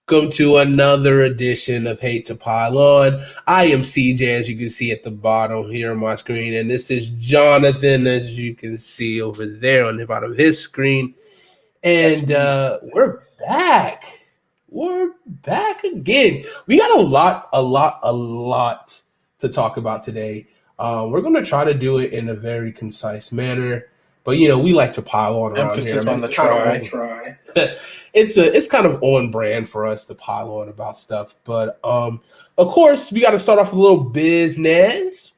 Welcome to another edition of Hate2Pylon. I am CJ, as you can see at the bottom here on my screen, and this is Jonathan, as you can see over there on the bottom of his screen. And we're back. We're back again. We got a lot to talk about today. We're going to try to do it in a very concise manner. But, you know, we like to pile on around Emphasis here. on the try. It's kind of on brand for us to pile on about stuff. But, of course, we got to start off with a little business.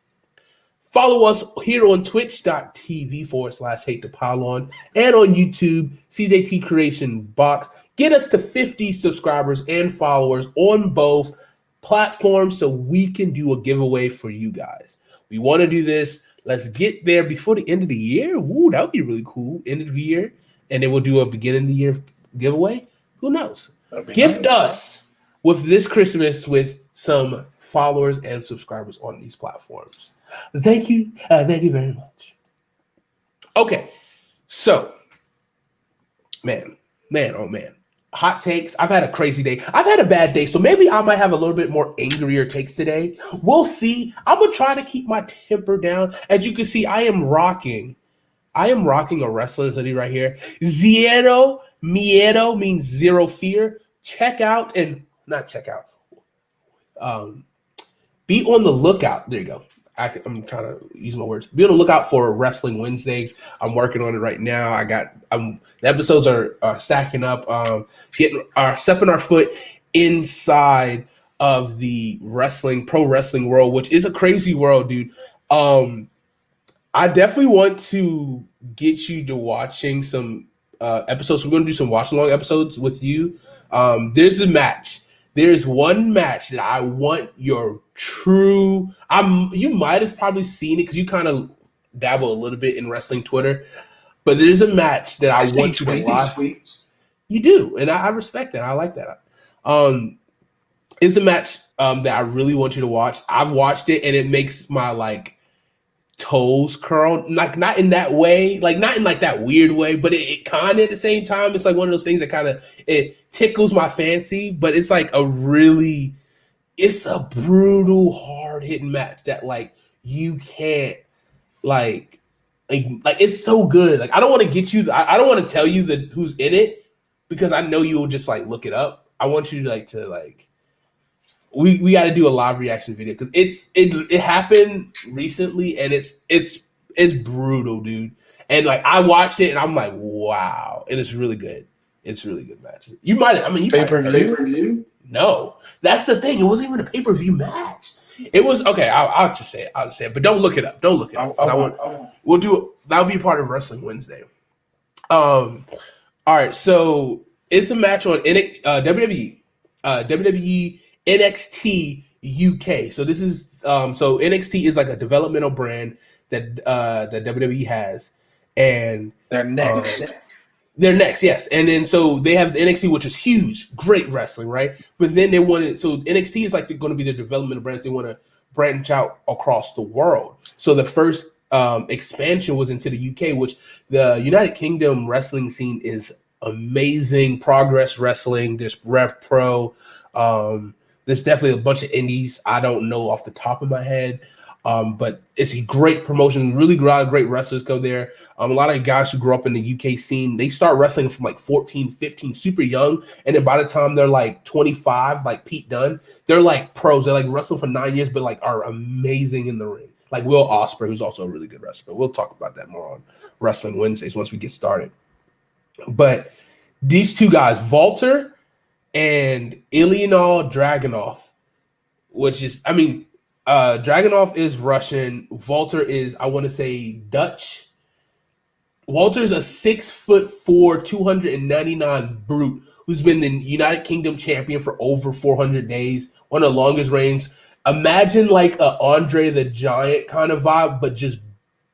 Follow us here on twitch.tv/Hate2Pylon and on YouTube, CJT Creation Box. Get us to 50 subscribers and followers on both platforms so we can do a giveaway for you guys. We want to do this. Let's get there before the end of the year. Ooh, that would be really cool. End of the year. And then we'll do a beginning of the year giveaway. Who knows? Gift us with this Christmas with some followers and subscribers on these platforms. Thank you. Thank you very much. Okay. So, man. Hot takes. I've had a crazy day. I've had a bad day, so maybe I might have a little bit more angrier takes today. We'll see. I'm gonna try to keep my temper down. As you can see, I am rocking a wrestling hoodie right here. Zero miedo means zero fear. Be on the lookout. There you go. I'm trying to use my words. Be on the lookout for Wrestling Wednesdays. I'm working on it right now. The episodes are stacking up. Stepping our foot inside of the pro wrestling world, which is a crazy world, dude. I definitely want to get you to watching some episodes. We're going to do some watch along episodes with you. There's a match. There's one match that I want your true. You might have probably seen it because you kind of dabble a little bit in wrestling Twitter. But there's a match that I want you to watch. You do, and I respect that. I like that. It's a match that I really want you to watch. I've watched it, and it makes my toes curl, not in that way, not in that weird way, but it kind of at the same time, it's one of those things that kind of it tickles my fancy, but it's it's a brutal, hard hitting match that you can't it's so good. I don't want to get you. I don't want to tell you who's in it because I know you will just look it up. I want you to we got to do a live reaction video because it happened recently and it's brutal, dude. And I watched it and I'm like, wow, and it's really good. It's really good match. You pay-per-view? No, that's the thing. It wasn't even a pay-per-view match. It was okay. I'll just say it. But don't look it up. We'll do. That'll be part of Wrestling Wednesday. All right. So it's a match on WWE. WWE NXT UK. So this is so NXT is a developmental brand that WWE has, and they're next. They're next, yes. And then so they have the NXT, which is huge, great wrestling, right? But then they wanted, so NXT is going to be their developmental brand. They want to branch out across the world. So the first expansion was into the UK, which the United Kingdom wrestling scene is amazing. Progress Wrestling, there's Rev Pro, there's definitely a bunch of indies. I don't know off the top of my head. But it's a great promotion. Really great wrestlers go there. A lot of guys who grew up in the UK scene, they start wrestling from 14, 15, super young. And then by the time they're 25, like Pete Dunne, they're pros. They're wrestling for 9 years, but are amazing in the ring. Like Will Ospreay, who's also a really good wrestler. We'll talk about that more on Wrestling Wednesdays once we get started. But these two guys, Walter and Ilya Dragunov, which is, Dragunov is Russian. Walter is, I want to say, Dutch. Walter's a 6'4", 299 brute who's been the United Kingdom champion for over 400 days, one of the longest reigns. Imagine a Andre the Giant kind of vibe, but just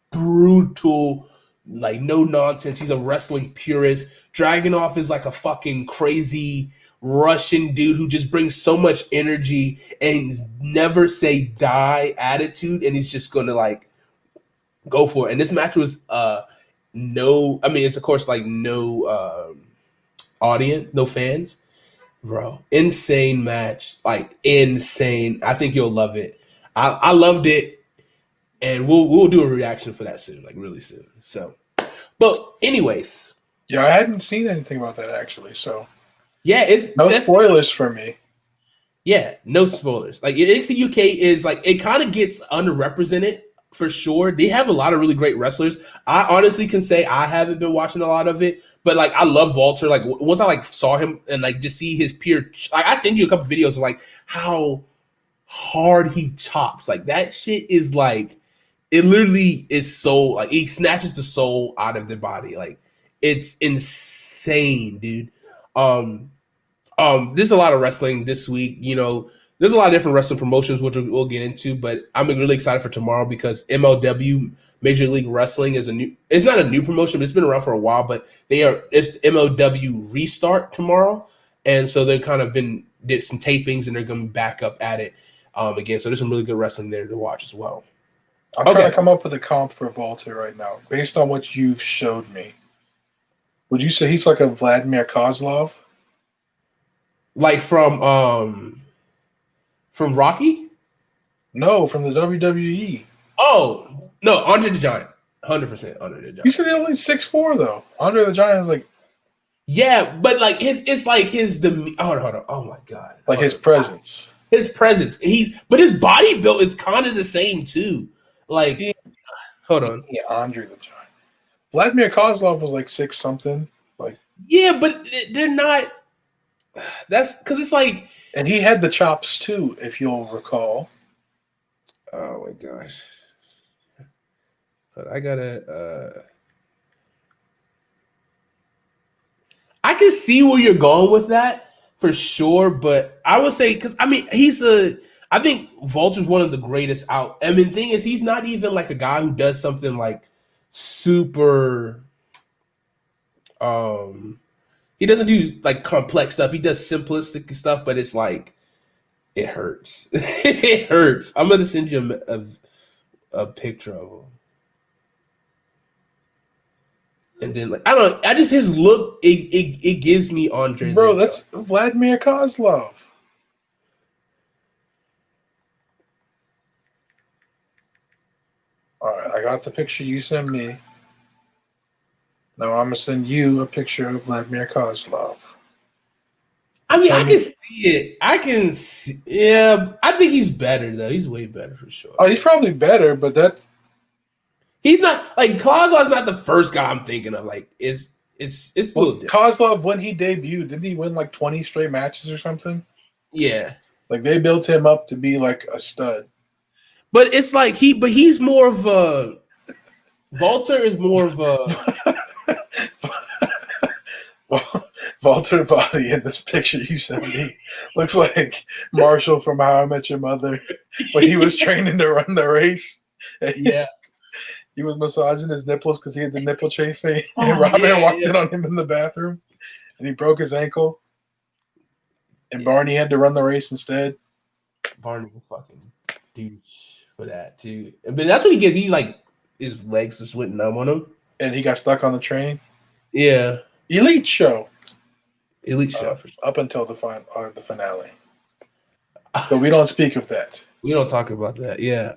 brutal, no nonsense. He's a wrestling purist. Dragunov is a fucking crazy Russian dude who just brings so much energy and never say die attitude, and he's just gonna go for it. And this match was it's of course no audience, no fans. Bro, insane match, like insane. I think you'll love it. I loved it, and we'll do a reaction for that soon, like really soon. So, but anyways, Yeah, I hadn't seen anything about that actually. So yeah, no spoilers for me. Yeah, no spoilers. Like NXT UK is like it kind of gets underrepresented for sure. They have a lot of really great wrestlers. I honestly can say I haven't been watching a lot of it, but like I love Walter. Like once I like saw him and like just see his pure, like I sent you a couple videos of like how hard he chops. Like that shit is like it literally is so like he snatches the soul out of the body. Like it's insane, dude. There's a lot of wrestling this week. You know, there's a lot of different wrestling promotions, which we'll get into. But I'm really excited for tomorrow because MLW Major League Wrestling is it's not a new promotion, but it's been around for a while. But it's MLW Restart tomorrow, and so they're kind of did some tapings and they're going to be back up at it again. So there's some really good wrestling there to watch as well. I'm trying to come up with a comp for Volta right now, based on what you've showed me. Would you say he's like a Vladimir Kozlov? Like from Rocky? No, from the WWE. Oh no, Andre the Giant, 100% Andre the Giant. You said he's only 6'4" though. Andre the Giant is like, yeah, but like it's like hold on. Oh my god, like his presence. His presence. But his body build is kind of the same too. Like, hold on. Yeah, Andre the Giant. Vladimir Kozlov was like 6 something. Like, yeah, but they're not. That's because it's like, and he had the chops too, if you'll recall. Oh my gosh, but I gotta. I can see where you're going with that for sure, but I would say because I mean I think Vulture's one of the greatest out. I mean, the thing is, he's not even like a guy who does something like super. He doesn't do like complex stuff. He does simplistic stuff, but it's like it hurts. It hurts. I'm gonna send you a picture of him, and then like I just his look. It gives me Andre. Bro, that's Vladimir Kozlov. All right, I got the picture you sent me. Now I'm gonna send you a picture of Vladimir Kozlov. I mean, I can see it. I can see. Yeah, I think he's better though. He's way better for sure. Oh, he's probably better, but he's not like Kozlov's not the first guy I'm thinking of. Like it's a little different. Kozlov, when he debuted, didn't he win like 20 straight matches or something? Yeah, like they built him up to be like a stud. But it's like he's more of a. Walter is more of a. Walter body in this picture you sent me looks like Marshall from How I Met Your Mother when he was training to run the race. Yeah. He was massaging his nipples because he had the nipple chafing. And Robin walked in on him in the bathroom and he broke his ankle. And Barney had to run the race instead. Barney's a fucking douche for that too. But that's what he gets. He like his legs just went numb on him. And he got stuck on the train. Yeah. Elite show for sure. Up until the finale. But we don't speak of that. We don't talk about that. Yeah.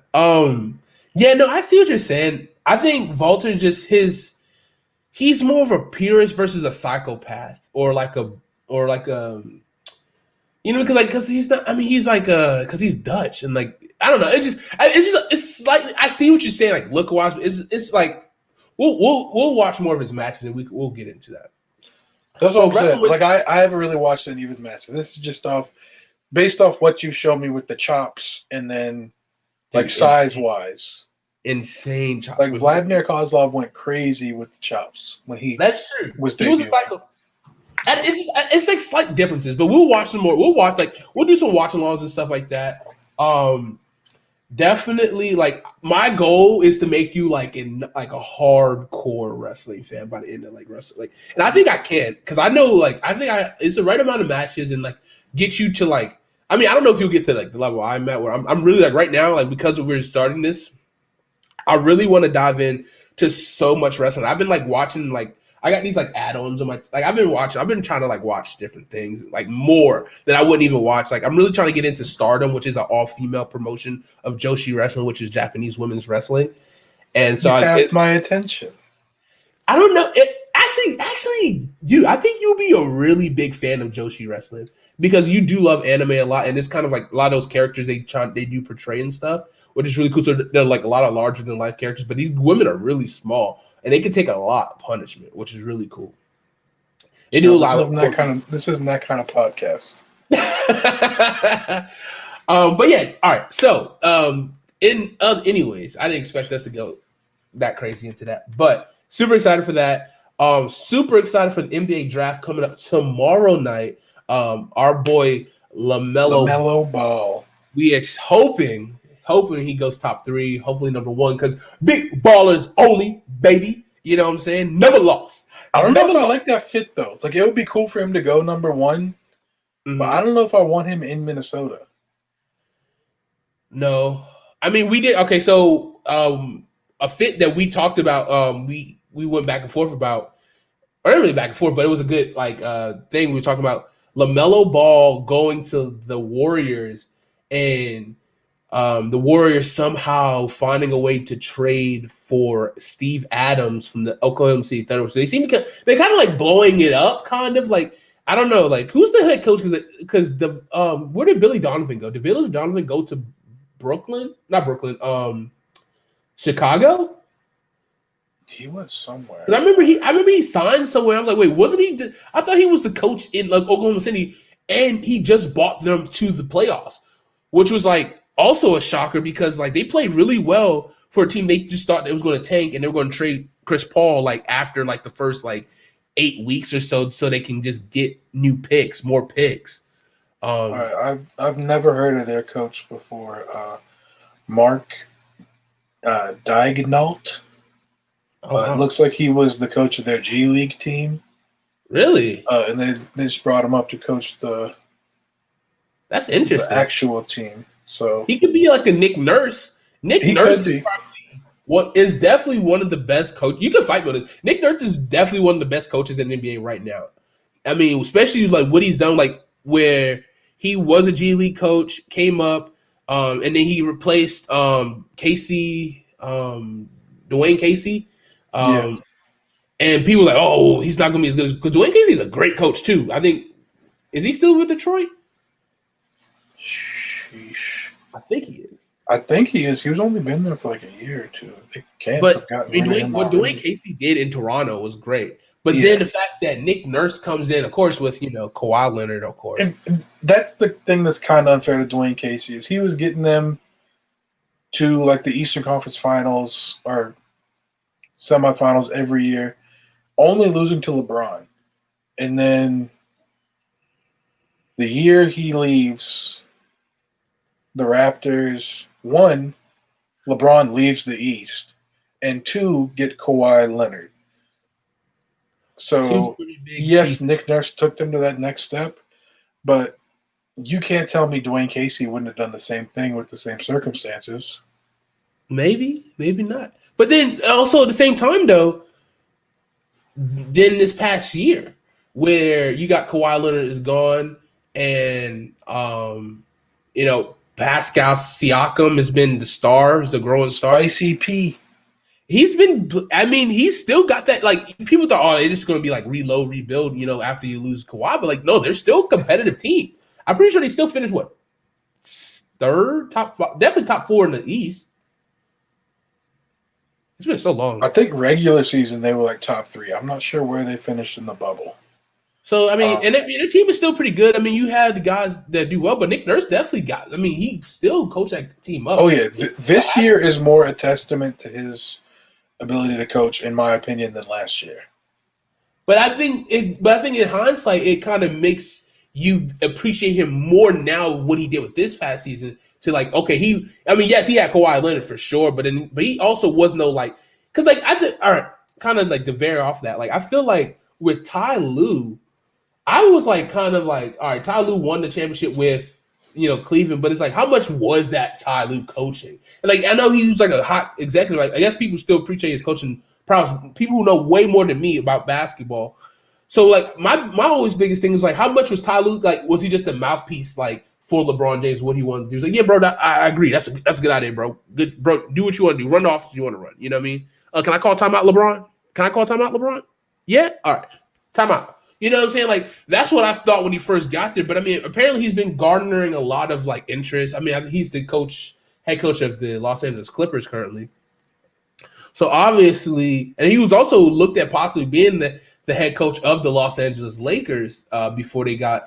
Yeah, no, I see what you're saying. I think Walter just he's more of a purist versus a psychopath or because he's not. I mean, he's like because he's Dutch and like I don't know. It's slightly. I see what you're saying. Like look wise, it's like we'll watch more of his matches and we'll get into that. That's what I'm saying. Like I haven't really watched any of his matches. This is just based off what you showed me with the chops and then like size wise. Insane chops. Like Vladimir Kozlov went crazy with the chops when that's true. Was he was a psycho. And it's like slight differences, but we'll watch some more. We'll do some watch alongs and stuff like that. Definitely, like my goal is to make you like a hardcore wrestling fan by the end of like wrestling. Like, and I think I can because I know it's the right amount of matches and like get you to like. I mean, I don't know if you'll get to like the level I'm at where I'm really like right now like because we're starting this. I really want to dive in to so much wrestling. I've been like watching like I got these like add-ons on my like I've been trying to like watch different things like more than I wouldn't even watch. Like I'm really trying to get into Stardom, which is an all-female promotion of Joshi wrestling, which is Japanese women's wrestling. And so you have my attention. I don't know. Actually, dude, I think you'll be a really big fan of Joshi wrestling because you do love anime a lot, and it's kind of like a lot of those characters they do portray and stuff, which is really cool. So they're like a lot of larger than life characters, but these women are really small and they can take a lot of punishment, which is really cool. They do a lot of this isn't that kind of podcast. But yeah, all right. So anyways, I didn't expect us to go that crazy into that, but super excited for that. Super excited for the NBA draft coming up tomorrow night. Our boy LaMelo Ball. We are hoping he goes top 3, hopefully number 1, because big ballers only, baby. You know what I'm saying? Never lost. I don't know if I like that fit though. Like it would be cool for him to go number 1, but I don't know if I want him in Minnesota. No, I mean we did okay. So a fit that we talked about, we went back and forth about, or not really back and forth, but it was a good like thing we were talking about. LaMelo Ball going to the Warriors and the Warriors somehow finding a way to trade for Steve Adams from the Oklahoma City Thunder. So they're kind of like blowing it up, kind of like I don't know, like who's the head coach? Because the where did Billy Donovan go? Did Billy Donovan go to Brooklyn? Not Brooklyn. Chicago. He went somewhere. I remember he signed somewhere. I was like, wait, wasn't he? I thought he was the coach in like Oklahoma City, and he just bought them to the playoffs, which was like also a shocker because like they played really well for a team. They just thought it was going to tank and they were going to trade Chris Paul like after like the first like 8 weeks or so they can just get more picks. All right, I've never heard of their coach before. Mark Daignault. It looks like he was the coach of their G League team. Really? And they just brought him up to coach That's interesting. The actual team. So he could be like a Nick Nurse. Nick Nurse is definitely one of the best coaches. You can fight with it. Nick Nurse is definitely one of the best coaches in the NBA right now. I mean, especially like what he's done, like where he was a G League coach, came up, and then he replaced Casey, Dwayne Casey. And people were like, oh, he's not going to be as good because Dwayne Casey's a great coach too. I think, is he still with Detroit? Sheesh. I think he is. He was only been there for like a year or two. What Dwayne Casey did in Toronto was great. But then the fact that Nick Nurse comes in, of course, with Kawhi Leonard, of course. And that's the thing that's kind of unfair to Dwayne Casey is he was getting them to like the Eastern Conference Finals or semifinals every year, only losing to LeBron. And then the year he leaves the Raptors, 1, LeBron leaves the East, and 2, get Kawhi Leonard. So, yes, Nick Nurse took them to that next step, but you can't tell me Dwayne Casey wouldn't have done the same thing with the same circumstances. Maybe, maybe not. But then also at the same time, though, then this past year where you got Kawhi Leonard is gone and, Pascal Siakam has been the star, the growing star. ICP. He's still got that, like, people thought, they're just going to be like rebuild, after you lose Kawhi. But, like, no, they're still a competitive team. I'm pretty sure they still finished, third, top 5, definitely top 4 in the East. It's been so long. I think regular season they were like top 3. I'm not sure where they finished in the bubble. So, and their team is still pretty good. I mean, you had the guys that do well, but Nick Nurse definitely he still coached that team up. Oh, yeah. This year is more a testament to his ability to coach, in my opinion, than last year. But I think in hindsight, it kind of makes you appreciate him more now what he did with this past season. To like, okay, yes, he had Kawhi Leonard for sure, but he also was kind of like to vary off that. Like, I feel like with Ty Lue, I was like kind of like, all right, Ty Lue won the championship with Cleveland, but it's like, how much was that Ty Lue coaching? And like, I know he was like a hot executive. Like, I guess people still appreciate his coaching probably people who know way more than me about basketball. So like my always biggest thing is like, how much was Ty Lue, like, was he just a mouthpiece like for LeBron James, what he wanted to do? He's like, yeah, bro, I agree. That's a good idea, bro. Good, bro. Do what you want to do. Run the offense you want to run. You know what I mean? Can I call timeout, LeBron? Can I call timeout, LeBron? Yeah. All right. Timeout. You know what I'm saying? Like, that's what I thought when he first got there. But I mean, apparently he's been garnering a lot of like interest. I mean, he's the head coach of the Los Angeles Clippers currently. So obviously, and he was also looked at possibly being the head coach of the Los Angeles Lakers before they got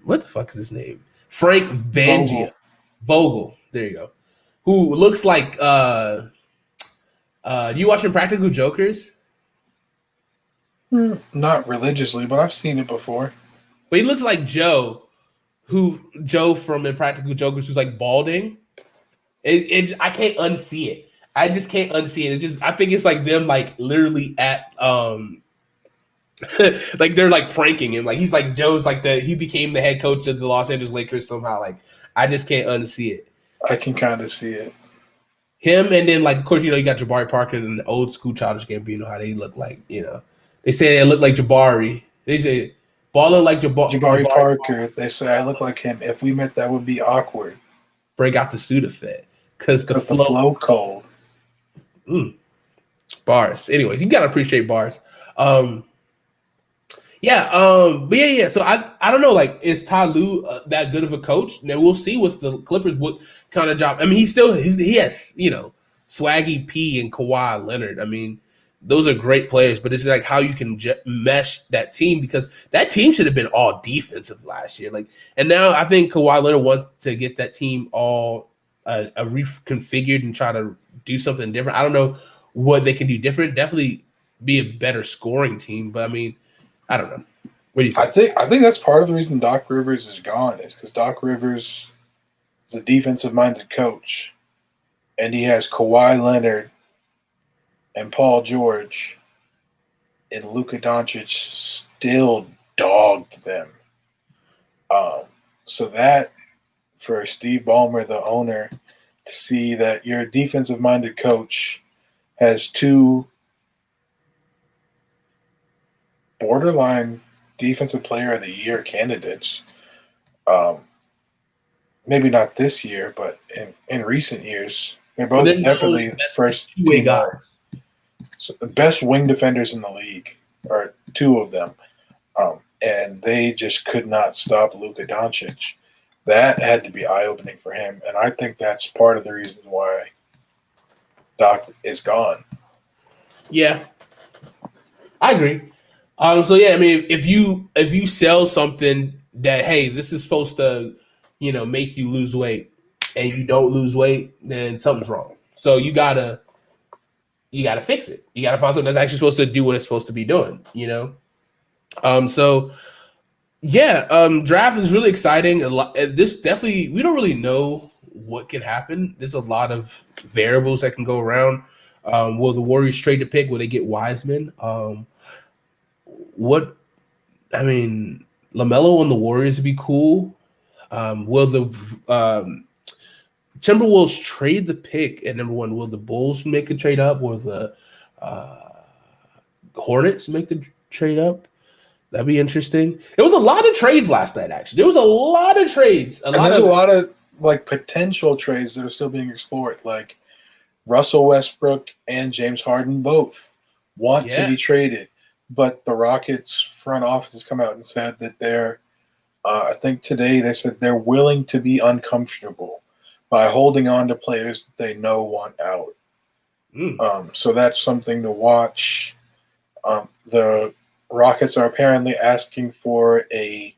what the fuck is his name? Frank Vogel. There you go. Who looks like you watching Practical Jokers? Not religiously, but I've seen it before. But he looks like Joe from Impractical Jokers, who's like balding. I can't unsee it. I just can't unsee it. I think it's like them like literally at like they're like pranking him. Like he's like Joe's like he became the head coach of the Los Angeles Lakers somehow. Like I just can't unsee it. I can kind of see it. Him, and then like of course you got Jabari Parker and the old school Childish Gambino, how they look like, They say they look like Jabari. They say balling like Jabari Parker. They say I look like him. If we met, that would be awkward. Break out the Sudafed because the flow cold. Bars. Anyways, you gotta appreciate bars. But yeah. So I don't know. Like, is Ty Lue that good of a coach? Now we'll see with the Clippers what kind of job. I mean, he has Swaggy P and Kawhi Leonard. I mean, those are great players, but it's like how you can mesh that team, because that team should have been all defensive last year. Like, and now I think Kawhi Leonard wants to get that team all reconfigured and try to do something different. I don't know what they can do different. Definitely be a better scoring team, but I mean, I don't know. What do you think? I think that's part of the reason Doc Rivers is gone, is because Doc Rivers is a defensive-minded coach, and he has Kawhi Leonard and Paul George, and Luka Doncic still dogged them. So that, for Steve Ballmer, the owner, to see that your defensive-minded coach has two borderline defensive player of the year candidates, maybe not this year, but in recent years, they're both definitely first two guys. So the best wing defenders in the league are two of them, and they just could not stop Luka Doncic. That had to be eye-opening for him, and I think that's part of the reason why Doc is gone. Yeah, I agree. So yeah, I mean, if you sell something that, hey, this is supposed to, make you lose weight, and you don't lose weight, then something's wrong. So you gotta fix it. You gotta find something that's actually supposed to do what it's supposed to be doing. So yeah, draft is really exciting. This definitely, we don't really know what can happen. There's a lot of variables that can go around. Will the Warriors trade the pick? Will they get Wiseman? LaMelo on the Warriors would be cool. Will the Timberwolves trade the pick at number one? Will the Bulls make a trade up? Will the Hornets make the trade up? That'd be interesting. There was a lot of trades last night, actually. There was a lot of trades. There's a lot of like potential trades that are still being explored. Like Russell Westbrook and James Harden both want to be traded. But the Rockets front office has come out and said that they're, I think today they said they're willing to be uncomfortable by holding on to players that they know want out. So that's something to watch. The Rockets are apparently asking for a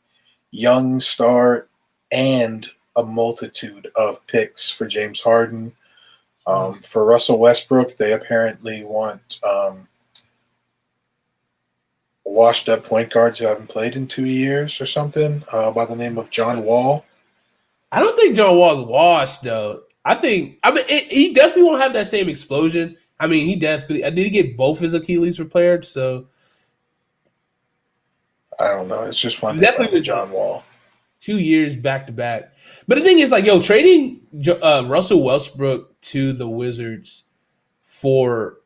young star and a multitude of picks for James Harden. For Russell Westbrook, they apparently want washed up point guards who haven't played in 2 years or something, by the name of John Wall. I don't think John Wall's washed though. He definitely won't have that same explosion. I mean, he definitely. Did he get both his Achilles repaired? So I don't know. It's just fun to say John Wall. 2 years back to back. But the thing is, like, trading Russell Westbrook to the Wizards for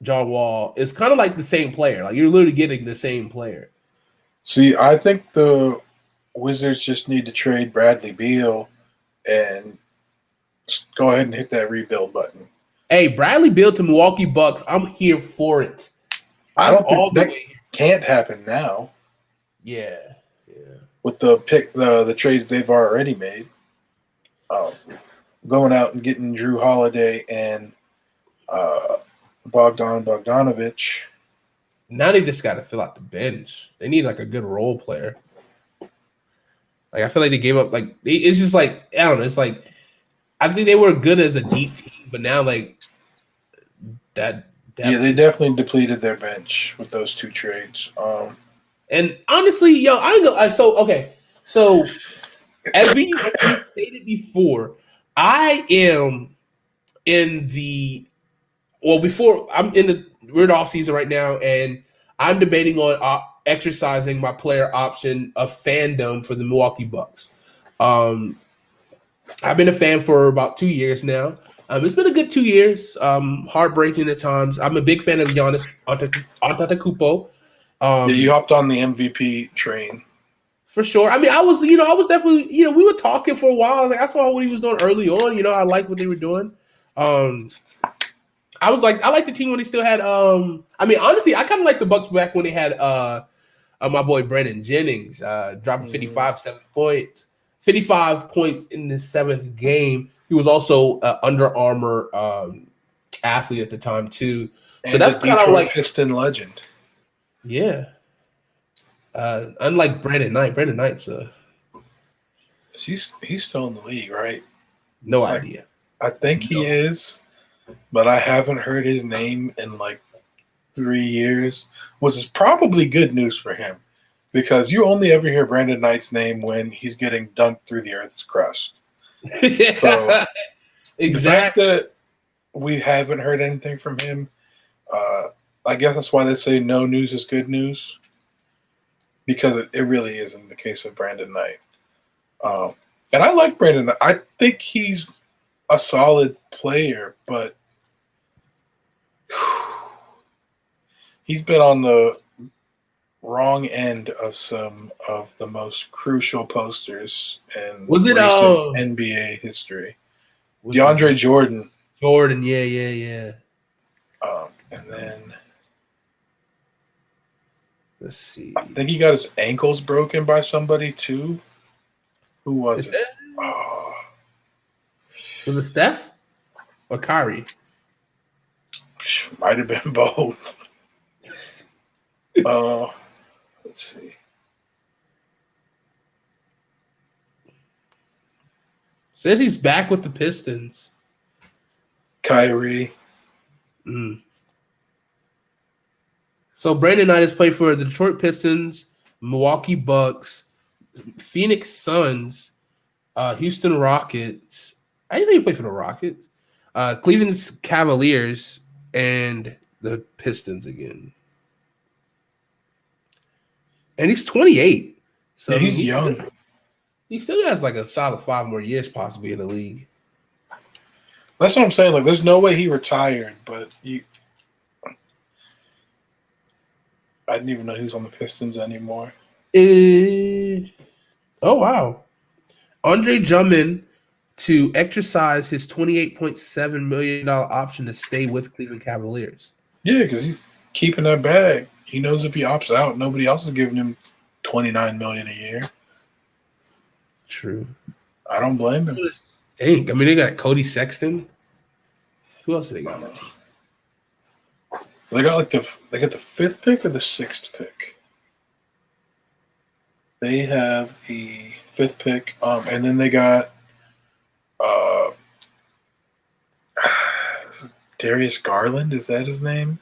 John Wall is kind of like the same player. Like you're literally getting the same player. See, I think the Wizards just need to trade Bradley Beal and just go ahead and hit that rebuild button. Hey, Bradley Beal to Milwaukee Bucks. I'm here for it. I don't think that can't happen now. Yeah. With the trades they've already made, going out and getting Drew Holiday and Bogdanovich. Now they just got to fill out the bench. They need like a good role player. Like I feel like they gave up. Like it's just like I don't know. It's like I think they were good as a deep team, but now like that. Yeah, they definitely depleted their bench with those two trades. And honestly, yo, I know. So as we stated before, I am in the I'm in the weird off season right now, and I'm debating on exercising my player option of fandom for the Milwaukee Bucks. I've been a fan for about 2 years now. It's been a good 2 years. Heartbreaking at times. I'm a big fan of Giannis Antetokounmpo. Yeah, you hopped on the MVP train. For sure. I mean, I was definitely, we were talking for a while. Like, I saw what he was doing early on. I like what they were doing. I like the team when they still had. I mean, honestly, I kind of like the Bucks back when they had my boy Brandon Jennings dropping 55 points in the seventh game. He was also an Under Armour athlete at the time too. So And that's kind of like Piston legend. Yeah. Unlike Brandon Knight's He's still in the league, right? no idea. I think he is, but I haven't heard his name in like 3 years, which is probably good news for him because you only ever hear Brandon Knight's name when he's getting dunked through the Earth's crust. So Exactly. the fact that we haven't heard anything from him, I guess that's why they say no news is good news, because it really is in the case of Brandon Knight. And I like Brandon Knight. I think he's a solid player, but he's been on the wrong end of some of the most crucial posters in recent NBA history. DeAndre Jordan. Jordan, yeah. And then let's see. I think he got his ankles broken by somebody too. Who was it? Was it Steph or Kyrie? Might have been both. Let's see. Says he's back with the Pistons. Kyrie. So Brandon Knight has played for the Detroit Pistons, Milwaukee Bucks, Phoenix Suns, Houston Rockets. I didn't know he played for the Rockets. Cleveland Cavaliers, and the Pistons again. And he's 28. So yeah, he's young. He still has like a solid 5 more years possibly in the league. That's what I'm saying. Like, there's no way he retired, but I didn't even know he was on the Pistons anymore. Oh, wow. Andre Drummond to exercise his $28.7 million option to stay with Cleveland Cavaliers. Yeah, because he's keeping that bag. He knows if he opts out, nobody else is giving him $29 million a year. True. I don't blame him. Dang. I mean, they got Cody Sexton. Who else do they got on that team? They got the 5th pick or the 6th pick. They have the 5th pick, and then they got Darius Garland. Is that his name?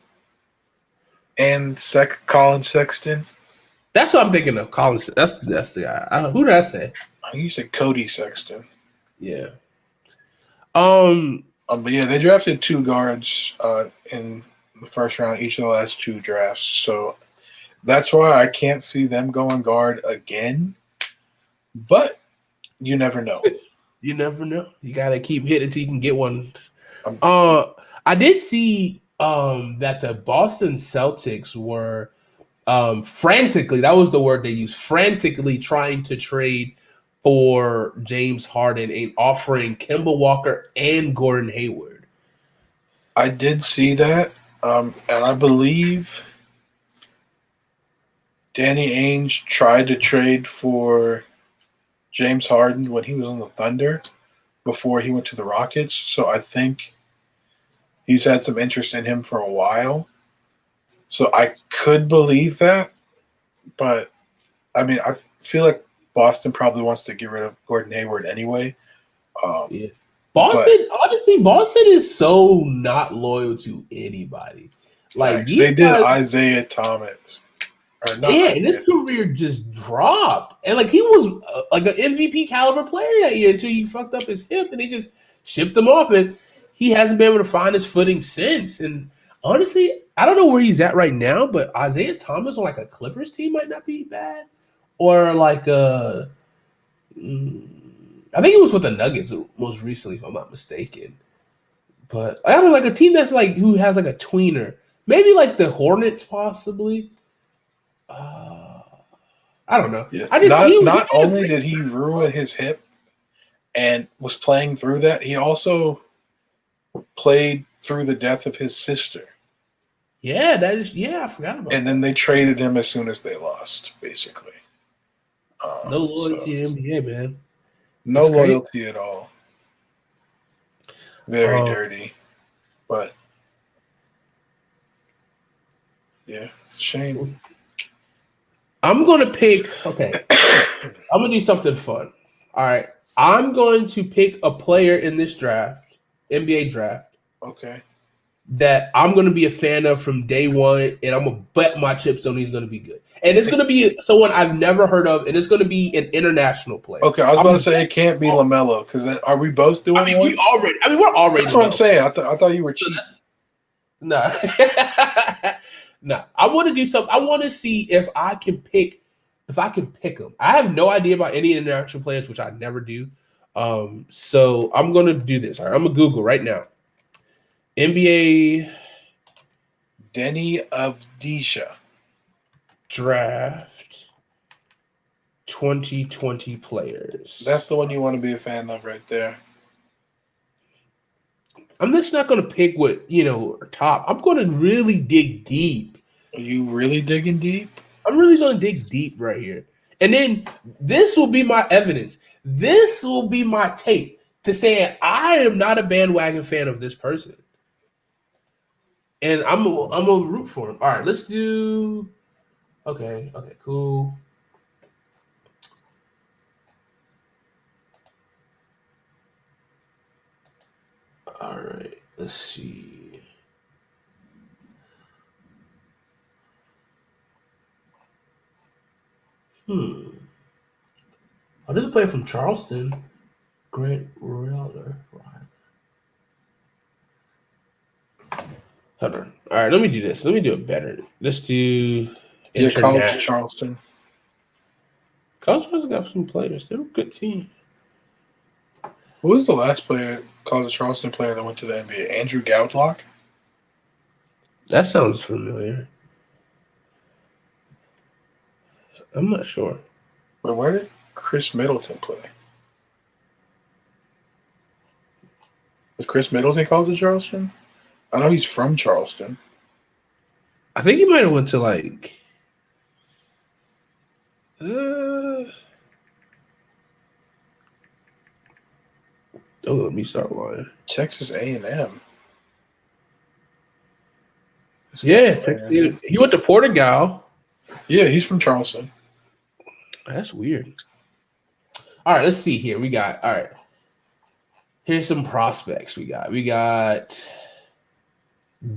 And Colin Sexton. That's what I'm thinking of. Colin. That's the guy. Who did I say? You said Cody Sexton. Yeah. But yeah, they drafted 2 guards in the first round each of the last 2 drafts. So that's why I can't see them going guard again. But you never know. You never know. You gotta keep hitting until you can get one. I did see that the Boston Celtics were frantically, that was the word they used, frantically trying to trade for James Harden and offering Kemba Walker and Gordon Hayward. I did see that, and I believe Danny Ainge tried to trade for James Harden when he was on the Thunder before he went to the Rockets. So I think he's had some interest in him for a while. So I could believe that. But, I mean, I feel like Boston probably wants to get rid of Gordon Hayward anyway. Yes. Honestly, Boston is so not loyal to anybody. Like they did Isaiah Thomas. And his career just dropped. And like he was like an MVP caliber player that year until he fucked up his hip and they just shipped him off. And he hasn't been able to find his footing since. And honestly, I don't know where he's at right now, but Isaiah Thomas on like a Clippers team might not be bad. Or like I think it was with the Nuggets most recently, if I'm not mistaken. But I don't know, like a team that's like who has like a tweener. Maybe like the Hornets possibly. I don't know. Yeah. Not only did he ruin his hip and was playing through that, he also played through the death of his sister. Yeah, I forgot about that. And then they traded him as soon as they lost, basically. No loyalty in the NBA, man. No loyalty at all. Very dirty. But, yeah, it's a shame. I'm going to pick, I'm going to do something fun. All right. I'm going to pick a player in this draft, NBA draft. Okay. That I'm going to be a fan of from day one, and I'm going to bet my chips on he's going to be good. And it's going to be someone I've never heard of, and it's going to be an international player. Okay, I was about to say it can't be LaMelo, because are we both doing we're already. That's what I'm saying. I thought you were cheating. No. No, I want to do something. I want to see if I can pick them. I have no idea about any international players, which I never do. So I'm going to do this. All right, I'm going to Google right now. NBA Denny Avdija draft 2020 players. That's the one you want to be a fan of right there. I'm just not going to pick what, top. I'm going to really dig deep. Are you really digging deep? I'm really going to dig deep right here. And then this will be my evidence. This will be my tape to say I am not a bandwagon fan of this person. And I'm gonna root for him. All right, let's do. Okay, cool. All right, let's see. Oh, this is a player from Charleston. Grant Realtor. Hold on. All right, let me do this. Let me do it better. Let's do College Charleston. College Charleston got some players. They're a good team. Who was the last College Charleston player that went to the NBA? Andrew Goudlock? That sounds familiar. I'm not sure. But where did Chris Middleton play? Was Chris Middleton College Charleston? I know he's from Charleston. I think he might have went to like let me start lying. Texas A&M. Yeah, he went to Portugal. Yeah, he's from Charleston. That's weird. All right, let's see here. Here's some prospects we got.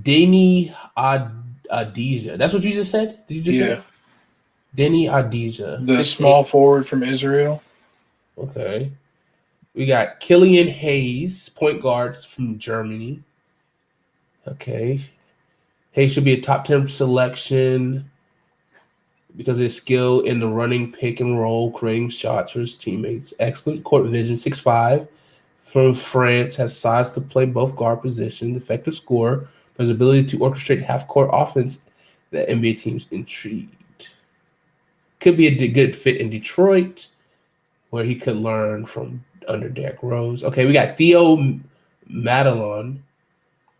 Denny Avdija. That's what you just said? Did you just say? Denny Avdija. The small forward from Israel. Okay. We got Killian Hayes, point guard from Germany. Okay. Hayes should be a top 10 selection because of his skill in the running pick and roll, creating shots for his teammates. Excellent court vision, 6'5", from France, has size to play both guard positions, effective scorer, but his ability to orchestrate half-court offense that NBA teams intrigued. Could be a good fit in Detroit, where he could learn from under Derrick Rose. Okay, we got Theo Madelon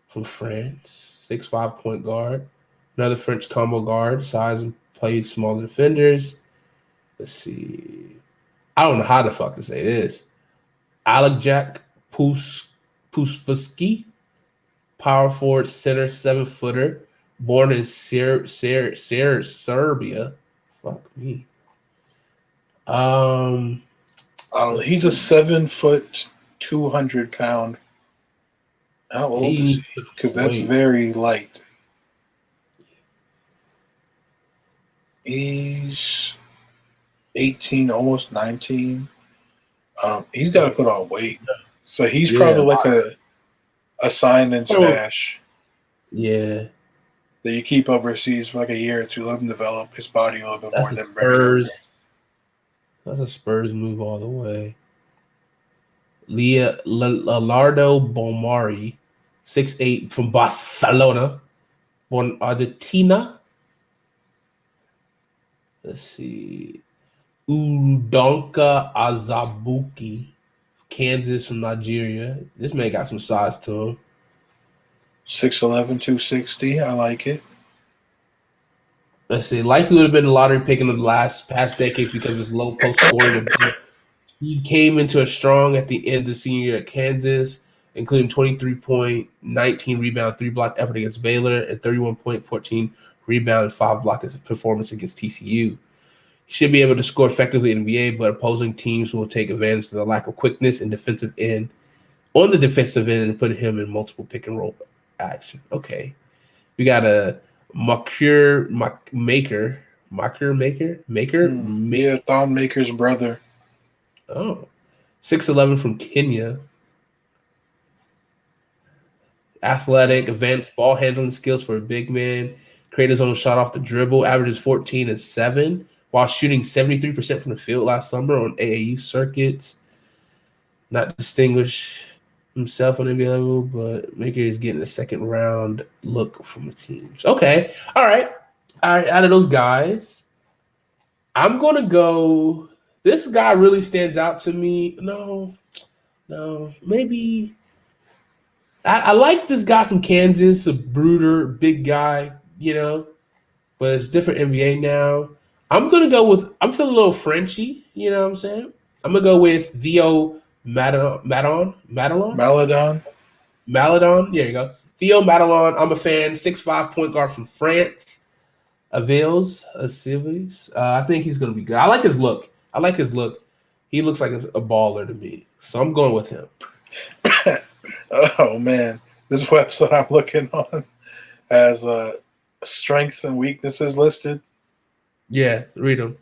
from France, 6'5" point guard. Another French combo guard, size and plays smaller defenders. Let's see. I don't know how the fuck to say this. Alec Jack Pusfuski, power forward, center, 7-footer, born in Serbia. Fuck me. He's a 7 foot, 200-pound. How old is he? Because that's very light. He's 18, almost 19. He's got to put on weight. So he's probably like a sign and stash. Yeah. That you keep overseas for like a year or two, let him develop his body a little bit more than Spurs. That's a Spurs move all the way. Leonardo Bomari, 6'8", from Barcelona, born Argentina. Let's see. Udonka Azabuki, Kansas, from Nigeria. This man got some size to him. 6'11", 260. I like it. Let's see. Likely would have been the lottery pick in the past decades because of his low post scoring. He came into a strong at the end of the senior year at Kansas, including 23 point, 19 rebound, 3 block effort against Baylor, and 31 point, 14 rebound, and 5 block performance against TCU. He should be able to score effectively in the NBA, but opposing teams will take advantage of the lack of quickness and defensive end on the defensive end and put him in multiple pick and roll action. Okay. We got a Maker. Yeah, Thon Maker's brother. Oh, 6'11" from Kenya. Athletic, advanced ball handling skills for a big man. Create his own shot off the dribble. Averages 14 and 7 while shooting 73% from the field last summer on AAU circuits. Not distinguish himself on NBA level, but Maker is getting a second round look from the teams. Okay. All right. Out of those guys, I'm going to go. This guy really stands out to me. No, maybe. I like this guy from Kansas, a brooder, big guy, but it's different NBA now. I'm feeling a little Frenchy, you know what I'm saying? I'm going to go with Theo Maledon. There you go. Theo Madelon. I'm a fan. 6'5" point guard from France. Avils. I think he's going to be good. I like his look. He looks like a baller to me. So I'm going with him. Oh, man. This website I'm looking on has strengths and weaknesses listed. Yeah, read them.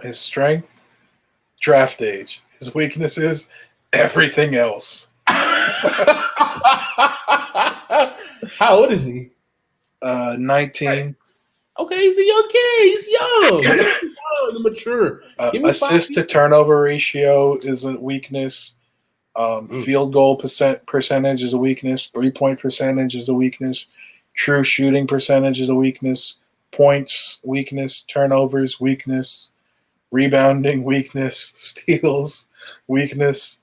His strength, draft age. His weaknesses, everything else. How old is he? 19. Right. Okay, he's a young kid. He's young. He's mature. Assist to turnover ratio is a weakness. Field goal percentage is a weakness. 3-point percentage is a weakness. True shooting percentage is a weakness. Points, weakness. Turnovers, weakness. Rebounding, weakness. Steals, weakness.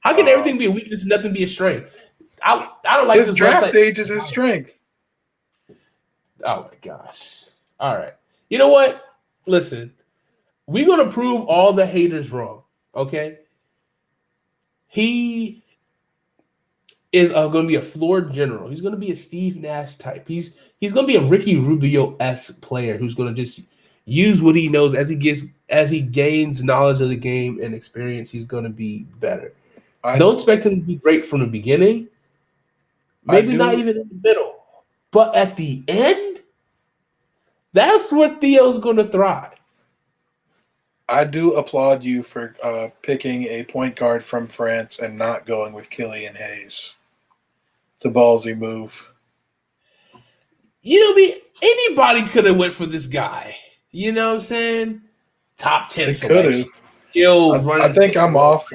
How can everything be a weakness and nothing be a strength? I don't like his draft age is his strength. Oh my gosh. All right. You know what? Listen, we're going to prove all the haters wrong, okay? He is going to be a floor general. He's going to be a Steve Nash type. He's going to be a Ricky Rubio-esque player who's going to just use what he knows as he gains knowledge of the game and experience. He's going to be better. Don't expect him to be great from the beginning. Maybe not even in the middle. But at the end, that's where Theo's going to thrive. I do applaud you for picking a point guard from France and not going with Killian Hayes. It's a ballsy move. Anybody could have went for this guy. You know what I'm saying? Top 10 selection. I think I'm off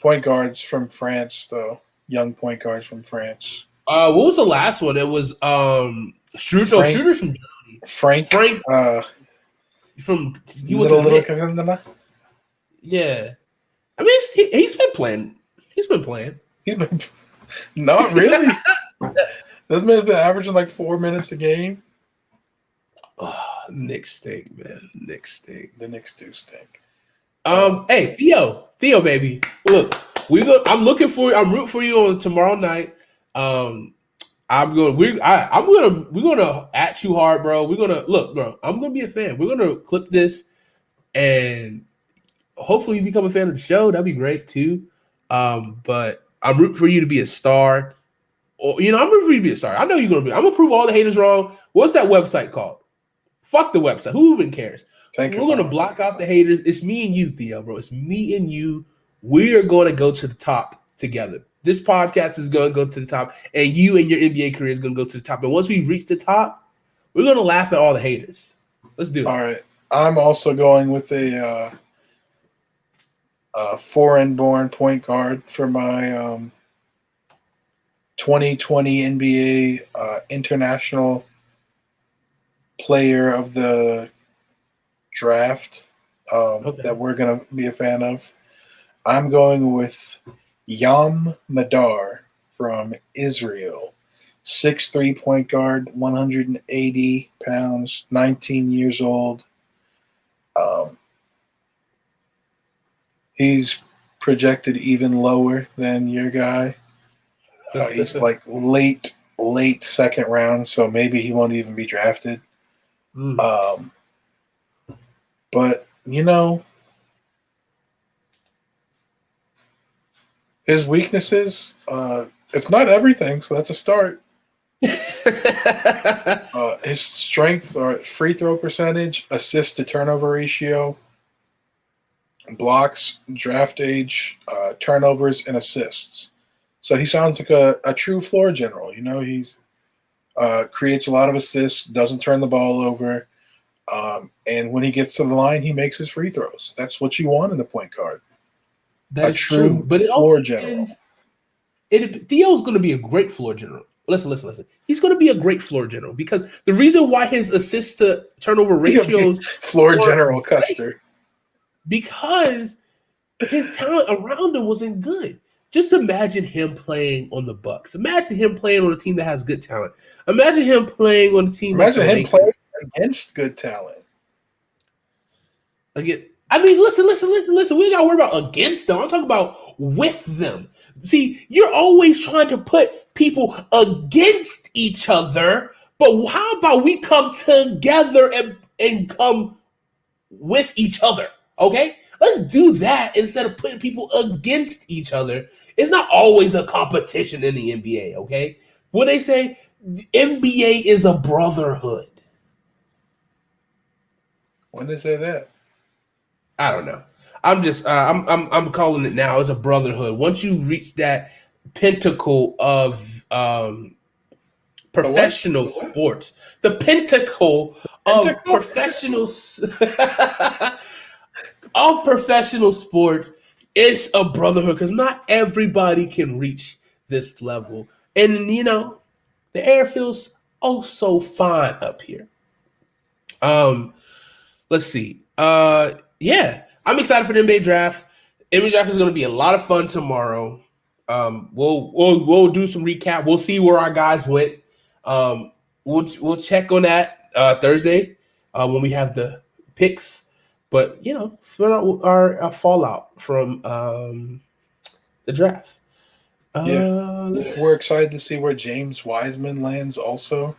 point guards from France, though. Young point guards from France. What was the last one? It was Shooters from Germany. Frank. From he was little. Yeah, I mean he's been playing. He's been playing. Not really. Doesn't been averaging like 4 minutes a game. Oh, Knicks stink, man. Knicks stink. The Knicks do stink. Hey Theo, baby. Look, I'm rooting for you on tomorrow night. We're gonna at you hard, bro. We're gonna look, bro. I'm gonna be a fan. We're gonna clip this, and hopefully you become a fan of the show. That'd be great too. But I'm rooting for you to be a star. Or I'm rooting for you to be a star. I know you're gonna be. I'm gonna prove all the haters wrong. What's that website called? Fuck the website. Who even cares? We're gonna block out the haters. It's me and you, Theo, bro. It's me and you. We are going to go to the top together. This podcast is going to go to the top, and you and your NBA career is going to go to the top. And once we reach the top, we're going to laugh at all the haters. Let's do it. All right. I'm also going with a foreign-born point guard for my 2020 NBA International Player of the Draft that we're going to be a fan of. I'm going with Yam Madar from Israel. 6'3" point guard, 180 pounds, 19 years old. He's projected even lower than your guy. He's like late second round, so maybe he won't even be drafted. But, his weaknesses, it's not everything, so that's a start. His strengths are free throw percentage, assist to turnover ratio, blocks, draft age, turnovers, and assists. So he sounds like a true floor general. He's creates a lot of assists, doesn't turn the ball over, and when he gets to the line, he makes his free throws. That's what you want in a point guard. That's true, but it floor also general. Theo's going to be a great floor general. Listen. He's going to be a great floor general because the reason why his assist to turnover ratios floor general Custer, because his talent around him wasn't good. Just imagine him playing on the Bucks. Imagine him playing on a team that has good talent. Imagine him playing on a team. Imagine him playing against good talent. Again. I mean, listen. We got to worry about against them. I'm talking about with them. See, you're always trying to put people against each other, but how about we come together and come with each other, okay? Let's do that instead of putting people against each other. It's not always a competition in the NBA, okay? What they say, the NBA is a brotherhood. When they say that? I don't know. I'm just I'm calling it now. It's a brotherhood. Once you reach that pinnacle of professional sports, the pinnacle of professional sports, it's a brotherhood because not everybody can reach this level. And the air feels oh so fine up here. Let's see. Yeah, I'm excited for the NBA draft. NBA draft is going to be a lot of fun tomorrow. We'll do some recap. We'll see where our guys went. We'll check on that Thursday when we have the picks. But for our fallout from the draft. We're excited to see where James Wiseman lands. Also,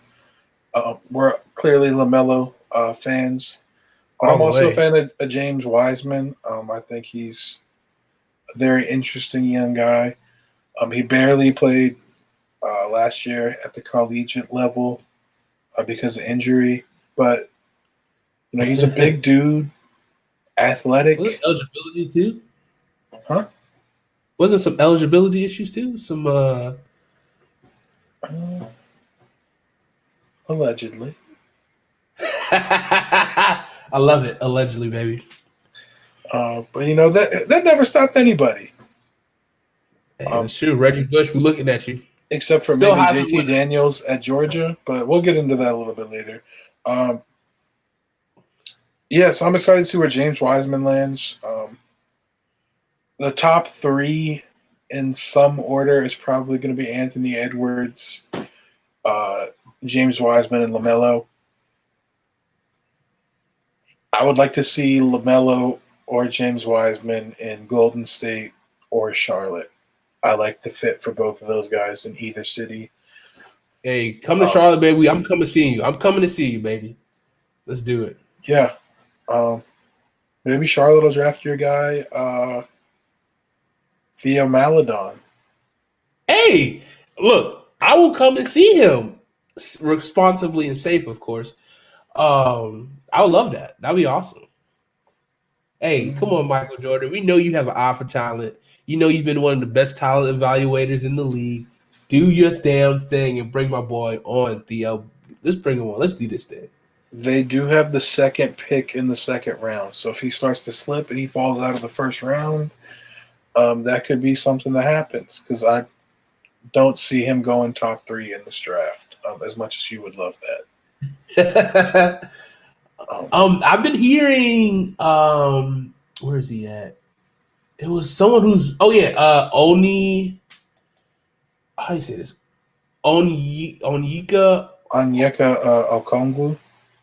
we're clearly LaMelo fans. But I'm also a fan of James Wiseman. I think he's a very interesting young guy. He barely played last year at the collegiate level because of injury. But, he's a big dude, athletic. Was it eligibility too? Huh? Wasn't some eligibility issues too? Some allegedly. I love it. Allegedly, baby. But that never stopped anybody. Hey, that's true. Reggie Bush, we're looking at you. Except for Still maybe hasn't JT won. Daniels at Georgia, but we'll get into that a little bit later. Yeah, so I'm excited to see where James Wiseman lands. The top three in some order is probably going to be Anthony Edwards, James Wiseman, and LaMelo. I would like to see LaMelo or James Wiseman in Golden State or Charlotte. I like the fit for both of those guys in either city. Hey, come to Charlotte, baby. I'm coming to see you. I'm coming to see you, baby. Let's do it. Yeah. Maybe Charlotte will draft your guy, Theo Maledon. Hey, look, I will come and see him responsibly and safe, of course. I would love that. That'd be awesome. Hey, come on, Michael Jordan. We know you have an eye for talent. You know you've been one of the best talent evaluators in the league. Do your damn thing and bring my boy on, Theo. Let's bring him on. Let's do this thing. They do have the second pick in the second round. So if he starts to slip and he falls out of the first round, that could be something that happens because I don't see him going top 3 in this draft as much as you would love that. I've been hearing where is he at? It was someone who's Oni. How do you say this? Onyeka Okongwu.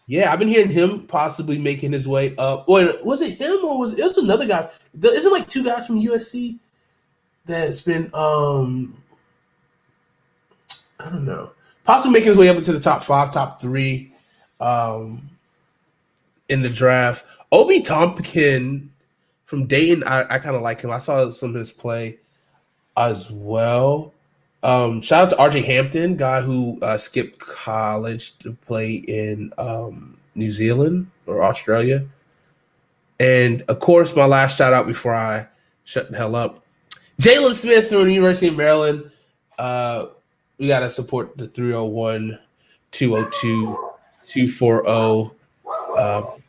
Yeah, I've been hearing him possibly making his way up. Wait, was it him or was it another guy? Isn't like 2 guys from USC that's been I don't know, possibly making his way up into the top 5, top 3 in the draft. Obi Tompkin from Dayton, I kind of like him. I saw some of his play as well. Shout out to RJ Hampton, guy who skipped college to play in New Zealand or Australia. And, of course, my last shout out before I shut the hell up. Jalen Smith from the University of Maryland. We got to support the 301, 202, 240,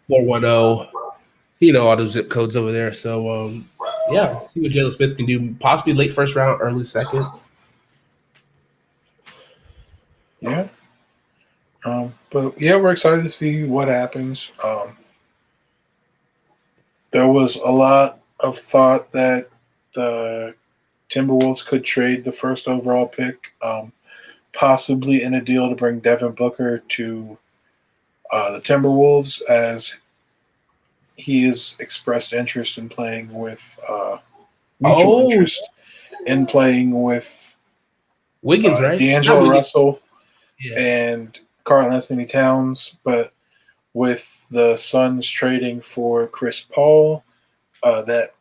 410. You know, all those zip codes over there. So, yeah, see what Jalen Smith can do. Possibly late first round, early second. Yeah. But, yeah, we're excited to see what happens. There was a lot of thought that the Timberwolves could trade the first overall pick, possibly in a deal to bring Devin Booker to the Timberwolves, as he has expressed interest in playing with mutual interest in playing with Wiggins, right? D'Angelo Russell yeah. and Karl Anthony Towns, but with the Suns trading for Chris Paul, that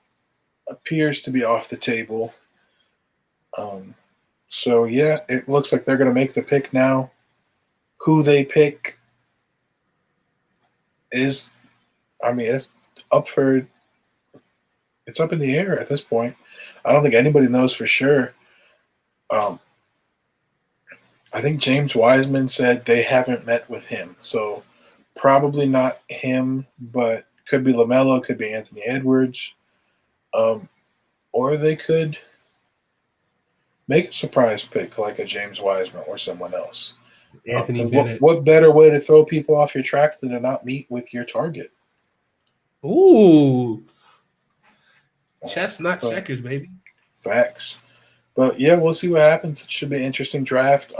appears to be off the table. So, yeah, it looks like they're going to make the pick now. Who they pick is, it's up in the air at this point. I don't think anybody knows for sure. I think James Wiseman said they haven't met with him. So probably not him, but could be LaMelo, could be Anthony Edwards. Or they could make a surprise pick like a James Wiseman or someone else. Anthony Bennett. What better way to throw people off your track than to not meet with your target? Ooh. Chestnut checkers, baby. Facts. But, yeah, we'll see what happens. It should be an interesting draft.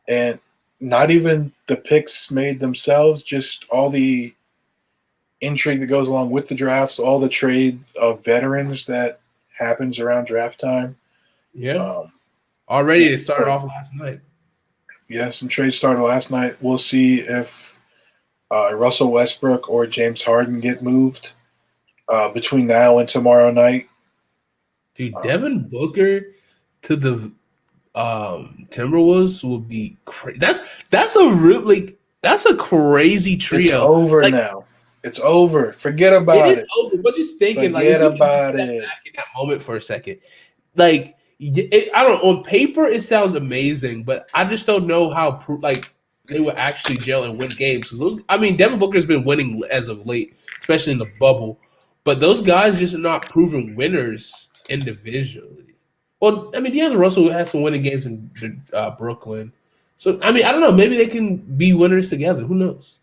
And not even the picks made themselves, just all the intrigue that goes along with the drafts, all the trade of veterans that happens around draft time. Yeah. Already it started off last night. Yeah, some trades started last night. We'll see if Russell Westbrook or James Harden get moved between now and tomorrow night. Dude, Devin Booker to the Timberwolves will be crazy. That's a crazy trio. It's over now. It's over. Forget about it. It is over. But just thinking, Forget about it. Back in that moment for a second, I don't know. On paper, it sounds amazing, but I just don't know how they would actually gel and win games. Devin Booker's been winning as of late, especially in the bubble, but those guys just are not proven winners individually. Well, I mean, D'Angelo Russell had some winning games in Brooklyn. So, I mean, I don't know. Maybe they can be winners together. Who knows?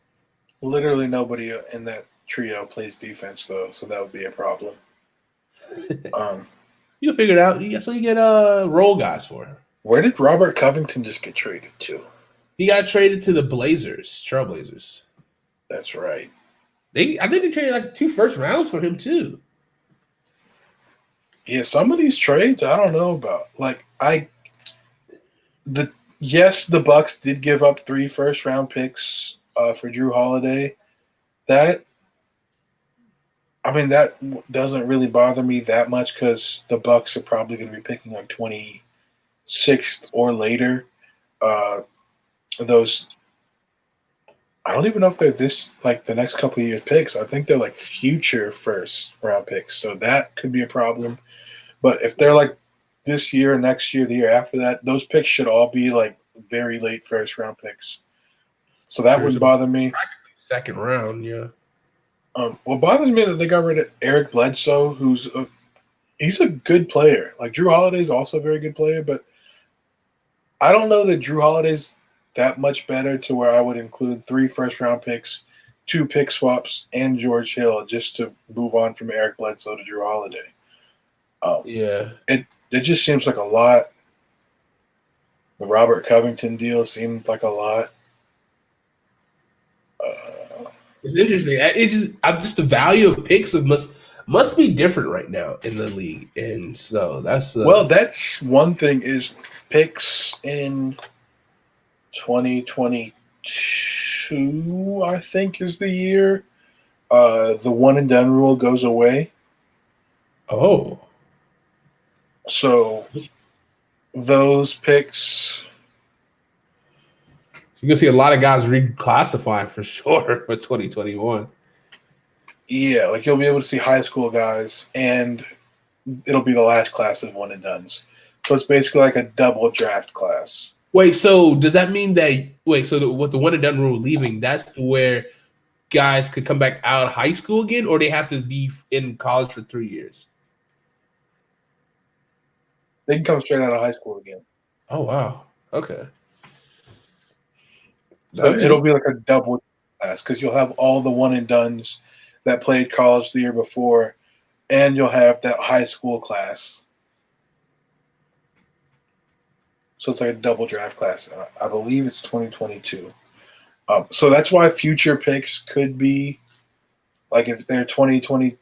Literally nobody in that trio plays defense though, so that would be a problem. You can figure it out. So you get role guys for him. Where did Robert Covington just get traded to? He got traded to the Trailblazers. That's right. I think they traded like 2 first rounds for him too. Yeah, some of these trades I don't know about. The Bucks did give up 3 first-round picks for Drew Holiday. That doesn't really bother me that much because the Bucks are probably going to be picking like 26th or later. Those, I don't even know if they're the next couple of years picks. I think they're like future first-round picks, so that could be a problem. But if they're like this year, next year, the year after that, those picks should all be like very late first-round picks. So that wouldn't bother me. Second round, yeah. What bothers me is that they got rid of Eric Bledsoe, he's a good player. Like Drew Holiday's also a very good player, but I don't know that Drew Holiday's that much better to where I would include 3 first-round picks, 2 pick swaps, and George Hill just to move on from Eric Bledsoe to Drew Holiday. Yeah. It just seems like a lot. The Robert Covington deal seemed like a lot. It's interesting. Just the value of picks must be different right now in the league, and so that's that's one thing is picks in 2022. I think is the year the one and done rule goes away. Oh, so those picks. You're gonna see a lot of guys reclassify for sure for 2021. Yeah, like you'll be able to see high school guys, and it'll be the last class of one and dones. So it's basically like a double draft class. Wait, so does that mean that with the one and done rule leaving, that's where guys could come back out of high school again, or they have to be in college for 3 years? They can come straight out of high school again. Oh wow. Okay. So it'll be like a double class because you'll have all the one and dones that played college the year before, and you'll have that high school class. So it's like a double draft class. I believe it's 2022. So that's why future picks could be like if they're 2020,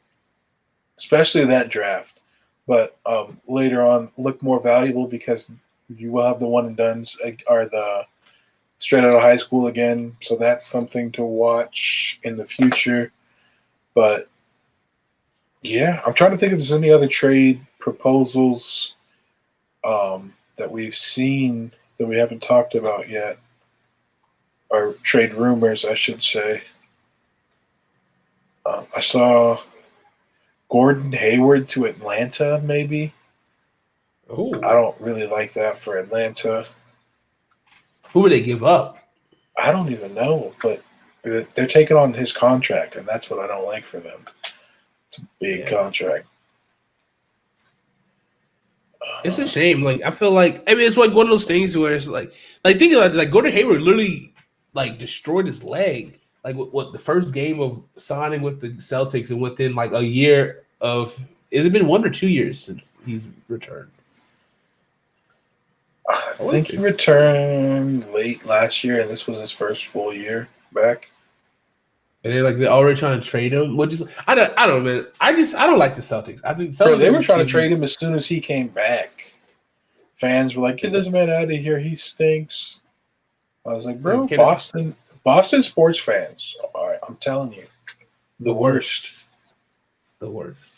especially that draft, but later on look more valuable because you will have the one and dones or the straight out of high school again. So that's something to watch in the future. But yeah, I'm trying to think if there's any other trade proposals that we've seen that we haven't talked about yet, or trade rumors, I should say. I saw Gordon Hayward to Atlanta, maybe. Oh, I don't really like that for Atlanta. Who would they give up? I don't even know, but they're taking on his contract, and that's what I don't like for them. It's a big contract. It's a shame. Like I feel like it's like one of those things where it's like think about it, like Gordon Hayward literally like destroyed his leg. Like what the first game of signing with the Celtics, and within like a year of, has it been 1 or 2 years since he's returned? I think he returned late last year, and this was his first full year back. And they're already trying to trade him, which is I don't know, man. I don't like the Celtics. I think Celtics they were trying to trade him as soon as he came back. Fans were like, "Get this man out of here. He stinks." I was like, "Bro, Boston sports fans. All right, I'm telling you, the worst. The worst.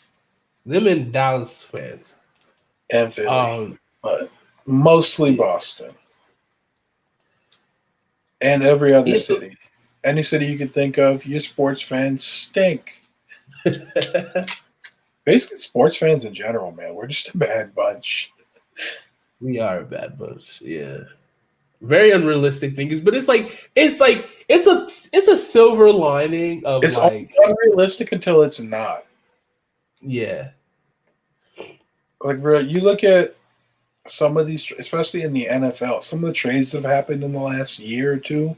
Them and Dallas fans and Philly, but mostly Boston and every other city." Any city you can think of, your sports fans stink. Basically, sports fans in general, man, we're just a bad bunch. We are a bad bunch, yeah. Very unrealistic things, but it's a silver lining of it's like unrealistic until it's not. Yeah. Like, bro, you look at some of these, especially in the NFL, some of the trades that have happened in the last year or two,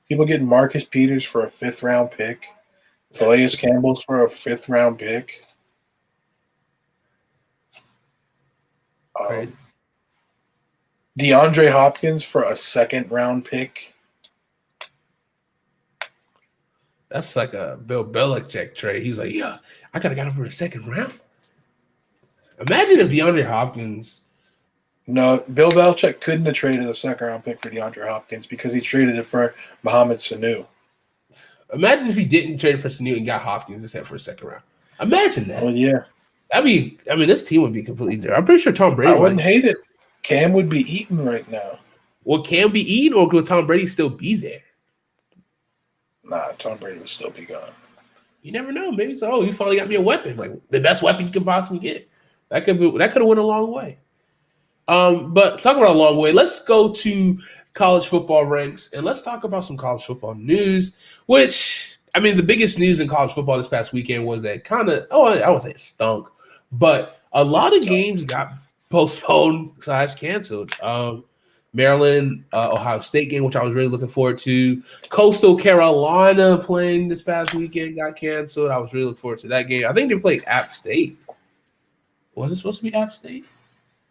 people getting Marcus Peters for a 5th-round pick, Calais Campbell's for a 5th-round pick. Right. DeAndre Hopkins for a 2nd-round pick. That's like a Bill Belichick trade. He's like, yeah, I could have got him for a 2nd round. Imagine if DeAndre Hopkins. No, Bill Belichick couldn't have traded a 2nd-round pick for DeAndre Hopkins because he traded it for Mohamed Sanu. Imagine if he didn't trade for Sanu and got Hopkins instead for a 2nd round. Imagine that. Oh yeah, this team would be completely different. I'm pretty sure Tom Brady. I wouldn't hate it. Cam would be eaten right now. Well, Cam be eaten, or could Tom Brady still be there? Nah, Tom Brady would still be gone. You never know. Maybe it's you finally got me a weapon, like the best weapon you can possibly get. That could have went a long way. But talking about a long way, let's go to college football ranks and let's talk about some college football news. Which the biggest news in college football this past weekend was that I won't say it stunk, but a lot of games got postponed / canceled. Maryland, Ohio State game, which I was really looking forward to. Coastal Carolina playing this past weekend got canceled. I was really looking forward to that game. I think they played App State. Was it supposed to be App State?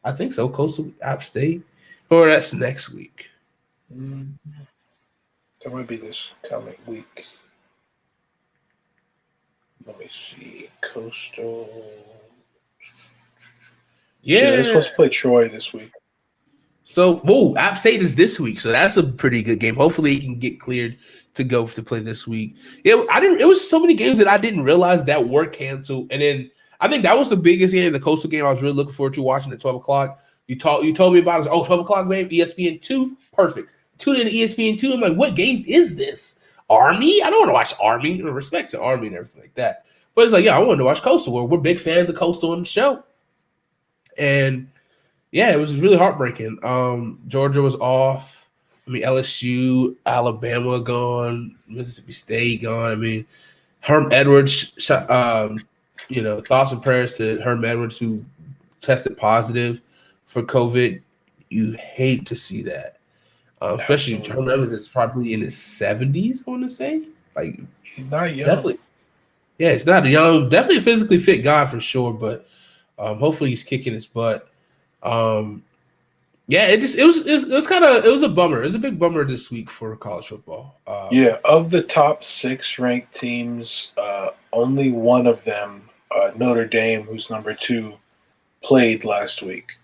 I think so. Coastal App State. Or that's next week. That might be this coming week. Let me see. Coastal. Yeah, they're supposed to play Troy this week. So, App State is this week, so that's a pretty good game. Hopefully, he can get cleared to go to play this week. Yeah, It was so many games that I didn't realize that were canceled, and then I think that was the biggest game, the Coastal game. I was really looking forward to watching at 12:00. You told me about it. 12:00 game, ESPN2, perfect. Tune in to ESPN2. I'm like, what game is this? Army? I don't want to watch Army. Respect to Army and everything like that, but it's like, yeah, I wanted to watch Coastal. We're big fans of Coastal on the show, and. Yeah, it was really heartbreaking. Georgia was off. LSU, Alabama gone, Mississippi State gone. Herm Edwards, thoughts and prayers to Herm Edwards, who tested positive for COVID. You hate to see that. Especially Herm Edwards is probably in his 70s, I want to say. Like, he's not young. Definitely. Yeah, he's not young. Definitely a physically fit guy for sure, but hopefully he's kicking his butt. It was a bummer. It was a big bummer this week for college football. Of the top 6 ranked teams, only one of them, Notre Dame, who's number 2, played last week.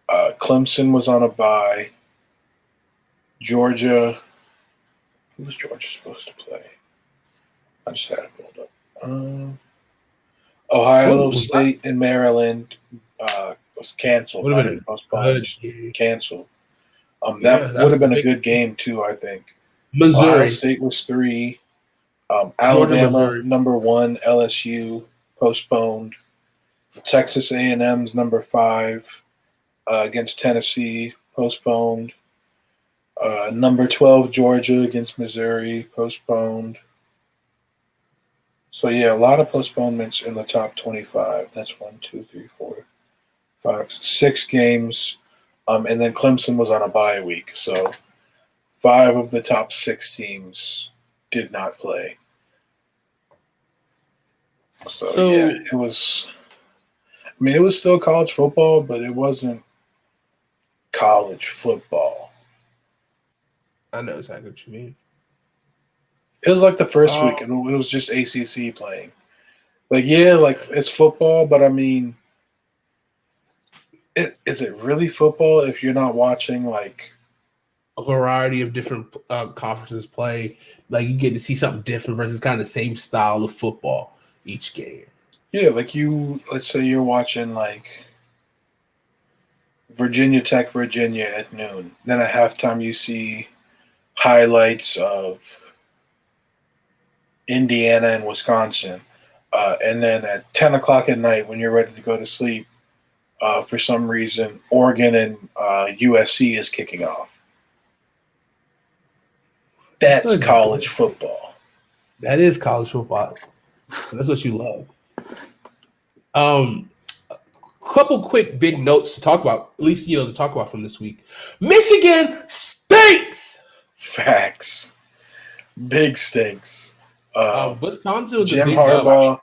Clemson was on a bye. Georgia, who was Georgia supposed to play? I just had it pulled up. Ohio State and Maryland was canceled. Canceled. That would have been a good game too, I think. Missouri. Ohio State was 3. Alabama number 1. LSU postponed. Texas A&M's number 5 against Tennessee postponed. Number 12 Georgia against Missouri postponed. So a lot of postponements in the top 25. That's 1, 2, 3, 4, 5, 6 games. And then Clemson was on a bye week. So 5 of the top 6 teams did not play. So it was it was still college football, but it wasn't college football. I know exactly what you mean. It was like the first week, and it was just ACC playing. It's football, but is it really football if you're not watching a variety of different conferences play? Like, you get to see something different versus kind of the same style of football each game. Yeah, let's say you're watching Virginia Tech, Virginia at noon. Then at halftime you see highlights of Indiana and Wisconsin. And then at 10 o'clock at night when you're ready to go to sleep, for some reason, Oregon and USC is kicking off. That's college football. That is college football. That's what you love. couple quick big notes to talk about, at least to talk about from this week. Michigan stinks. Facts. Big stinks. Wisconsin was a Jim big dub.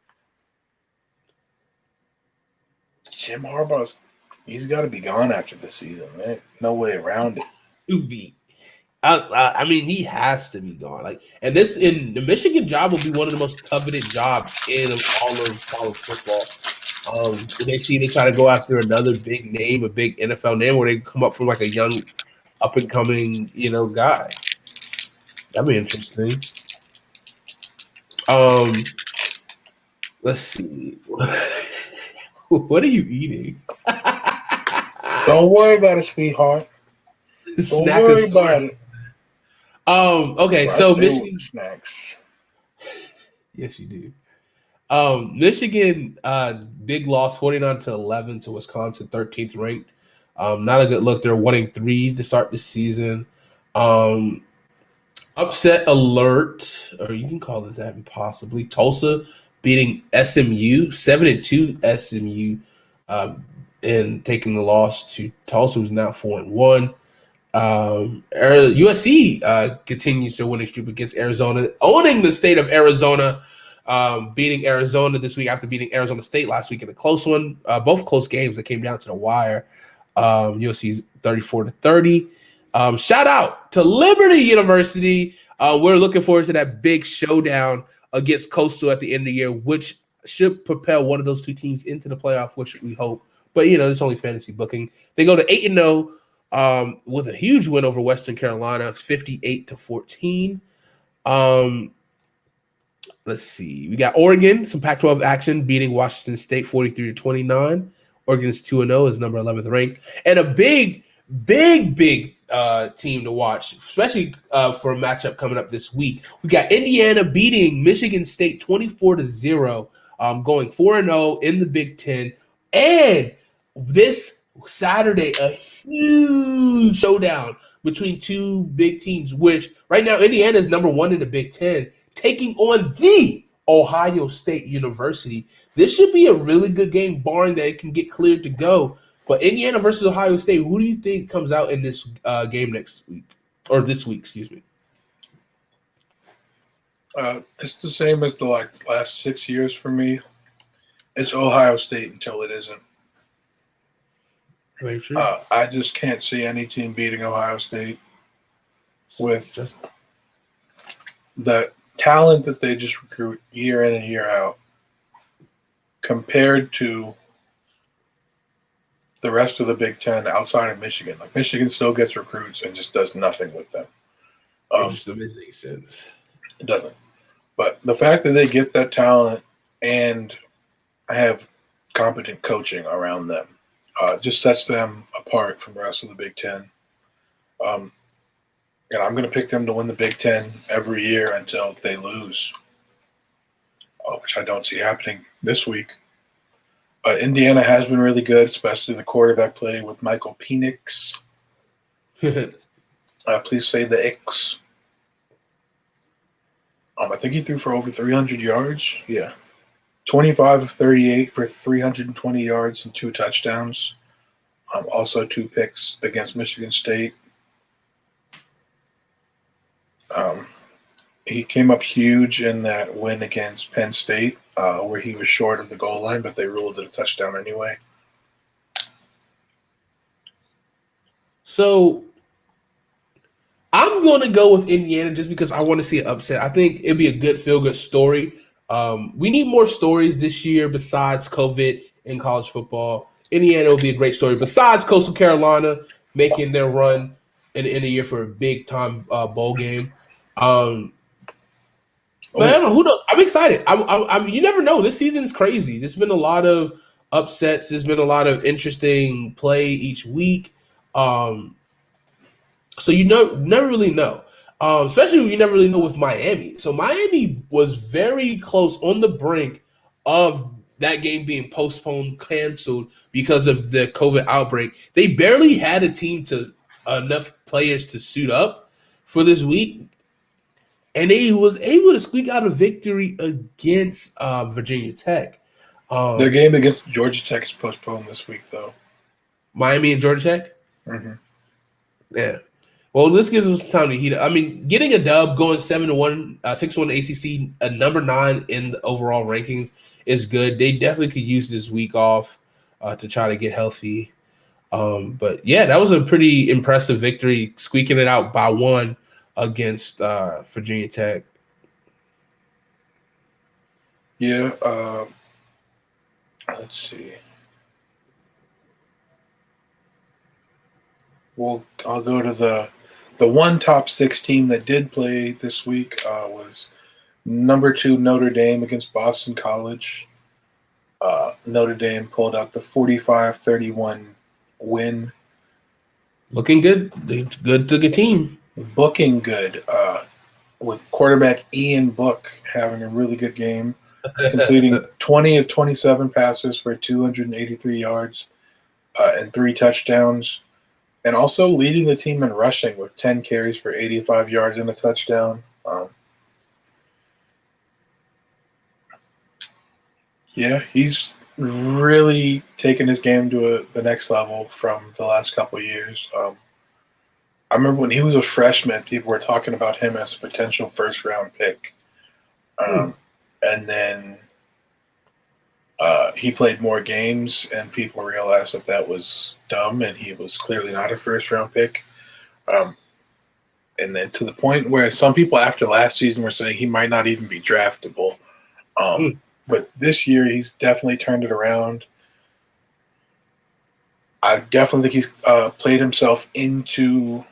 Jim Harbaugh's he's got to be gone after this season, man. No way around it. To be. I mean, he has to be gone. And the Michigan job will be one of the most coveted jobs in all of college football. They try to go after another big name, a big NFL name, where they come up from a young, up and coming, guy. That'd be interesting. Let's see. What are you eating? Don't worry about it, sweetheart. Don't worry about it. Okay, so Michigan snacks. Yes, you do. Michigan big loss 49-11 to Wisconsin, 13th ranked. Not a good look. They're 1-3 to start the season. Upset alert, or you can call it that possibly. Tulsa beating SMU, 7-2 SMU, and taking the loss to Tulsa, who's now 4-1. USC continues to win a streak against Arizona, owning the state of Arizona, beating Arizona this week after beating Arizona State last week in a close one. Both close games that came down to the wire. USC's 34-30. Shout out to Liberty University. We're looking forward to that big showdown against Coastal at the end of the year, which should propel one of those two teams into the playoff, which we hope. But it's only fantasy booking. They go to 8-0. With a huge win over Western Carolina, 58-14. Let's see. We got Oregon, some Pac-12 action, beating Washington State 43-29. Oregon's 2-0, is number 11th ranked. And a big team to watch, especially for a matchup coming up this week. We got Indiana beating Michigan State 24-0, going 4-0 in the Big Ten. And this Saturday, a huge showdown between two big teams, which right now Indiana is number 1 in the Big Ten, taking on the Ohio State University. This should be a really good game, barring that it can get cleared to go. But Indiana versus Ohio State, who do you think comes out in this game next week? Or this week, excuse me. It's the same as the last 6 years for me. It's Ohio State until it isn't. Very true. I just can't see any team beating Ohio State with the talent that they just recruit year in and year out compared to the rest of the Big Ten outside of Michigan. Michigan still gets recruits and just does nothing with them. It just doesn't make sense. It doesn't. But the fact that they get that talent and have competent coaching around them just sets them apart from the rest of the Big Ten. And I'm going to pick them to win the Big Ten every year until they lose, which I don't see happening this week. Indiana has been really good, especially the quarterback play with Michael Penix. Please say the X. I think he threw for over 300 yards. Yeah. 25 of 38 for 320 yards and 2 touchdowns. Also 2 picks against Michigan State. He came up huge in that win against Penn State, where he was short of the goal line, but they ruled it a touchdown anyway. So I'm going to go with Indiana just because I want to see an upset. I think it'd be a good feel-good story. We need more stories this year besides COVID in college football. Indiana will be a great story besides Coastal Carolina making their run in the end of the year for a big-time bowl game. But I don't know. Who knows? I'm excited. You never know. This season is crazy. There's been a lot of upsets. There's been a lot of interesting play each week. So never really know. Especially you never really know with Miami. So Miami was very close on the brink of that game being postponed, canceled because of the COVID outbreak. They barely had a team to enough players to suit up for this week. And they was able to squeak out a victory against Virginia Tech. Their game against Georgia Tech is postponed this week, though. Miami and Georgia Tech. Mm-hmm. Yeah. Well, this gives them some time to heat up. I mean, getting a dub, going 7-1, 6-1 ACC, a number 9 in the overall rankings is good. They definitely could use this week off to try to get healthy. But yeah, that was a pretty impressive victory, squeaking it out by 1 against Virginia Tech. Yeah. Let's see. I'll go to the one top 6 team that did play this week was number 2 Notre Dame against Boston College. Notre Dame pulled out the 45-31 win. Looking good. Good to the team. Booking good with quarterback Ian Book having a really good game, completing 20 of 27 passes for 283 yards and 3 touchdowns, and also leading the team in rushing with 10 carries for 85 yards and a touchdown. Yeah, he's really taken his game to the next level from the last couple of years. I remember when he was a freshman, people were talking about him as a potential first-round pick. And then he played more games, and people realized that was dumb, and he was clearly not a first-round pick. And then to the point where some people after last season were saying he might not even be draftable. But this year, he's definitely turned it around. I definitely think he's played himself into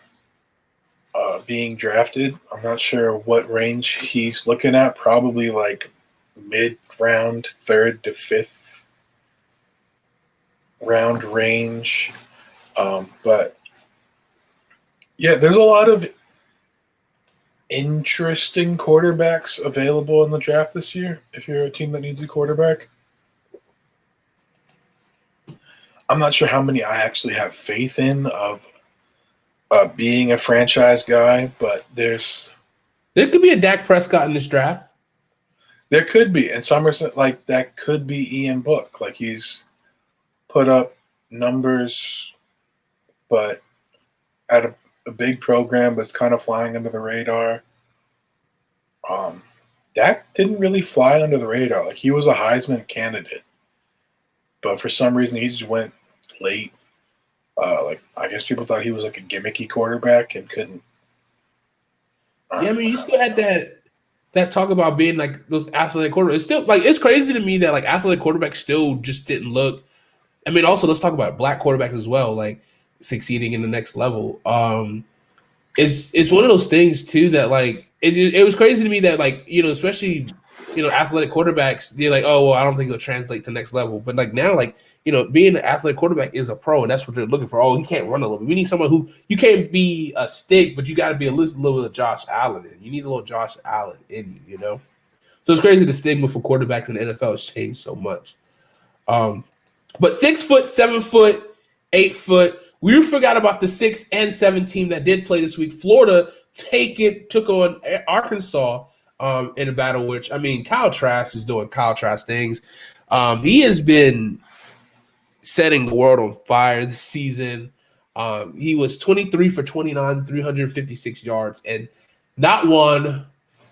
being drafted. I'm not sure what range he's looking at. Probably like mid-round, 3rd to 5th round range. But yeah, there's a lot of interesting quarterbacks available in the draft this year if you're a team that needs a quarterback. I'm not sure how many I actually have faith in of being a franchise guy, but there could be a Dak Prescott in this draft. There could be, and some are like that could be Ian Book. Like he's put up numbers, but at a big program, but it's kind of flying under the radar. Dak didn't really fly under the radar. Like he was a Heisman candidate, but for some reason he just went late. Like I guess people thought he was like a gimmicky quarterback and couldn't. Yeah, I mean, you still had that talk about being like those athletic quarterbacks. It's still like it's crazy to me that like athletic quarterbacks still just didn't look. I mean, also let's talk about black quarterbacks as well, like succeeding in the next level. It's one of those things too that like it was crazy to me that like especially athletic quarterbacks, they're like, oh well, I don't think it'll translate to next level. But like now, like being an athletic quarterback is a pro, and that's what they're looking for. Oh, he can't run a little bit. We need someone who you can't be a stick, but you got to be a little bit of Josh Allen. You need a little Josh Allen in you, So it's crazy the stigma for quarterbacks in the NFL has changed so much. But 6 foot, 7 foot, 8 foot. We forgot about the 6 and 7 team that did play this week. Florida took on Arkansas in a battle, which, I mean, Kyle Trask is doing Kyle Trask things. He has been setting the world on fire this season. He was 23 for 29, 356 yards, and not 1,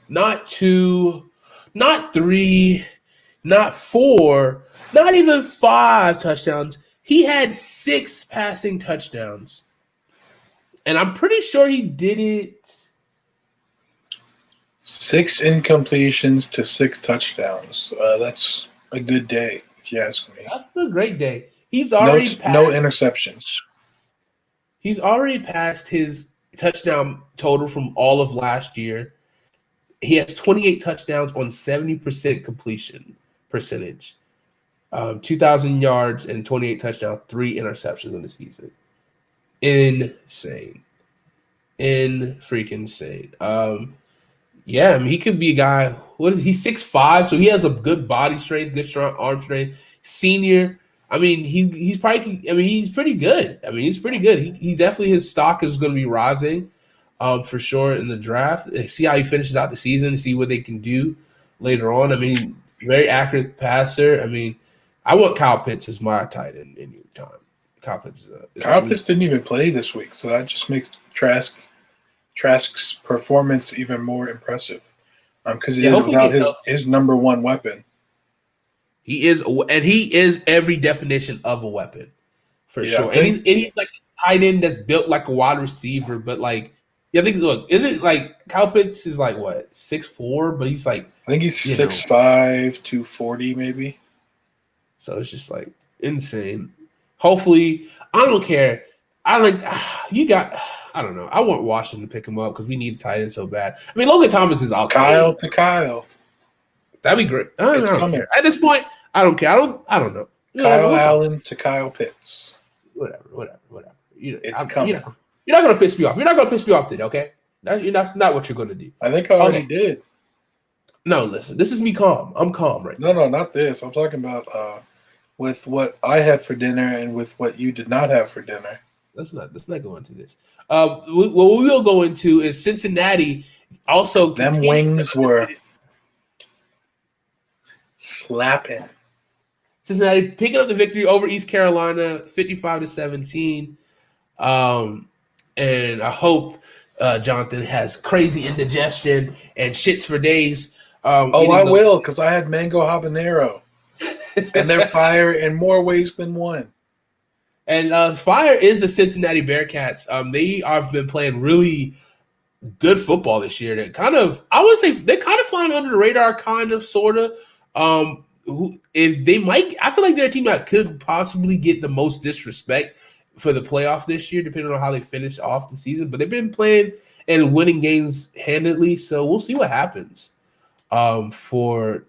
not 2, not 3, not 4, not even 5 touchdowns. He had 6 passing touchdowns. And I'm pretty sure he did it. 6 incompletions to 6 touchdowns. That's a good day, if you ask me. That's a great day. He's already passed. No interceptions. He's already passed his touchdown total from all of last year. He has 28 touchdowns on 70% completion percentage. 2,000 yards and 28 touchdowns, 3 interceptions in the season. Insane. Freaking insane. Yeah, I mean, he could be a guy. He's 6'5", so he has a good body strength, good strong arm strength. Senior. I mean, he's probably. I mean, he's pretty good. He's pretty good. He's definitely, his stock is going to be rising, for sure in the draft. See how he finishes out the season. See what they can do later on. I mean, very accurate passer. I mean, I want Kyle Pitts as my tight end any time. Kyle Pitts didn't even play this week, so that just makes Trask's performance even more impressive. Because he is without his number one weapon. He is, and he is every definition of a weapon for sure. And he's like a tight end that's built like a wide receiver, but like, I think is it like Kyle Pitts is like what 6'4", but he's like I think he's 6'5", 240 maybe. So it's just like insane. Hopefully, I don't care. I don't know. I want Washington to pick him up because we need a tight end so bad. I mean, Logan Thomas is out. Kyle to Kyle. That'd be great. I don't care. At this point, I don't care. I don't know. Kyle Allen to Kyle Pitts. Whatever. It's coming. You're not gonna piss me off. You're not gonna piss me off today, okay? That's not what you're gonna do. I think I already did. No, listen. This is me calm. I'm calm right now. No, not this. I'm talking about with what I had for dinner and with what you did not have for dinner. Let's not go into this. What we will go into is Cincinnati. Also, them wings were slapping. Cincinnati picking up the victory over East Carolina, 55-17. And I hope Jonathan has crazy indigestion and shits for days. I will, because I had mango habanero. And they're fire in more ways than one. And fire is the Cincinnati Bearcats. They have been playing really good football this year. They're kind of flying under the radar, kind of, sort of. If they might, I feel like they're a team that could possibly get the most disrespect for the playoff this year, depending on how they finish off the season. But they've been playing and winning games handedly, so we'll see what happens for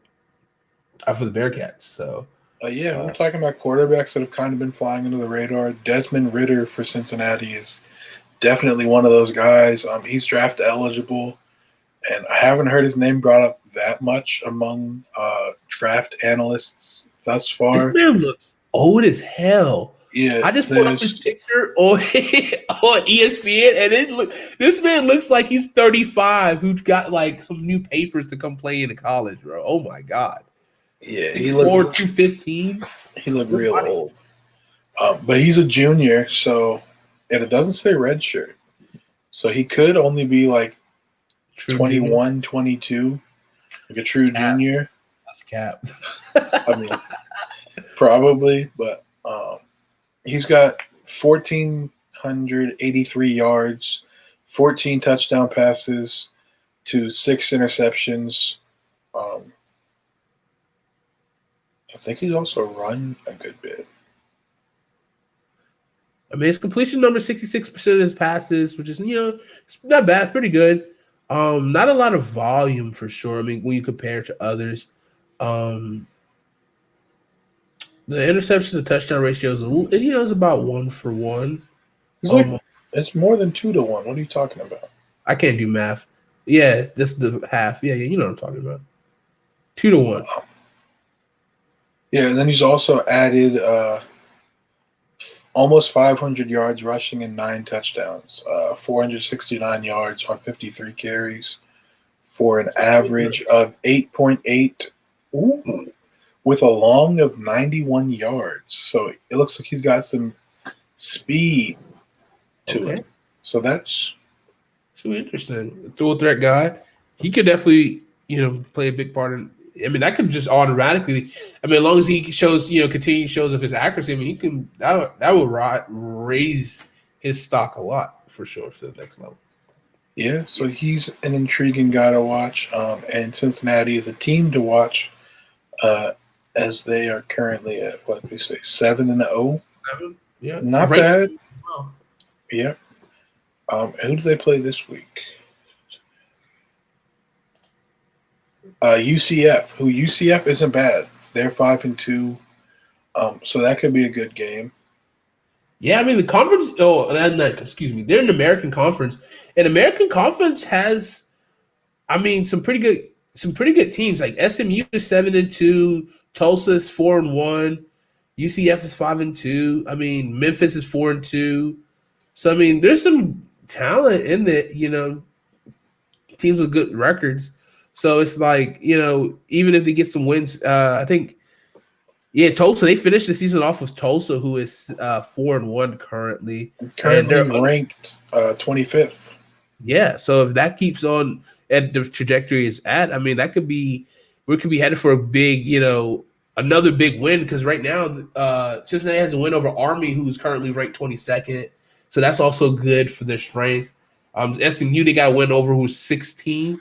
the Bearcats. So we're talking about quarterbacks that have kind of been flying under the radar. Desmond Ridder for Cincinnati is definitely one of those guys. He's draft eligible, and I haven't heard his name brought up that much among draft analysts thus far. This man looks old as hell. Yeah, I just put up his picture on ESPN, and this man looks like he's 35, who got like some new papers to come play in college, bro. Oh my god. Yeah, 6'4", 215. He looked real old. But he's a junior, and it doesn't say red shirt. So he could only be like true 21, junior. 22, like a true junior. That's cap. I mean, probably, but he's got 1,483 yards, 14 touchdown passes to 6 interceptions. I think he's also run a good bit. I mean, his completion number 66% of his passes, which is it's not bad, pretty good. Not a lot of volume for sure. I mean, when you compare it to others, the interception to touchdown ratio is is about 1 for 1. It's more than 2 to 1. What are you talking about? I can't do math. Yeah, this is the half. Yeah, you know what I'm talking about. 2 to 1. Yeah, and then he's also added almost 500 yards rushing and 9 touchdowns, 469 yards on 53 carries for an average of 8.8 with a long of 91 yards. So it looks like he's got some speed to him. So that's so interesting. Dual threat guy. He could definitely, play a big part in. I mean, that could just automatically. I mean, as long as he shows, continued shows of his accuracy, I mean, he can. That would raise his stock a lot for sure for the next level. Yeah, so he's an intriguing guy to watch, and Cincinnati is a team to watch, as they are currently at 7-0. 7, yeah, not bad. Wow. Yeah. Who do they play this week? UCF isn't bad. They're 5-2, so that could be a good game. Yeah, I mean the conference. Excuse me. They're in the American Conference, and American Conference has, I mean, some pretty good teams. Like SMU is 7-2, Tulsa is 4-1, UCF is 5-2. I mean, Memphis is 4-2. So I mean, there's some talent in the teams with good records. So it's like, even if they get some wins, I think Yeah, Tulsa. They finished the season off with Tulsa, who is 4-1 currently, and Currently they're ranked 25th. yeah. So if that keeps on at the trajectory it's at, I mean, that could be we could be headed for a big, another big win because right now, Cincinnati has a win over Army, who is currently ranked 22nd. So that's also good for their strength. SMU they got a win over who's 16.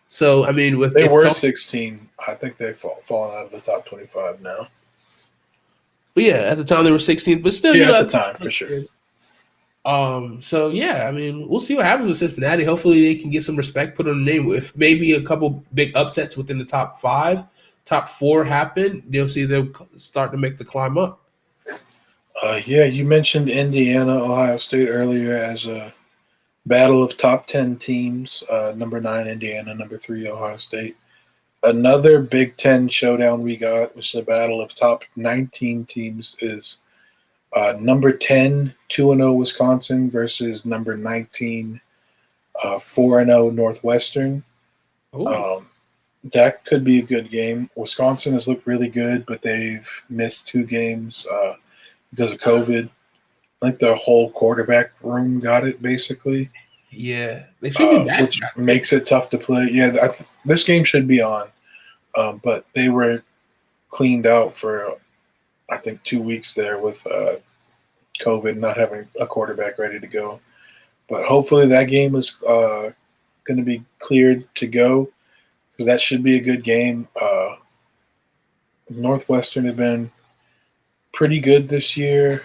So I mean, with They if were Tulsa, 16. I think they've fallen out of the top 25 now. but yeah, at the time they were 16th, but still, Yeah, at the time for sure. So yeah, I mean, we'll see what happens with Cincinnati. Hopefully, they can get some respect put on the name. If maybe a couple big upsets within the top 5, top 4 happen, you'll see them start to make the climb up. Yeah, you mentioned Indiana, Ohio State earlier as a battle of top 10 teams. Number 9 Indiana, number 3 Ohio State. Another Big Ten showdown we got, which is a battle of top 19 teams, is number 10 2-0 Wisconsin versus number 19 4-0 Northwestern. That could be a good game. Wisconsin has looked really good, but they've missed 2 games because of COVID. I think the whole quarterback room got it, basically. Yeah, they should be back. Which makes it tough to play. Yeah, this game should be on. But they were cleaned out for, I think, 2 weeks there with COVID, not having a quarterback ready to go. But hopefully that game is going to be cleared to go because that should be a good game. Northwestern have been pretty good this year.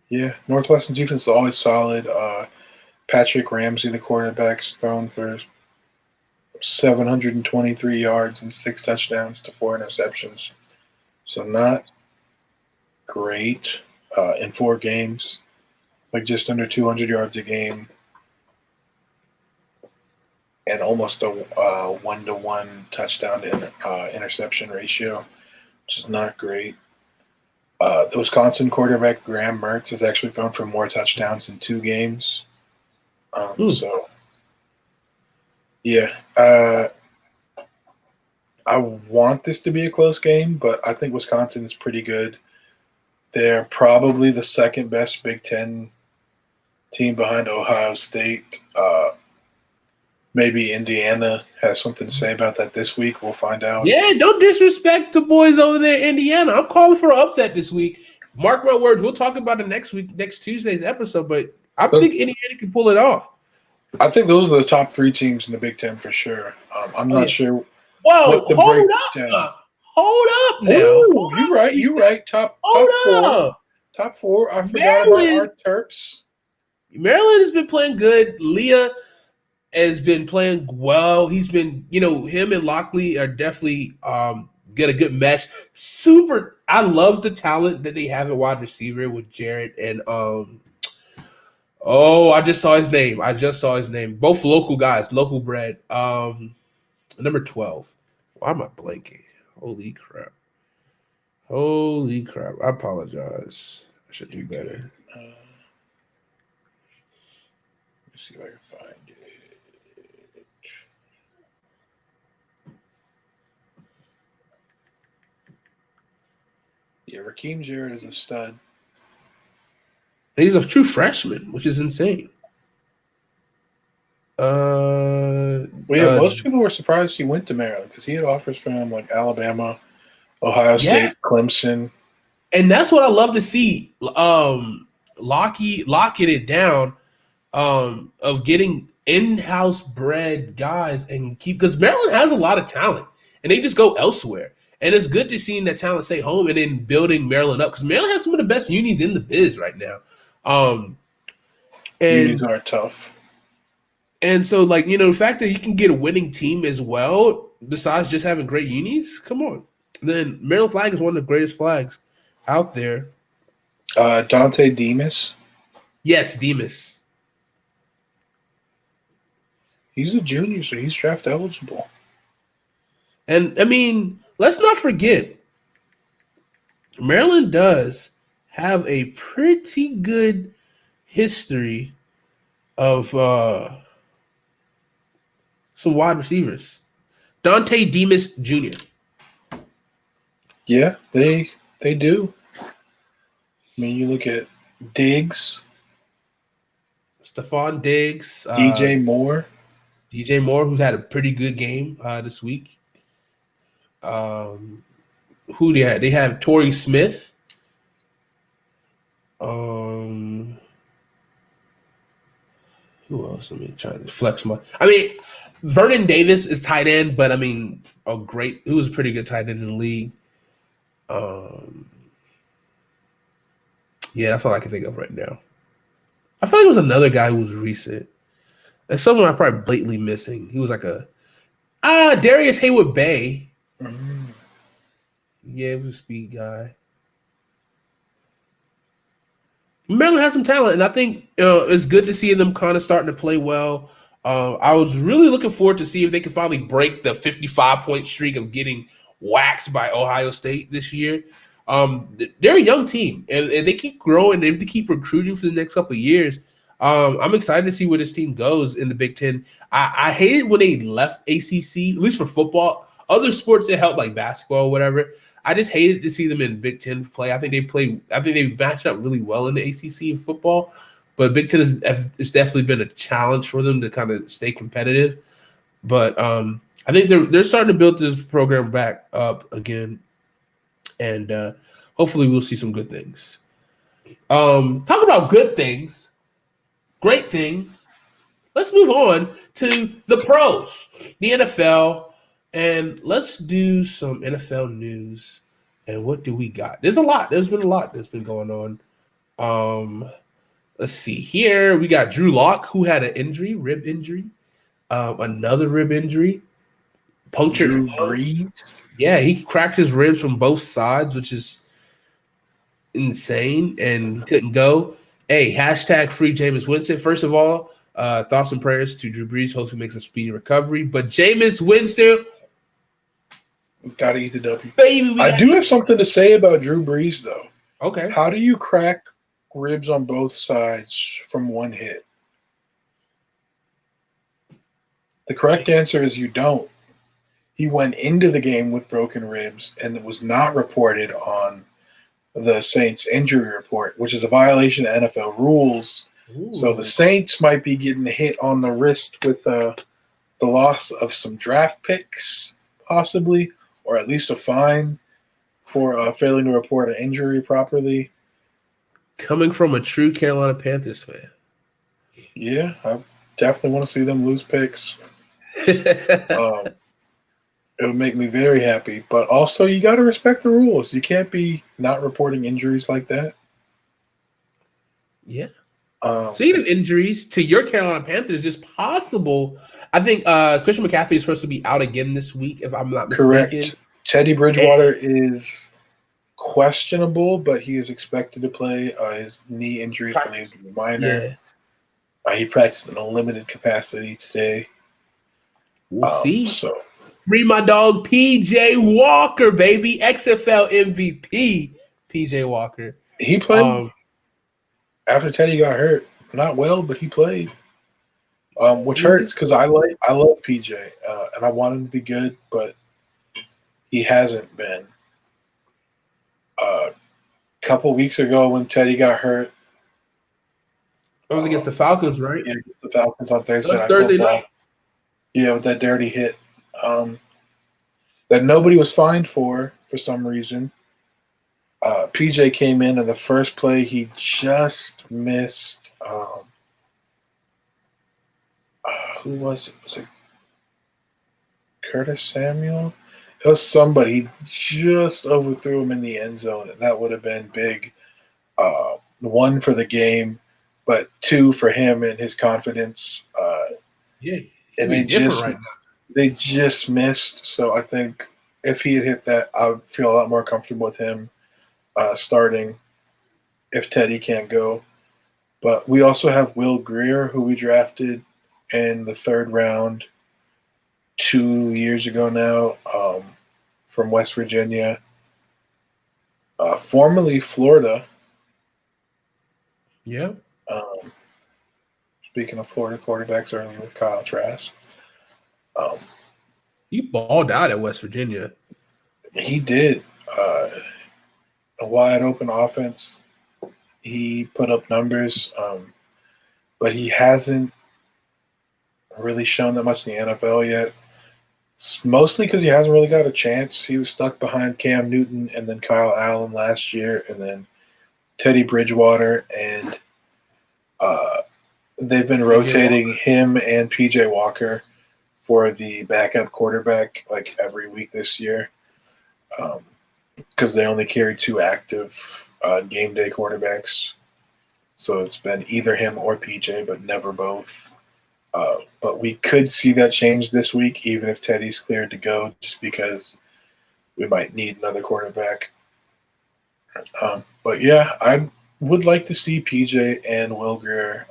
Yeah, Northwestern defense is always solid. Patrick Ramsey, the quarterback's thrown for 723 yards and 6 touchdowns to 4 interceptions. So not great in 4 games, like just under 200 yards a game and almost a 1-to-1 touchdown to interception ratio, which is not great. The Wisconsin quarterback, Graham Mertz, has actually thrown for more touchdowns in 2 games. So, yeah. I want this to be a close game, but I think Wisconsin is pretty good. They're probably the second best Big Ten team behind Ohio State. Maybe Indiana has something to say about that this week. We'll find out. Yeah, don't disrespect the boys over there in Indiana. I'm calling for an upset this week. Mark my words. We'll talk about it next Tuesday's episode, but I think Indiana can pull it off. I think those are the top 3 teams in the Big Ten for sure. I'm not sure. Whoa, hold up. Hold up now. Oh, you're right. You're right. Top 4. Top 4. I forgot about our Terps. Maryland has been playing good. Leah has been playing well. He's been, him and Lockley are definitely get a good mesh. Super. I love the talent that they have at wide receiver with Jarrett and I just saw his name. Both local guys, local bred. Number 12. Why am I blanking? Holy crap. I apologize. I should do better. Let's see if I can find it. Yeah, Rakeem Jarrett is a stud. He's a true freshman, which is insane. Most people were surprised he went to Maryland because he had offers from like Alabama, Ohio State, Clemson. And that's what I love to see. Locking it down of getting in-house bred guys and because Maryland has a lot of talent and they just go elsewhere. And it's good to see that talent stay home and then building Maryland up because Maryland has some of the best unis in the biz right now. Unis are tough. And so, the fact that you can get a winning team as well, besides just having great unis, come on. Then Maryland flag is one of the greatest flags out there. Dante Demas. Yes, Demas. He's a junior, so he's draft eligible. And, I mean, let's not forget, Maryland does have a pretty good history of some wide receivers. Dante Demas Jr. Yeah, they do. I mean, you look at Diggs, Stephon Diggs, DJ Moore. DJ Moore, who's had a pretty good game this week. Who they had? They have Torrey Smith. Who else? Let me try to flex my. I mean, Vernon Davis is tight end, but I mean, he was a pretty good tight end in the league. Yeah, that's all I can think of right now. I feel like it was another guy who was recent. And someone I'm probably blatantly missing. He was like Darius Haywood Bay. Mm. Yeah, it was a speed guy. Maryland has some talent, and I think it's good to see them kind of starting to play well. I was really looking forward to see if they could finally break the 55-point streak of getting waxed by Ohio State this year. They're a young team, and they keep growing. If they keep recruiting for the next couple of years, I'm excited to see where this team goes in the Big Ten. I hated when they left ACC, at least for football. Other sports that help, like basketball or whatever. I just hated to see them in Big Ten play. I think they matched up really well in the ACC in football, but Big Ten has definitely been a challenge for them to kind of stay competitive. But I think they're starting to build this program back up again, and hopefully we'll see some good things. Talk about good things, great things. Let's move on to the pros, the NFL. And let's do some NFL news. And what do we got? There's a lot. There's been a lot that's been going on. Let's see here. We got Drew Lock, who had an injury, rib injury. Another rib injury. Punctured. Drew Brees. Yeah, he cracked his ribs from both sides, which is insane, and couldn't go. Hey, hashtag free Jameis Winston. First of all, thoughts and prayers to Drew Brees. Hopefully makes a speedy recovery. But Jameis Winston, gotta eat the W. Baby, I do have something to say about Drew Brees, though. Okay. How do you crack ribs on both sides from one hit? The correct answer is you don't. He went into the game with broken ribs, and it was not reported on the Saints injury report, which is a violation of NFL rules. Ooh. So the Saints might be getting a hit on the wrist with the loss of some draft picks, possibly, or at least a fine for failing to report an injury properly. Coming from a true Carolina Panthers fan. Yeah, I definitely want to see them lose picks. It would make me very happy. But also, you got to respect the rules. You can't be not reporting injuries like that. Yeah. Speaking of injuries, to your Carolina Panthers, it's possible. I think Christian McCaffrey is supposed to be out again this week, if I'm not mistaken. Correct. Teddy Bridgewater is questionable, but he is expected to play. His knee injury is minor. Yeah. He practiced in a limited capacity today. We'll see. So free my dog PJ Walker, baby. XFL MVP PJ Walker. He played after Teddy got hurt. Not well, but he played. Which hurts because I love PJ and I want him to be good, but he hasn't been. A couple weeks ago when Teddy got hurt. That was against the Falcons, right? Yeah, against the Falcons on Thursday night. Thursday night. Yeah, with that dirty hit. That nobody was fined for some reason. PJ came in, and the first play he just missed. Who was it? Was it Curtis Samuel? It was somebody. He just overthrew him in the end zone, and that would have been big. 1 for the game, but 2 for him and his confidence. Yeah, and they just missed. So I think if he had hit that, I would feel a lot more comfortable with him starting if Teddy can't go. But we also have Will Greer, who we drafted in the 3rd round 2 years ago now, from West Virginia, formerly Florida. Yeah. Speaking of Florida quarterbacks earlier with Kyle Trask. You balled out at West Virginia. He did. a wide open offense. He put up numbers, but he hasn't really shown that much in the NFL yet. It's mostly because he hasn't really got a chance. He was stuck behind Cam Newton and then Kyle Allen last year, and then Teddy Bridgewater, and they've been rotating him and PJ Walker for the backup quarterback like every week this year, because they only carry 2 active game day quarterbacks. So it's been either him or PJ, but never both. But we could see that change this week, even if Teddy's cleared to go, just because we might need another quarterback. But yeah, I would like to see PJ and Will Grier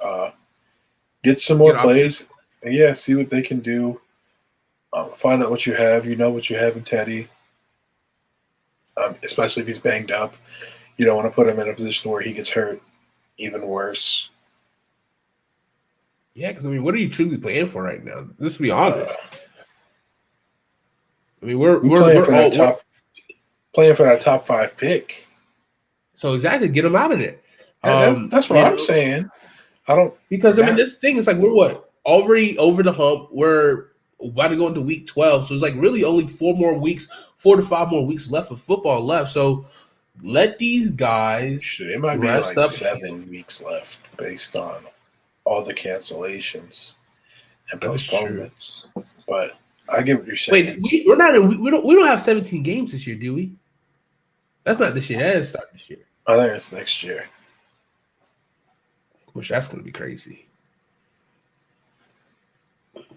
get some more plays. And yeah, see what they can do. Find out what you have. You know what you have in Teddy, especially if he's banged up. You don't want to put him in a position where he gets hurt even worse. Yeah, because I mean, what are you truly playing for right now? Let's be honest. I mean, we're playing for that top 5 pick. So exactly, get him out of there. That's what I'm saying. Because I mean, this thing is like we're already over the hump. We're about to go into week 12, so it's like really only 4 to 5 more weeks left of football left. So let these guys it might rest be like up. 7 weeks left based on all the cancellations and postponements. But I get what you're saying. Wait, we don't have 17 games this year, do we? That's not this year. That is start this year. I think it's next year. Which that's gonna be crazy.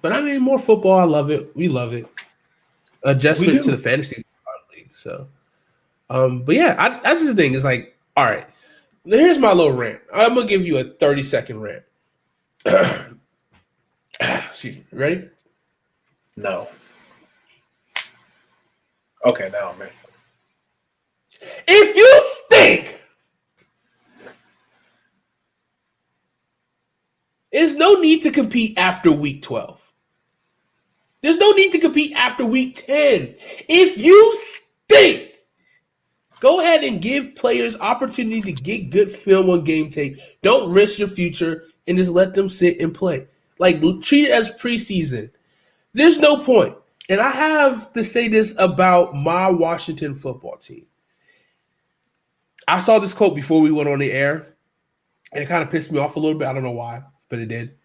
But I mean, more football. I love it. We love it. Adjustment to the fantasy league. So, but yeah, that's the thing. Is like, all right. Now here's my little rant. I'm gonna give you a 30-second rant. Excuse me. Ready? No. Okay, now I'm in. If you stink, there's no need to compete after week 12. There's no need to compete after week 10. If you stink, go ahead and give players opportunities to get good film on game tape. Don't risk your future and just let them sit and play. Like, treat it as preseason. There's no point. And I have to say this about my Washington football team. I saw this quote before we went on the air, and it kind of pissed me off a little bit. I don't know why, but it did.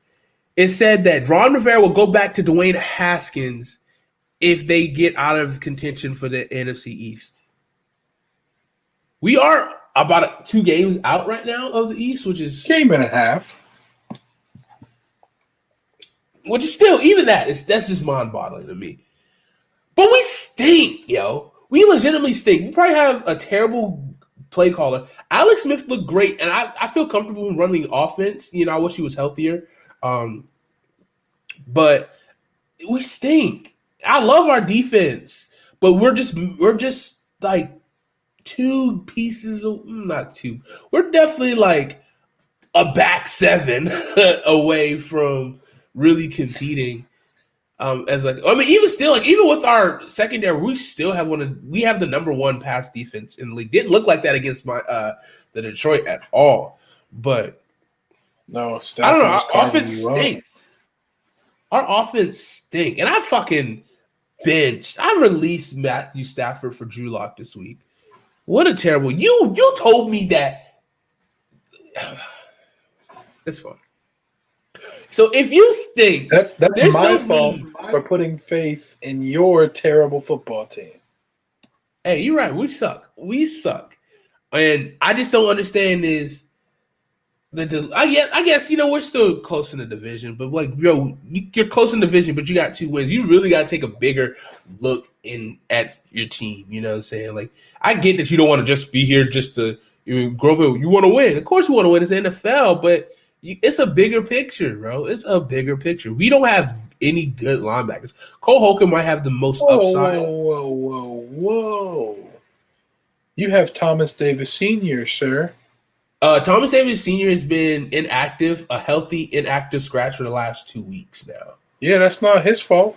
It said that Ron Rivera will go back to Dwayne Haskins if they get out of contention for the NFC East. We are about 2 games out right now of the East, which is game and a half. Which is still, even that's just mind-boggling to me. But we stink, yo. We legitimately stink. We probably have a terrible play caller. Alex Smith looked great, and I feel comfortable running offense. You know, I wish he was healthier. But we stink. I love our defense, but we're just like 2 pieces of, not 2. We're definitely like a back 7 away from really competing. Even with our secondary, we still have we have the number 1 pass defense in the league. Didn't look like that against the Detroit at all. But no, I don't know. Our offense stinks. Our offense stinks. And I fucking benched. I released Matthew Stafford for Drew Lock this week. What a terrible. You told me that. It's fun. So if you stink, that's my fault for putting faith in your terrible football team. Hey, you're right. We suck. And I just don't understand is I guess we're still close in the division, but like, yo, you're close in the division, but you got 2 wins. You really got to take a bigger look at your team. You know what I'm saying? Like, I get that you don't want to just be here just to grow up. You want to win. Of course, you want to win. It's the NFL, but it's a bigger picture, bro. It's a bigger picture. We don't have any good linebackers. Cole Holcomb might have the most upside. Whoa. You have Thomas Davis Sr., sir. Thomas Davis Sr. has been inactive, a healthy inactive scratch for the last 2 weeks now. Yeah, that's not his fault.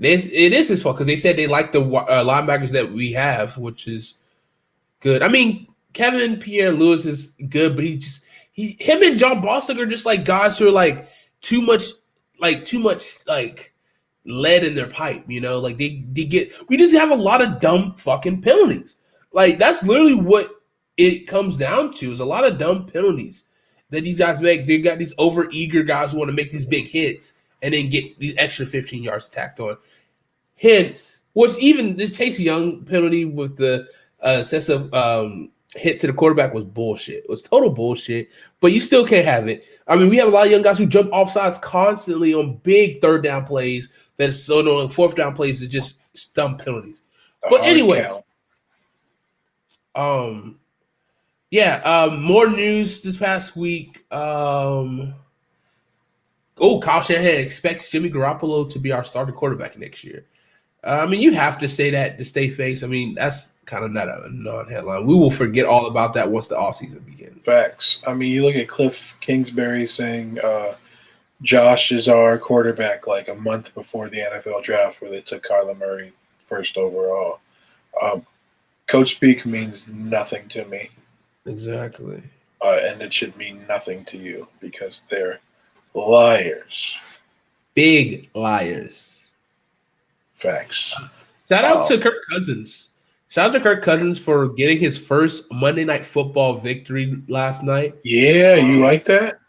It is his fault because they said they like the linebackers that we have, which is good. I mean, Kevin Pierre-Louis is good, but him and John Bostic are just like guys who are like too much lead in their pipe, you know? Like we just have a lot of dumb fucking penalties. Like that's literally what it comes down to is a lot of dumb penalties that these guys make. They got these over-eager guys who want to make these big hits and then get these extra 15 yards tacked on. Hence, what's even this Chase Young penalty with the excessive hit to the quarterback was bullshit. It was total bullshit, but you still can't have it. I mean, we have a lot of young guys who jump off sides constantly on big third down plays that is so annoying. Fourth down plays is just dumb penalties. But anyway, more news this past week. Kyle Shanahan expects Jimmy Garoppolo to be our starting quarterback next year. I mean, you have to say that to stay face. I mean, that's kind of not a non-headline. We will forget all about that once the offseason begins. Facts. I mean, you look at Cliff Kingsbury saying Josh is our quarterback like a month before the NFL draft where they took Kyler Murray first overall. Coach speak means nothing to me. Exactly. And it should mean nothing to you because they're liars. Big liars. Facts. Shout out to Kirk Cousins. Shout out to Kirk Cousins for getting his first Monday Night Football victory last night. Yeah, you like that?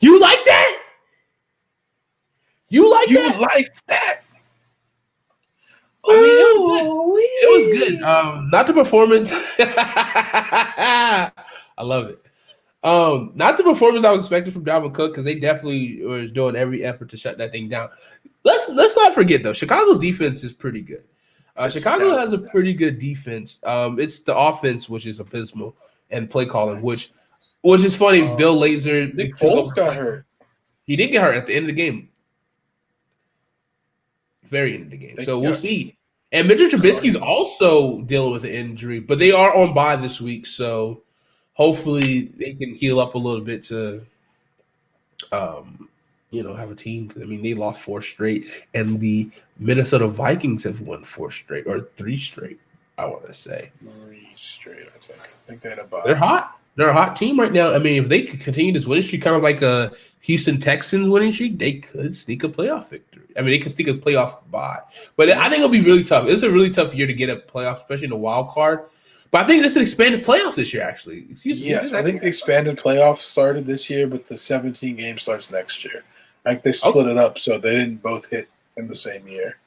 You like that? You like that? I mean, it was good. Not the performance. I love it. Not the performance I was expecting from Dalvin Cook because they definitely were doing every effort to shut that thing down. Let's not forget though, Chicago's defense is pretty good. Chicago has a pretty good defense. It's the offense which is abysmal and play calling, which is funny. Bill Lazor, Nick Foles got hurt. He did get hurt at the end of the game. Very end of the game. So we'll see. And Mitchell Trubisky's also dealing with an injury, but they are on bye this week, so hopefully they can heal up a little bit to have a team. I mean, they lost 4 straight, and the Minnesota Vikings have won 4 straight or 3 straight, I want to say. 3 straight, I think they had a bye. They're hot. They're a hot team right now. I mean, if they could continue this winning streak, kind of like a Houston Texans winning streak, they could sneak a playoff victory. I mean, they could sneak a playoff bye. But I think it'll be really tough. It's a really tough year to get a playoff, especially in the wild card. But I think this is an expanded playoffs this year, actually. Yes, I think the expanded playoffs started this year, but the 17 game starts next year. I think they split it up so they didn't both hit in the same year.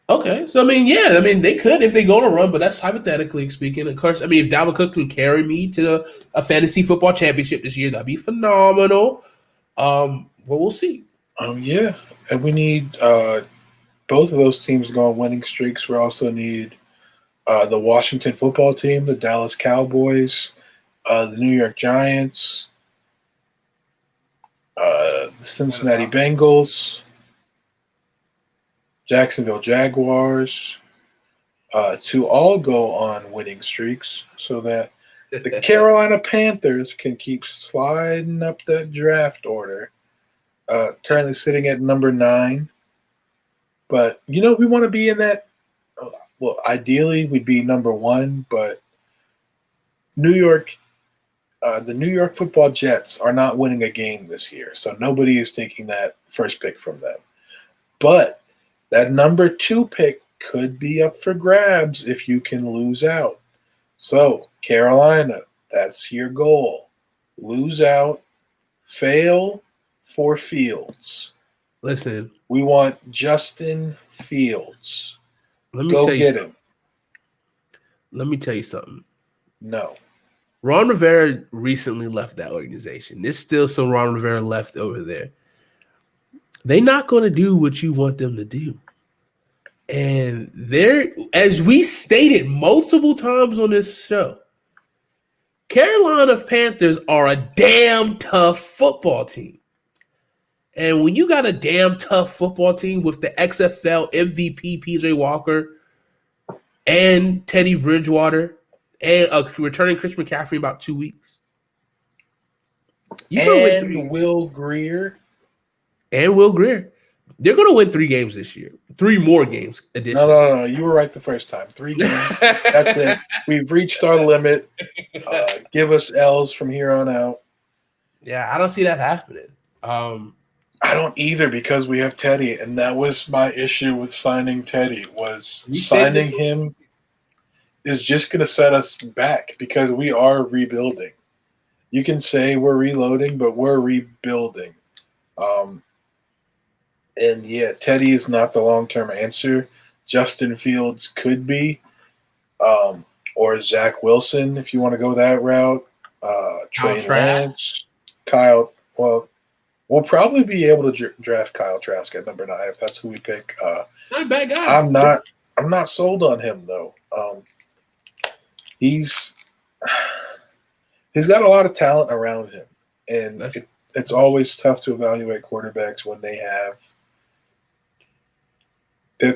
Okay. So, they could if they go on a run, but that's hypothetically speaking. Of course, if Dalvin Cook can carry me to a fantasy football championship this year, that'd be phenomenal. Well, we'll see. Yeah. And we need both of those teams to go on winning streaks. We also need the Washington football team, the Dallas Cowboys, the New York Giants, the Cincinnati Bengals, Jacksonville Jaguars, to all go on winning streaks so that the Carolina Panthers can keep sliding up that draft order. Currently sitting at number 9. But, we want to be in that. Well, ideally, we'd be number 1, but New York, the New York Football Jets are not winning a game this year, so nobody is taking that first pick from them. But that number 2 pick could be up for grabs if you can lose out. So, Carolina, that's your goal. Lose out, fail for Fields. Listen. We want Justin Fields. Let me Go tell you get something. him. Let me tell you something. No. Ron Rivera recently left that organization. There's still some Ron Rivera left over there. They're not going to do what you want them to do. And as we stated multiple times on this show, Carolina Panthers are a damn tough football team. And when you got a damn tough football team with the XFL MVP PJ Walker and Teddy Bridgewater and returning Chris McCaffrey in about 2 weeks. And Will Grier. And Will Grier. They're going to win 3 games this year. 3 more games additional. No. You were right the first time. 3 games. That's it. We've reached our limit. Give us L's from here on out. Yeah, I don't see that happening. I don't either because we have Teddy, and that was my issue with signing Teddy. Was signing him is just going to set us back because we are rebuilding. You can say we're reloading, but we're rebuilding. And yeah, Teddy is not the long-term answer. Justin Fields could be, or Zach Wilson if you want to go that route. Trey Lance, Kyle. Well, we'll probably be able to draft Kyle Trask at number 9 if that's who we pick. Not a bad guy. I'm not sold on him though. He's got a lot of talent around him, and it's always tough to evaluate quarterbacks when they're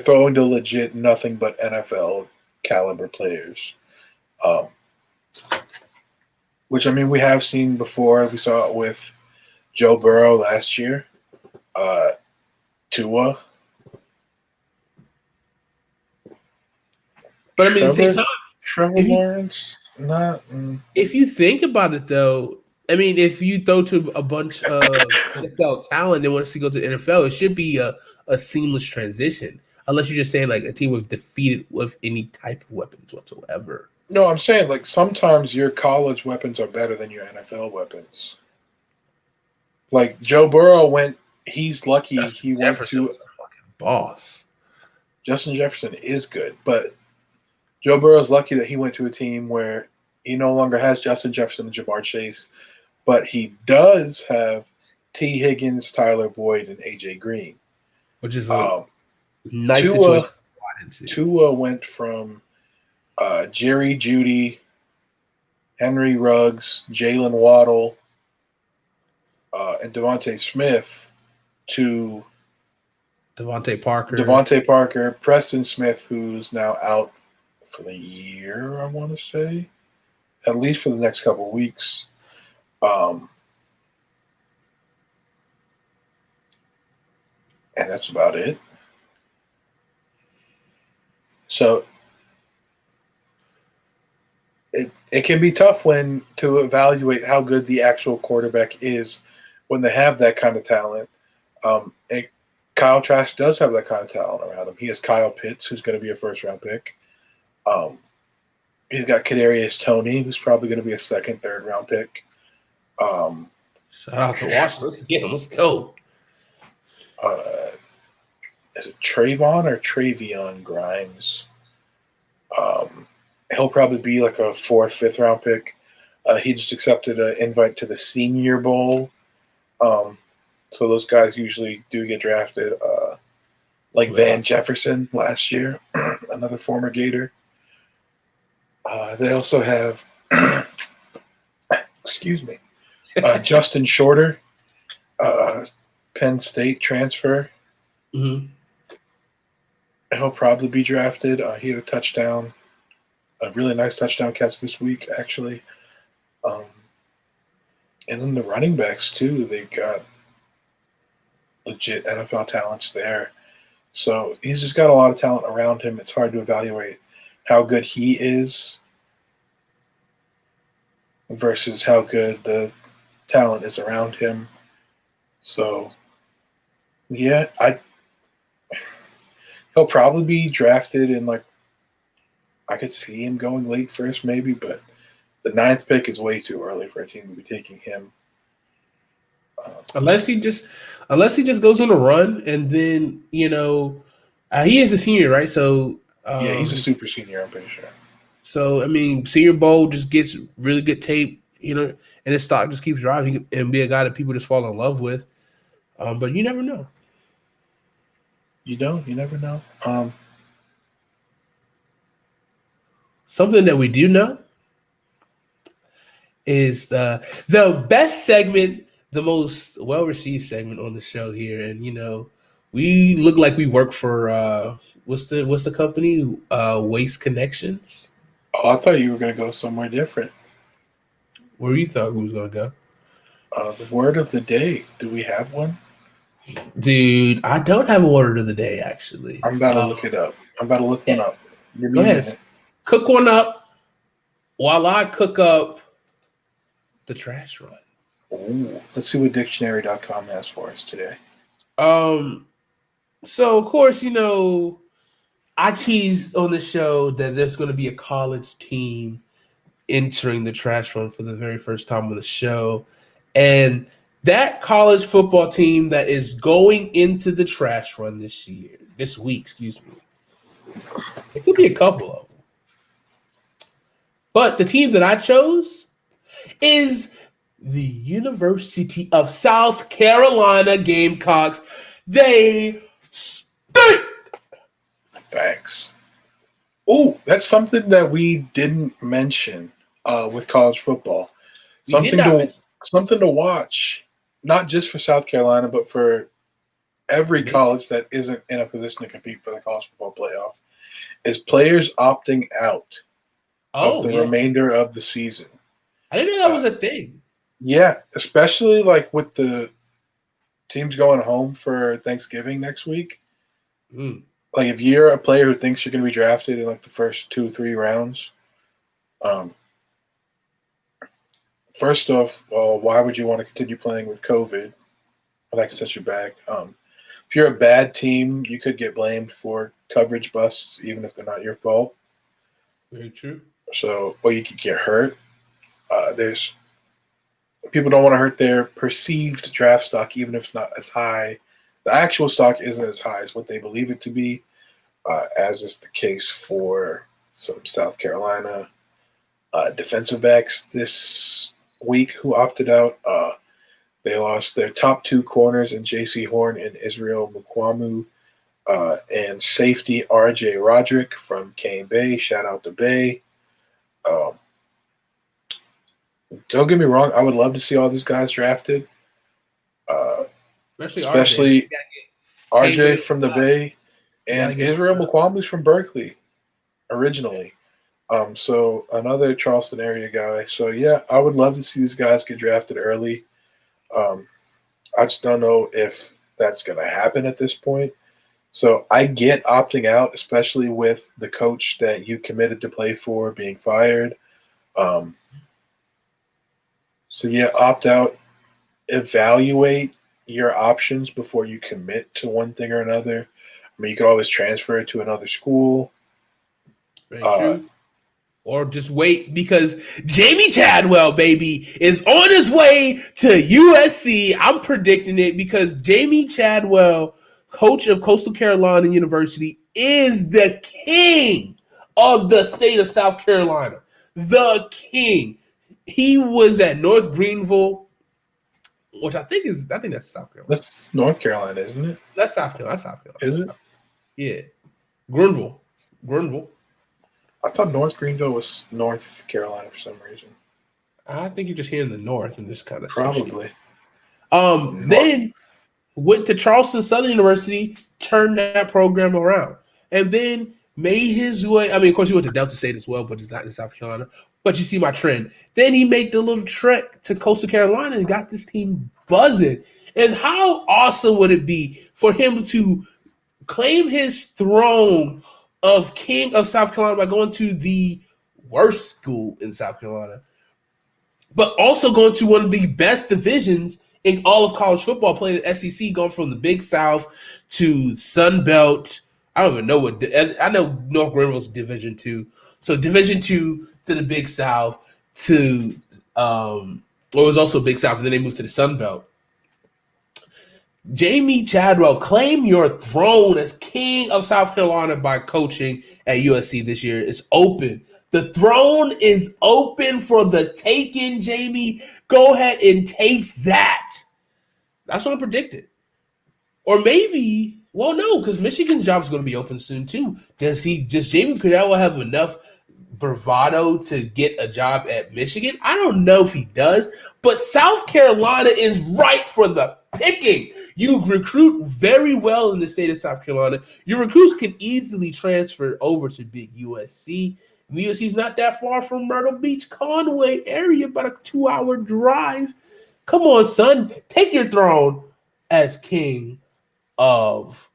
throwing to legit nothing but NFL caliber players. Which, I mean, we have seen before. We saw it with Joe Burrow last year. Tua. But I mean, at the same time, Trevor Lawrence, not. If you think about it, though, I mean, if you throw to a bunch of NFL talent and wants to go to the NFL, it should be a seamless transition. Unless you're just saying like a team was defeated with any type of weapons whatsoever. No, I'm saying like sometimes your college weapons are better than your NFL weapons. Like Joe Burrow he's lucky he went to a fucking boss. Justin Jefferson is good, but Joe Burrow's lucky that he went to a team where he no longer has Justin Jefferson and Jamar Chase, but he does have T. Higgins, Tyler Boyd, and AJ Green. Which is a nice situation to slide into. Tua went from Jerry Jeudy, Henry Ruggs, Jalen Waddle, and Devontae Smith to Devontae Parker, Preston Smith, who's now out for the year, I want to say, at least for the next couple of weeks. And that's about it. So it can be tough to evaluate how good the actual quarterback is when they have that kind of talent. And Kyle Trask does have that kind of talent around him. He has Kyle Pitts, who's going to be a first-round pick. He's got Kadarius Toney, who's probably going to be a second, third-round pick. Shout out to Washington. Yeah, let's go. Is it Trayvon or Travion Grimes? He'll probably be like a 4th, 5th-round pick. He just accepted an invite to the Senior Bowl. So those guys usually do get drafted, like Van Jefferson last year, another former Gator. They also have, Justin Shorter, Penn State transfer. Mm-hmm. He'll probably be drafted. He had a really nice touchdown catch this week, actually. And then the running backs, too, they got legit NFL talents there. So he's just got a lot of talent around him. It's hard to evaluate how good he is versus how good the talent is around him. So, yeah, he'll probably be drafted in I could see him going late first maybe, but the 9th pick is way too early for a team to be taking him. Unless he just goes on a run and then, he is a senior, right? So yeah, he's a super senior, I'm pretty sure. So, I mean, Senior Bowl just gets really good tape, and his stock just keeps rising and be a guy that people just fall in love with. But you never know. You never know. Something that we do know is the best segment, the most well-received segment on the show here. And, we look like we work for, what's the company? Waste Connections? Oh, I thought you were going to go somewhere different. Where you thought we was going to go? The word of the day. Do we have one? Dude, I don't have a word of the day actually. I'm about to look it up. I'm about to look one up. Give me Go a ahead. minute. Cook one up while I cook up the trash run. Ooh, let's see what dictionary.com has for us today. So of course, I teased on the show that there's going to be a college team entering the trash run for the very first time on the show. And that college football team that is going into the trash run this week, excuse me. It could be a couple of them. But the team that I chose is the University of South Carolina Gamecocks. They stink. Facts. Oh, that's something that we didn't mention with college football. Something to watch, not just for South Carolina, but for every college that isn't in a position to compete for the college football playoff, is players opting out of the remainder of the season. I didn't know that was a thing. Yeah, especially like with the teams going home for Thanksgiving next week. Like if you're a player who thinks you're going to be drafted in like the first 2-3 rounds, first off, why would you want to continue playing with COVID? Well, that could set you back. If you're a bad team, you could get blamed for coverage busts, even if they're not your fault. Very true. So, or you could get hurt. There's people don't want to hurt their perceived draft stock, even if it's not as high. The actual stock isn't as high as what they believe it to be, as is the case for some South Carolina defensive backs this week who opted out. They lost their top two corners in J.C. Horn and Israel Mukwamu, and safety R.J. Roderick from Cane Bay. Shout out to Bay. Don't get me wrong. I would love to see all these guys drafted, especially RJ from the Bay and Israel Mukwamu's from Berkeley originally. So another Charleston area guy. So yeah, I would love to see these guys get drafted early. I just don't know if that's going to happen at this point. So I get opting out, especially with the coach that you committed to play for being fired. So yeah, opt out, evaluate your options before you commit to one thing or another. I mean, you could always transfer it to another school. Very true. Or just wait because Jamie Chadwell, baby, is on his way to USC. I'm predicting it because Jamie Chadwell, coach of Coastal Carolina University, is the king of the state of South Carolina. The king. He was at North Greenville, which I think that's South Carolina. That's North Carolina, isn't it? That's South Carolina. That's South Carolina. Is it? Yeah. Greenville. I thought North Greenville was North Carolina for some reason. I think you're just hearing the North and just kind of probably. Then went to Charleston Southern University, turned that program around, and then made his way. I mean, of course, he went to Delta State as well, but it's not in South Carolina. But you see my trend. Then he made the little trek to Coastal Carolina and got this team buzzing. And how awesome would it be for him to claim his throne of King of South Carolina by going to the worst school in South Carolina, but also going to one of the best divisions in all of college football, playing at SEC, going from the Big South to Sun Belt. I don't even know I know North Greenville's Division II. So Division II to the Big South to it was also Big South, and then they moved to the Sun Belt. Jamie Chadwell, claim your throne as King of South Carolina by coaching at USC this year. It's open. The throne is open for the taking, Jamie. Go ahead and take that. That's what I predicted. Or maybe, well, no, because Michigan's job is going to be open soon too. Does Jamie Chadwell have enough bravado to get a job at Michigan? I don't know if he does, but South Carolina is ripe for the picking. You recruit very well in the state of South Carolina. Your recruits can easily transfer over to big USC. USC is not that far from Myrtle Beach, Conway area, about a 2-hour drive. Come on, son, take your throne. as king of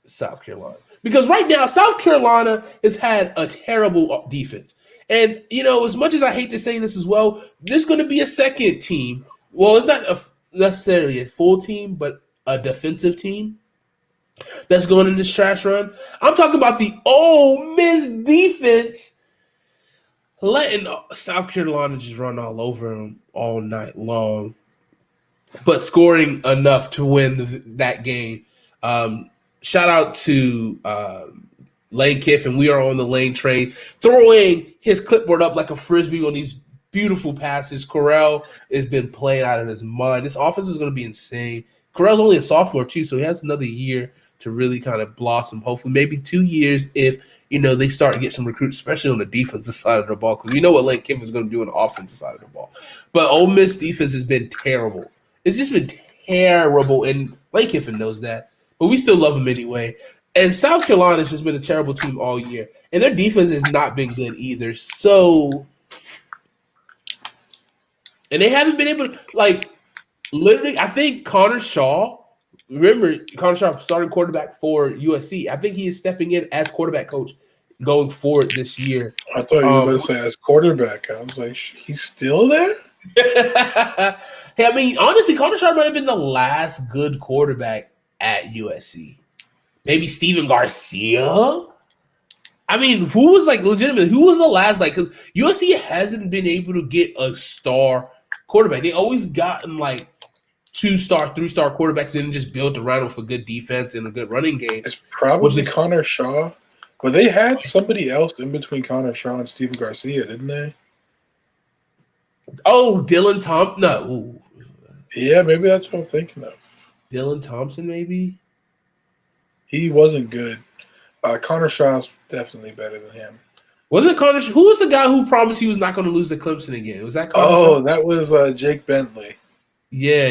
South Carolina. Because right now, South Carolina has had a terrible defense. And, as much as I hate to say this as well, there's going to be a second team. Well, it's not necessarily a full team, but a defensive team that's going in this trash run. I'm talking about the Ole Miss defense letting South Carolina just run all over them all night long, but scoring enough to win that game. Shout out to Lane Kiffin. We are on the Lane train, throwing his clipboard up like a frisbee on these beautiful passes. Corral has been playing out of his mind. This offense is going to be insane. Corral's only a sophomore too, so he has another year to really kind of blossom. Hopefully, maybe 2 years if they start to get some recruits, especially on the defensive side of the ball, because we know what Lane Kiffin's going to do on the offensive side of the ball. But Ole Miss defense has been terrible. It's just been terrible, and Lane Kiffin knows that. But we still love him anyway. And South Carolina's just been a terrible team all year, and their defense has not been good either. So, and they haven't been able to literally. I think Connor Shaw. Remember, Connor Shaw, starting quarterback for USC. I think he is stepping in as quarterback coach going forward this year. I thought you were going to say as quarterback. I was like, he's still there? Hey, I mean, honestly, Connor Shaw might have been the last good quarterback at USC. Maybe Steven Garcia? I mean, who was legitimately, who was the last, because USC hasn't been able to get a star quarterback. They always gotten 2-star, 3-star quarterbacks and just built around them for good defense and a good running game. It's probably Connor Shaw. But they had somebody else in between Connor Shaw and Steven Garcia, didn't they? Oh, Dylan Thompson. No. Ooh. Yeah, maybe that's what I'm thinking of. Dylan Thompson, maybe? He wasn't good. Connor Shaw's definitely better than him. Was it Connor? Who was the guy who promised he was not going to lose to Clemson again? Was that Connor Shaw? That was Jake Bentley. Yeah.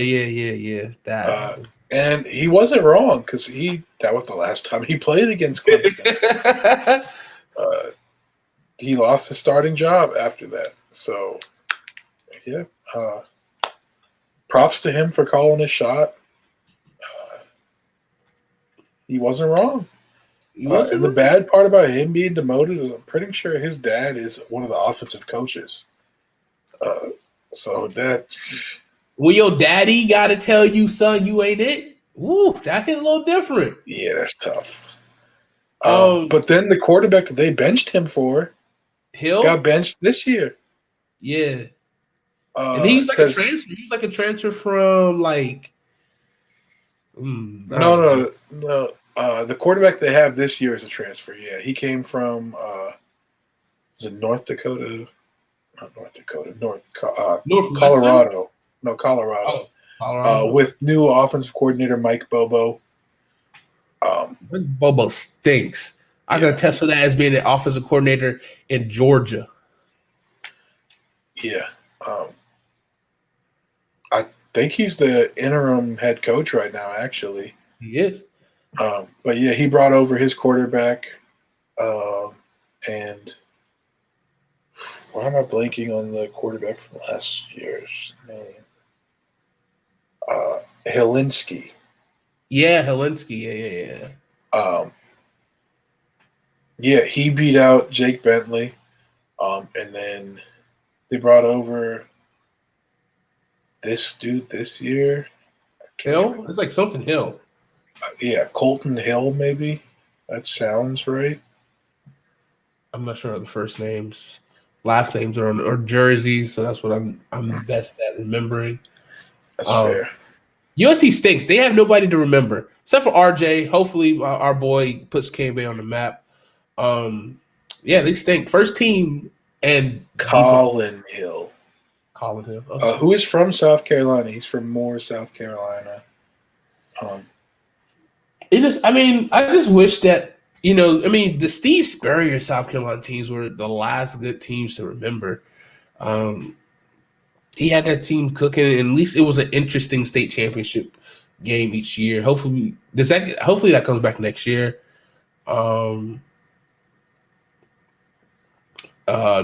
That. And he wasn't wrong because that was the last time he played against Clemson. He lost his starting job after that. So, yeah. Props to him for calling his shot. He wasn't wrong. And the bad part about him being demoted is I'm pretty sure his dad is one of the offensive coaches. So that... Well, your daddy got to tell you, son, you ain't it. Woo, that hit a little different. Yeah, that's tough. But then the quarterback that they benched him for Hill got benched this year. Yeah. And he's like a transfer. He's like a transfer from No. The quarterback they have this year is a transfer. Yeah, he came from is it North Dakota? Not North Dakota. Colorado. No, Colorado. Oh, Colorado. With new offensive coordinator Mike Bobo. Bobo stinks. I got to test for that as being the offensive coordinator in Georgia. Yeah. I think he's the interim head coach right now, actually. He is. But, yeah, he brought over his quarterback. And why am I blanking on the quarterback from last year's name? Helinski. Yeah, Helinski. Yeah. Yeah, he beat out Jake Bentley. And then they brought over this dude this year. Hill? It's like something Hill. Yeah, Colton Hill, maybe. That sounds right. I'm not sure of the first names. Last names are on jerseys, so that's what I'm best at remembering. That's fair. USC stinks. They have nobody to remember except for RJ. Hopefully, our boy puts K-Bay on the map. Yeah, they stink. First team and Colin Hill. Colin Hill. Okay. Who is from South Carolina? He's from Moore, South Carolina. I just wish that the Steve Spurrier South Carolina teams were the last good teams to remember. He had that team cooking, and at least it was an interesting state championship game each year. Hopefully that comes back next year. But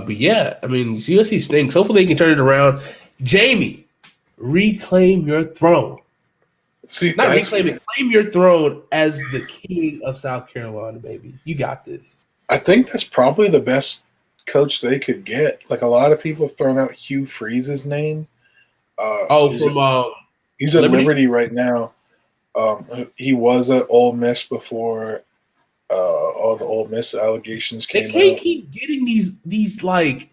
yeah, USC stinks. Hopefully they can turn it around. Jamie, reclaim your throne. See, Not reclaim it. Claim your throne as the king of South Carolina, baby. You got this. I think that's probably the best coach they could get. Like a lot of people have thrown out Hugh Freeze's name. He's at Liberty right now. He was at Ole Miss before all the Ole Miss allegations came out. They can't keep getting these like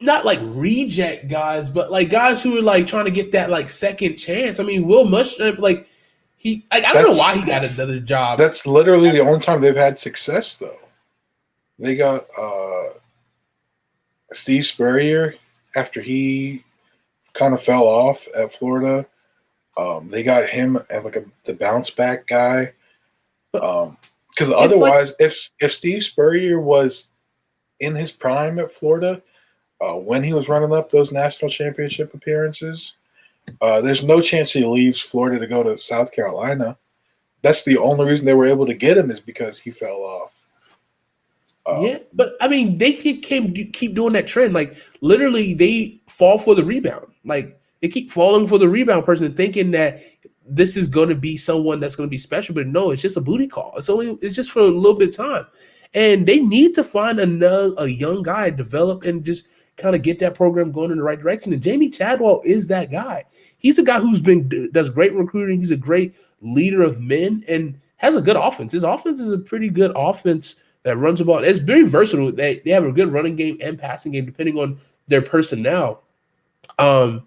not like reject guys, but like guys who are like trying to get that like second chance. I mean, Will Muschamp, like I don't know why he got another job. That's literally the only time they've had success, though. They got Steve Spurrier after he kind of fell off at Florida. They got him as like the bounce back guy. Because otherwise, if Steve Spurrier was in his prime at Florida, when he was running up those national championship appearances, there's no chance he leaves Florida to go to South Carolina. That's the only reason they were able to get him is because he fell off. Yeah, but I mean, they keep doing that trend. Like literally, they fall for the rebound. Like they keep falling for the rebound person, thinking that this is going to be someone that's going to be special. But no, it's just a booty call. It's just for a little bit of time, and they need to find a young guy, develop, and just kind of get that program going in the right direction. And Jamie Chadwell is that guy. He's a guy does great recruiting. He's a great leader of men and has a good offense. His offense is a pretty good offense that runs the ball. It's very versatile. They have a good running game and passing game depending on their personnel. I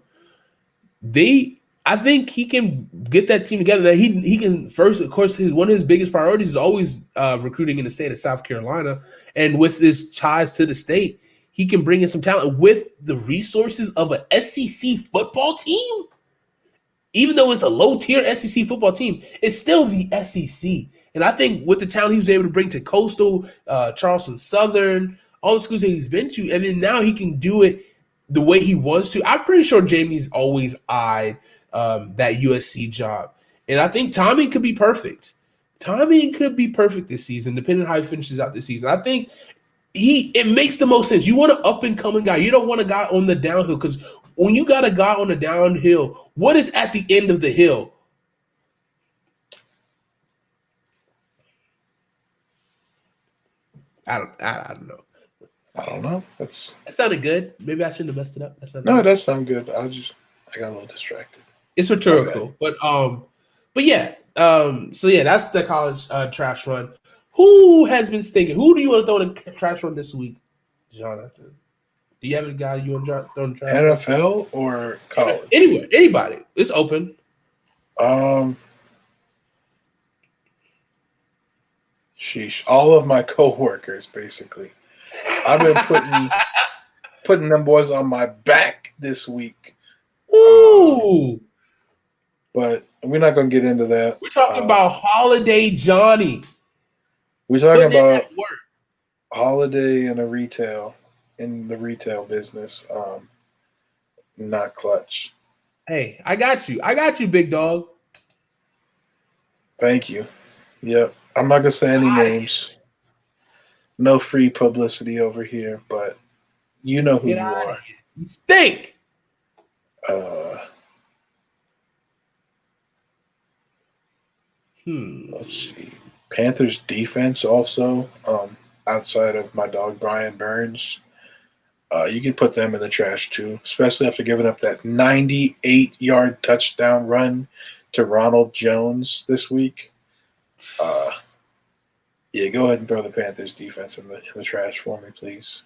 think he can get that team together. That he can first, of course, one of his biggest priorities is always recruiting in the state of South Carolina, and with his ties to the state, he can bring in some talent with the resources of an SEC football team. Even though it's a low-tier SEC football team, it's still the SEC. And I think with the talent he was able to bring to Coastal, Charleston Southern, all the schools that he's been to, and then now he can do it the way he wants to. I'm pretty sure Jamie's always eyed that USC job. And I think timing could be perfect. Timing could be perfect this season, depending on how he finishes out this season. I think it makes the most sense. You want an up-and-coming guy. You don't want a guy on the downhill, because when you got a guy on the downhill, what is at the end of the hill? I don't know. I don't know. That sounded good. Maybe I shouldn't have messed it up. It does sound good. I got a little distracted. It's rhetorical, but yeah. So yeah, that's the college trash run. Who has been stinking? Who do you want to throw in the trash run this week, Jonathan? Do you have a guy you want to throw in the trash run? NFL or college? Anywhere, anybody. It's open. Sheesh. All of my coworkers, basically. I've been putting them boys on my back this week. Ooh. But we're not going to get into that. We're talking about Holiday Johnny. We're talking about Holiday in the retail business. Not clutch. Hey, I got you, big dog. Thank you. Yep. I'm not going to say any names. No free publicity over here, but you know who you are. You stink. Let's see. Panthers defense also, outside of my dog Brian Burns. You can put them in the trash too, especially after giving up that 98-yard touchdown run to Ronald Jones this week. Yeah, go ahead and throw the Panthers defense in the trash for me, please.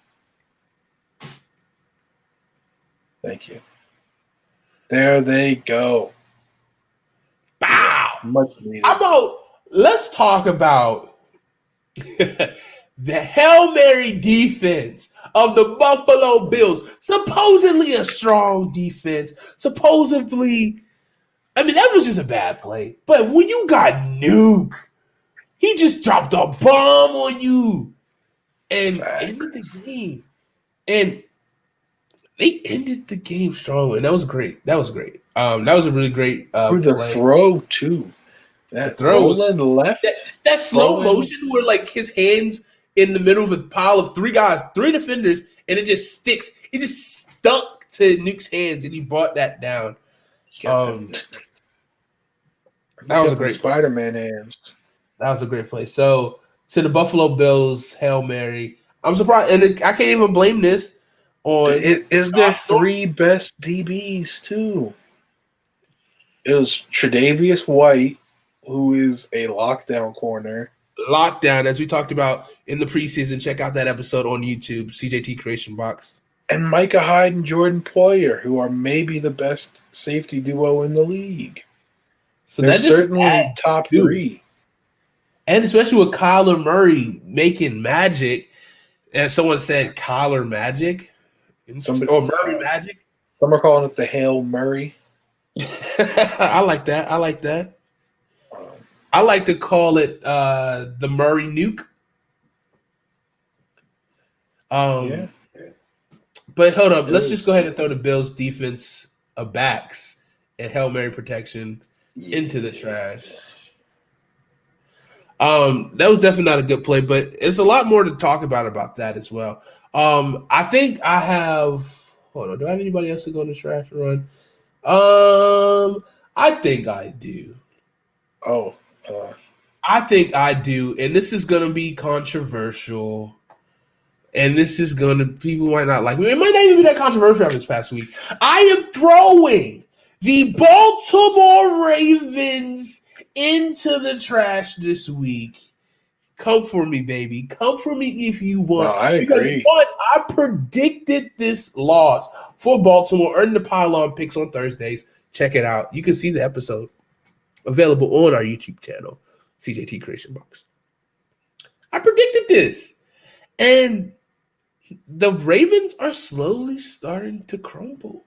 Thank you. There they go. Bow. Much needed. Let's talk about the Hail Mary defense of the Buffalo Bills. Supposedly a strong defense. Supposedly, I mean, that was just a bad play. But when you got Nuke, he just dropped a bomb on you and ended the game. And they ended the game strongly. And that was great. That was great. That was a really great play. The throw, too. That throw left. That slow motion where, like, his hands in the middle of a pile of three defenders, and it just sticks. It just stuck to Nuke's hands, and he brought that down. That was a great play. Spider-Man hands. That was a great play. So to the Buffalo Bills, Hail Mary. I'm surprised, and I can't even blame this on. Is there three best DBs too? It was Tre'Davious White, who is a lockdown corner. Lockdown, as we talked about in the preseason. Check out that episode on YouTube, CJT Creation Box. And Micah Hyde and Jordan Poyer, who are maybe the best safety duo in the league. So they're certainly top three. And especially with Kyler Murray making magic, as someone said, Kyler Magic, or Murray Magic. Some are calling it the Hail Murray. I like that. I like that. I like to call it the Murray Nuke. Yeah. But hold up. Let's just go ahead and throw the Bills defense of backs and Hail Mary protection into the trash. That was definitely not a good play, but it's a lot more to talk about that as well. I think I have. Hold on. Do I have anybody else to go in the trash run? I think I do. I think I do, and this is gonna be controversial. And this is people might not like me. It might not even be that controversial this past week. I am throwing the Baltimore Ravens into the trash this week. Come for me, baby. Come for me if you want. No, I agree. Because I predicted this loss for Baltimore. Earn the Pylon picks on Thursdays. Check it out. You can see the episode available on our YouTube channel, CJT Creation Box. I predicted this. And the Ravens are slowly starting to crumble.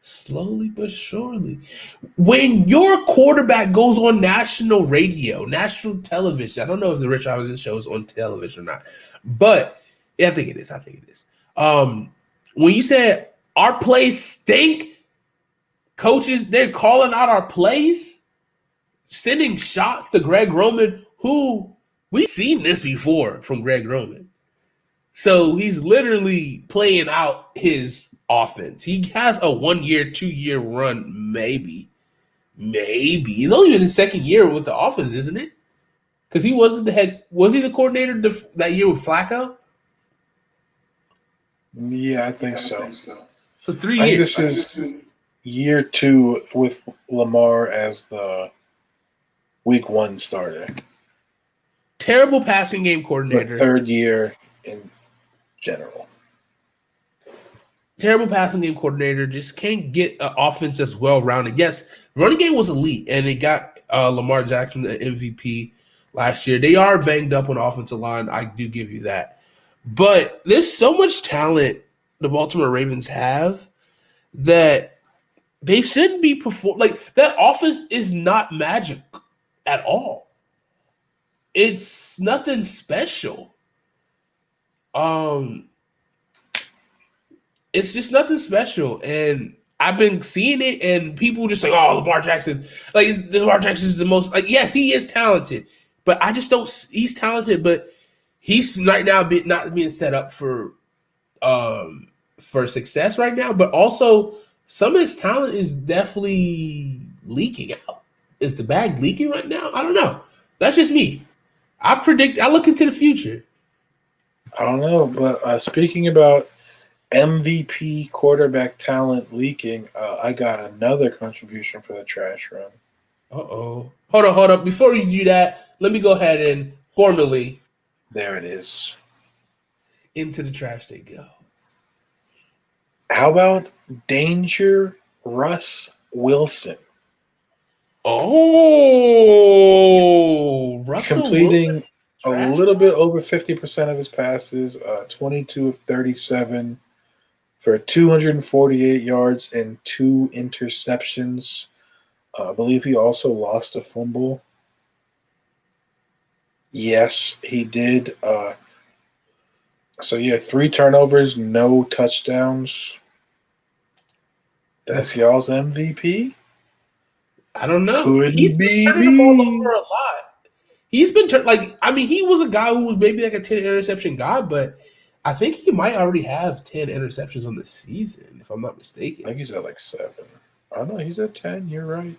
Slowly but surely. When your quarterback goes on national radio, national television, I don't know if the Rich Eisen show is on television or not, but yeah, I think it is. When you said our plays stink, coaches, they're calling out our plays, sending shots to Greg Roman, who we've seen this before from Greg Roman. So he's literally playing out his offense. He has a 1 year, 2 year run, maybe. He's only in his second year with the offense, isn't it? Because he wasn't the head. Was he the coordinator that year with Flacco? Yeah, I think so. So 3 years. I think this is year 2 with Lamar as the week 1 starter. Terrible passing game coordinator. But 3rd year in general. Terrible passing game coordinator. Just can't get an offense that's well-rounded. Yes, running game was elite, and it got Lamar Jackson the MVP last year. They are banged up on the offensive line. I do give you that. But there's so much talent the Baltimore Ravens have that they shouldn't be like that offense is not magic at all. It's nothing special. It's just nothing special, and I've been seeing it, and people just like, "Oh, Lamar Jackson, like Lamar Jackson is the most." Like, yes, he is talented, but I just don't. He's talented, but he's right now not being set up for success right now. But also, some of his talent is definitely leaking out. Is the bag leaking right now? I don't know. That's just me. I look into the future. I don't know, but speaking about MVP quarterback talent leaking, I got another contribution for the trash run. Uh-oh. Hold up. Before you do that, let me go ahead and formally. There it is. Into the trash they go. How about Danger Russ Wilson? Oh, Russell completing Wilson. A little bit over 50% of his passes, 22 of 37 for 248 yards and 2 interceptions. I believe he also lost a fumble. Yes, he did. 3 turnovers, no touchdowns. That's y'all's MVP? I don't know. He's been turning the ball over a lot. He's been he was a guy who was maybe like a 10 interception guy, but I think he might already have 10 interceptions on the season, if I'm not mistaken. I think he's at 7. I don't know. He's at 10. You're right.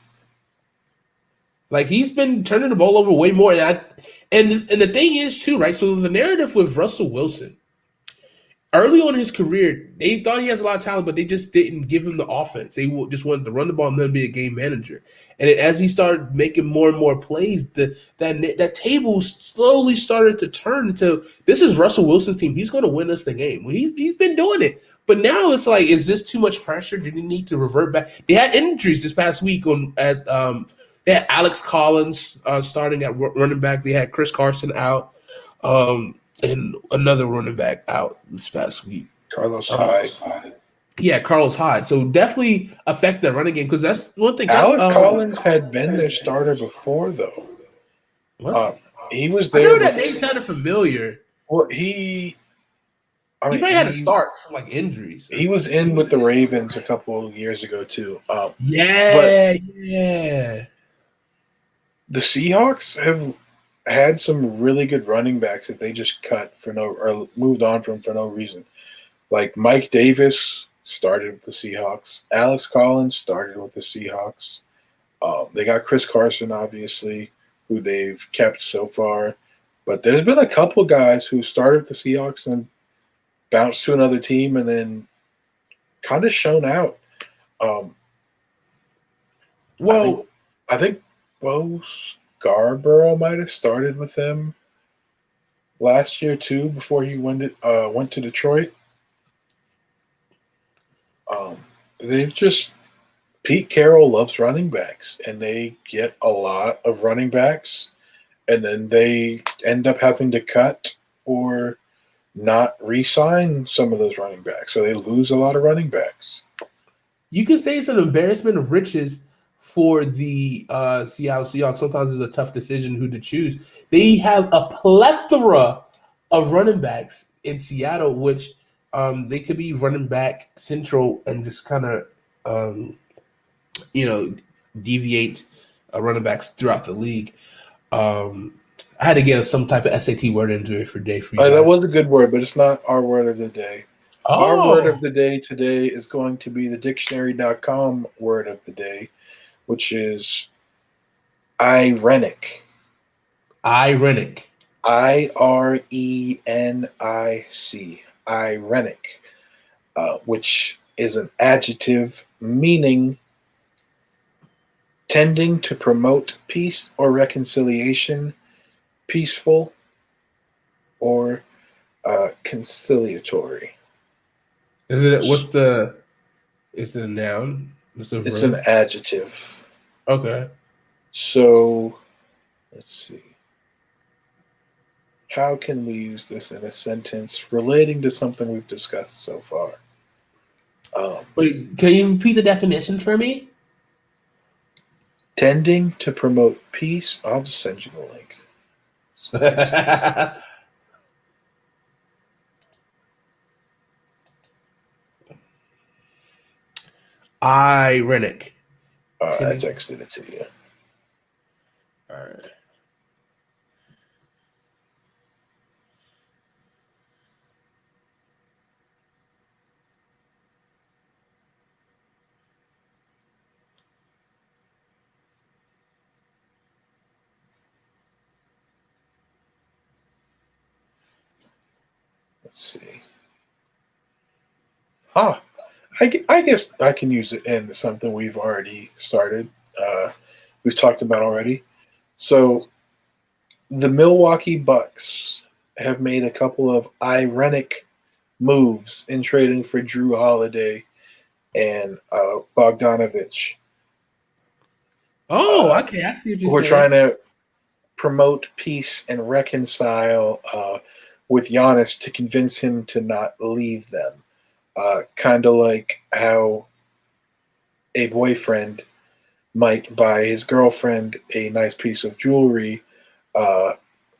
Like he's been turning the ball over way more. And the thing is too, right? So the narrative with Russell Wilson early on in his career, they thought he has a lot of talent, but they just didn't give him the offense. They just wanted to run the ball and then be a game manager. And as he started making more and more plays, that table slowly started to turn into this is Russell Wilson's team. He's going to win us the game. He's been doing it. But now it's like, is this too much pressure? Did he need to revert back? They had injuries this past week they had Alex Collins starting at running back. They had Chris Carson out. And another running back out this past week. Carlos Hyde. Yeah, Carlos Hyde. So definitely affect the running game because that's one thing. Alex Collins had been their starter before, though. He was there. I know that name sounded familiar. Well, he probably had to start from like injuries. He was in with the Ravens a couple of years ago too. Yeah. The Seahawks have had some really good running backs that they just cut or moved on from for no reason. Like Mike Davis started with the Seahawks. Alex Collins started with the Seahawks. They got Chris Carson, obviously, who they've kept so far. But there's been a couple guys who started with the Seahawks and bounced to another team and then kind of shown out. I think Bo Scarborough might have started with them last year too before he went to Detroit. They've just Pete Carroll loves running backs, and they get a lot of running backs, and then they end up having to cut or not re-sign some of those running backs, so they lose a lot of running backs. You can say it's an embarrassment of riches for the Seattle Seahawks. Sometimes it's a tough decision who to choose. They have a plethora of running backs in Seattle, which they could be running back central and just kind of, deviate running backs throughout the league. I had to get some type of SAT word into it for day for you guys. That was a good word, but it's not our word of the day. Oh. Our word of the day today is going to be the dictionary.com word of the day, which is irenic. Irenic. I-R-E-N-I-C. Irenic, which is an adjective meaning tending to promote peace or reconciliation, peaceful, or conciliatory. Is it? Is it a noun? It's an adjective. Okay. So, let's see. How can we use this in a sentence relating to something we've discussed so far? Wait, can you repeat the definition for me? Tending to promote peace. I'll just send you the link. Irenic. I texted it to you. All right. Let's see. I guess I can use it in something we've already started. We've talked about already. So the Milwaukee Bucks have made a couple of ironic moves in trading for Drew Holiday and Bogdanovich. Oh, okay. I see what you're saying. We're trying to promote peace and reconcile with Giannis to convince him to not leave them. Kind of like how a boyfriend might buy his girlfriend a nice piece of jewelry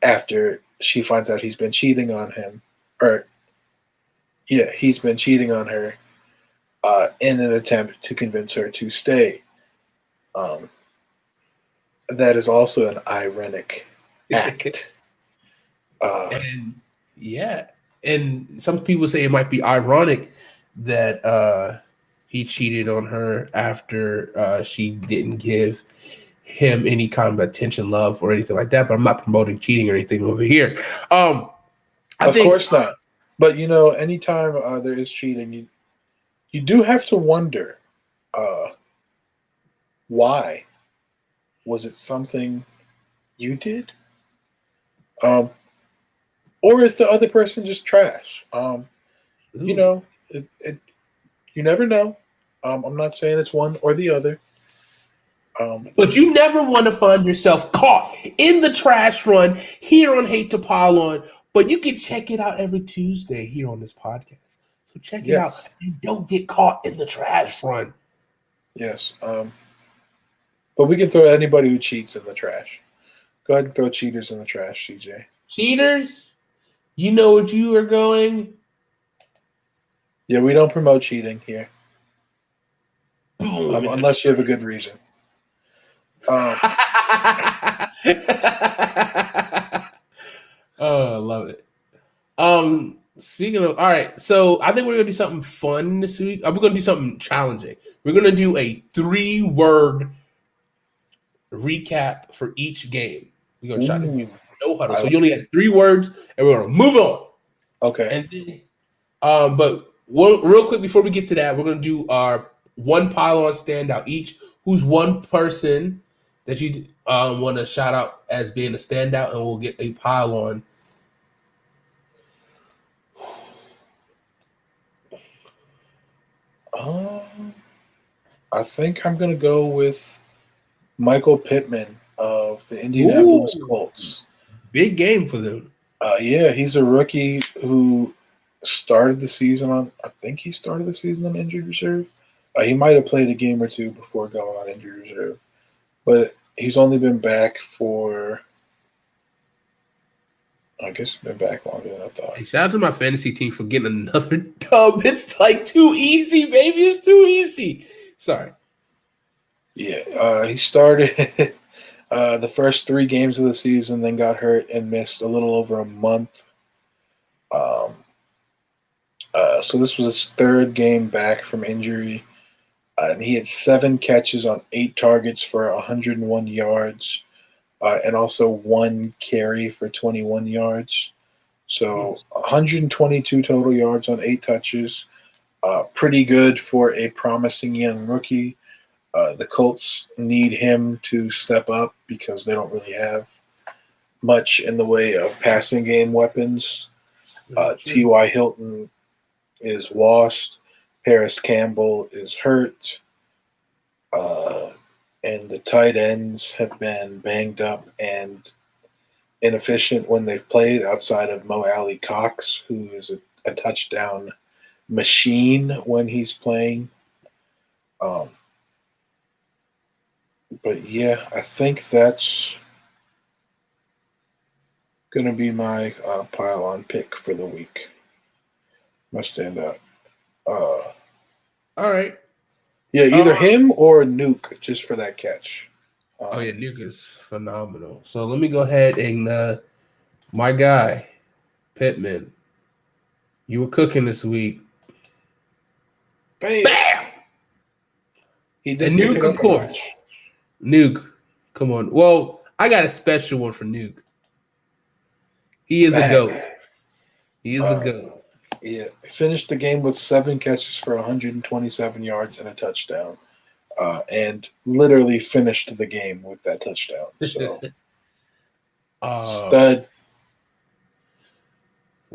after she finds out he's been cheating on him. He's been cheating on her in an attempt to convince her to stay. That is also an ironic act. And some people say it might be ironic that he cheated on her after she didn't give him any kind of attention, love, or anything like that. But I'm not promoting cheating or anything over here. Of course not. But anytime there is cheating, you do have to wonder why. Was it something you did? Or is the other person just trash? You never know. I'm not saying it's one or the other. But you never want to find yourself caught in the trash run here on Hate2Pylon. But you can check it out every Tuesday here on this podcast. So check it out. You don't get caught in the trash run. Yes. But we can throw anybody who cheats in the trash. Go ahead and throw cheaters in the trash, CJ. Cheaters? You know what you are going? Yeah, we don't promote cheating here. Unless you have a good reason. Oh, I love it. Speaking of, all right, so I think we're gonna do something fun this week. We're gonna do something challenging. We're gonna do a 3-word recap for each game. We're gonna try to do no huddle. So you only have 3 words, and we're gonna move on. Okay. And then, but real quick before we get to that, we're gonna do our one pylon standout each. Who's one person that you want to shout out as being a standout, and we'll get a pylon. I think I'm going to go with Michael Pittman of the Indianapolis Colts. Big game for them. Yeah, he's a rookie who started the season on injured reserve. He might have played a game or two before going on injured reserve, but he's only been back for, I guess, been back longer than I thought. Hey, shout out to my fantasy team for getting another dub. It's like too easy, baby. It's too easy. Sorry. Yeah, he started the first 3 games of the season, then got hurt and missed a little over a month. So this was his 3rd game back from injury. And he had 7 catches on 8 targets for 101 yards, and also 1 carry for 21 yards. So 122 total yards on 8 touches. Pretty good for a promising young rookie. The Colts need him to step up because they don't really have much in the way of passing game weapons. T.Y. Hilton is washed. Paris Campbell is hurt, and the tight ends have been banged up and inefficient when they've played, outside of Mo Alley Cox, who is a touchdown machine when he's playing. But yeah, I think that's going to be my pylon pick for the week. My standout. All right. Yeah, either him or Nuke, just for that catch. Oh yeah, Nuke is phenomenal. So let me go ahead and my guy, Pittman. You were cooking this week. Bam! He did. And Nuke, of course. Nuke, come on. Well, I got a special one for Nuke. He is a goat. He is a goat. Yeah, finished the game with 7 catches for 127 yards and a touchdown, and literally finished the game with that touchdown. So, stud.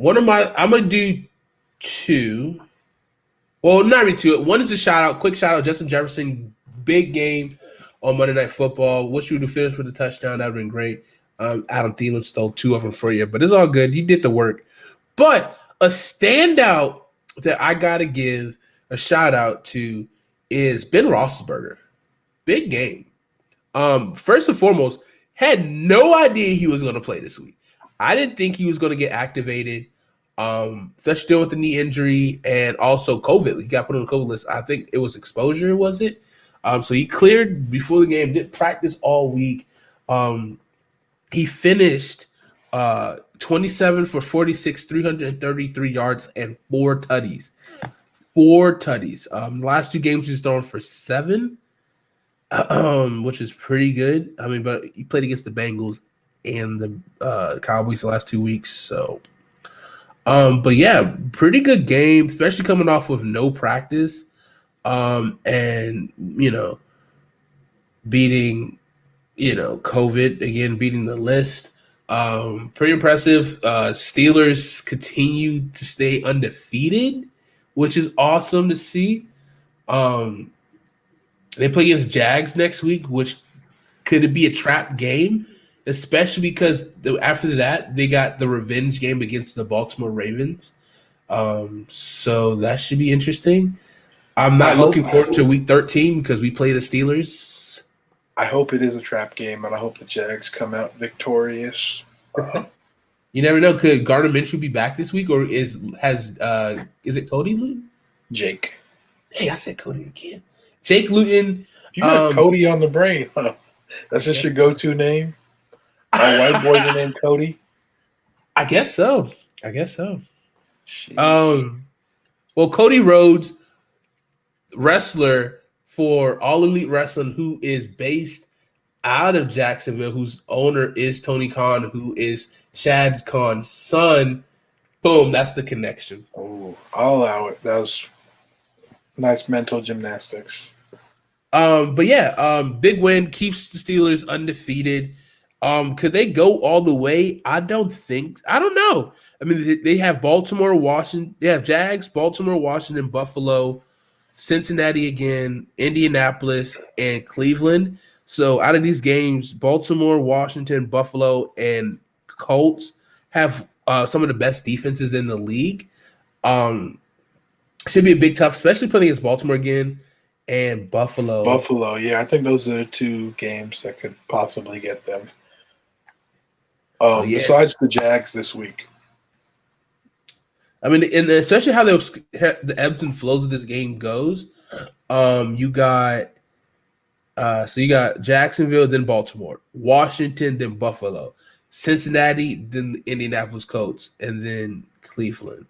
I'm gonna do 2. Well, not really 2. One is a shout out, quick shout out, Justin Jefferson, big game on Monday Night Football. Wish you would have finished with a touchdown. That would have been great. Adam Thielen stole 2 of them for you, but it's all good. You did the work. But a standout that I got to give a shout out to is Ben Roethlisberger. Big game. First and foremost, had no idea he was going to play this week. I didn't think he was going to get activated, especially dealing with the knee injury and also COVID. He got put on the COVID list. I think it was exposure, was it? So he cleared before the game, didn't practice all week. He finished 27 for 46, 333 yards, and 4 tutties. 4 tutties. Last 2 games he's thrown for 7. which is pretty good. I mean, but he played against the Bengals and the Cowboys the last 2 weeks, so. But yeah, pretty good game, especially coming off with no practice. And beating COVID again, beating the list. Pretty impressive. Steelers continue to stay undefeated, which is awesome to see. They play against Jags next week, which could it be a trap game, especially because after that they got the revenge game against the Baltimore Ravens. So that should be interesting. I'm not looking forward to week 13 because we play the Steelers. I hope it is a trap game, and I hope the Jags come out victorious. You never know. Could Gardner Minshew be back this week, or is it Cody Luton? Jake. Hey, I said Cody again. Jake Luton. You got Cody on the brain, huh? That's just your go-to name? All white boys are named Cody? I guess so. Jeez. Well, Cody Rhodes, wrestler for All Elite Wrestling, who is based out of Jacksonville, whose owner is Tony Khan, who is Shad Khan's son. Boom, that's the connection. Oh, I'll allow it. That was nice mental gymnastics. But yeah, big win, keeps the Steelers undefeated. Could they go all the way? I don't know. I mean, they have Baltimore, Washington. They have Jags, Baltimore, Washington, Buffalo, Cincinnati again, Indianapolis, and Cleveland. So out of these games, Baltimore, Washington, Buffalo, and Colts have some of the best defenses in the league. Should be a big tough, especially playing against Baltimore again and Buffalo. Buffalo, yeah. I think those are the two games that could possibly get them. Besides the Jags this week. I mean, and especially how the ebbs and flows of this game goes. You got Jacksonville, then Baltimore, Washington, then Buffalo, Cincinnati, then the Indianapolis Colts, and then Cleveland.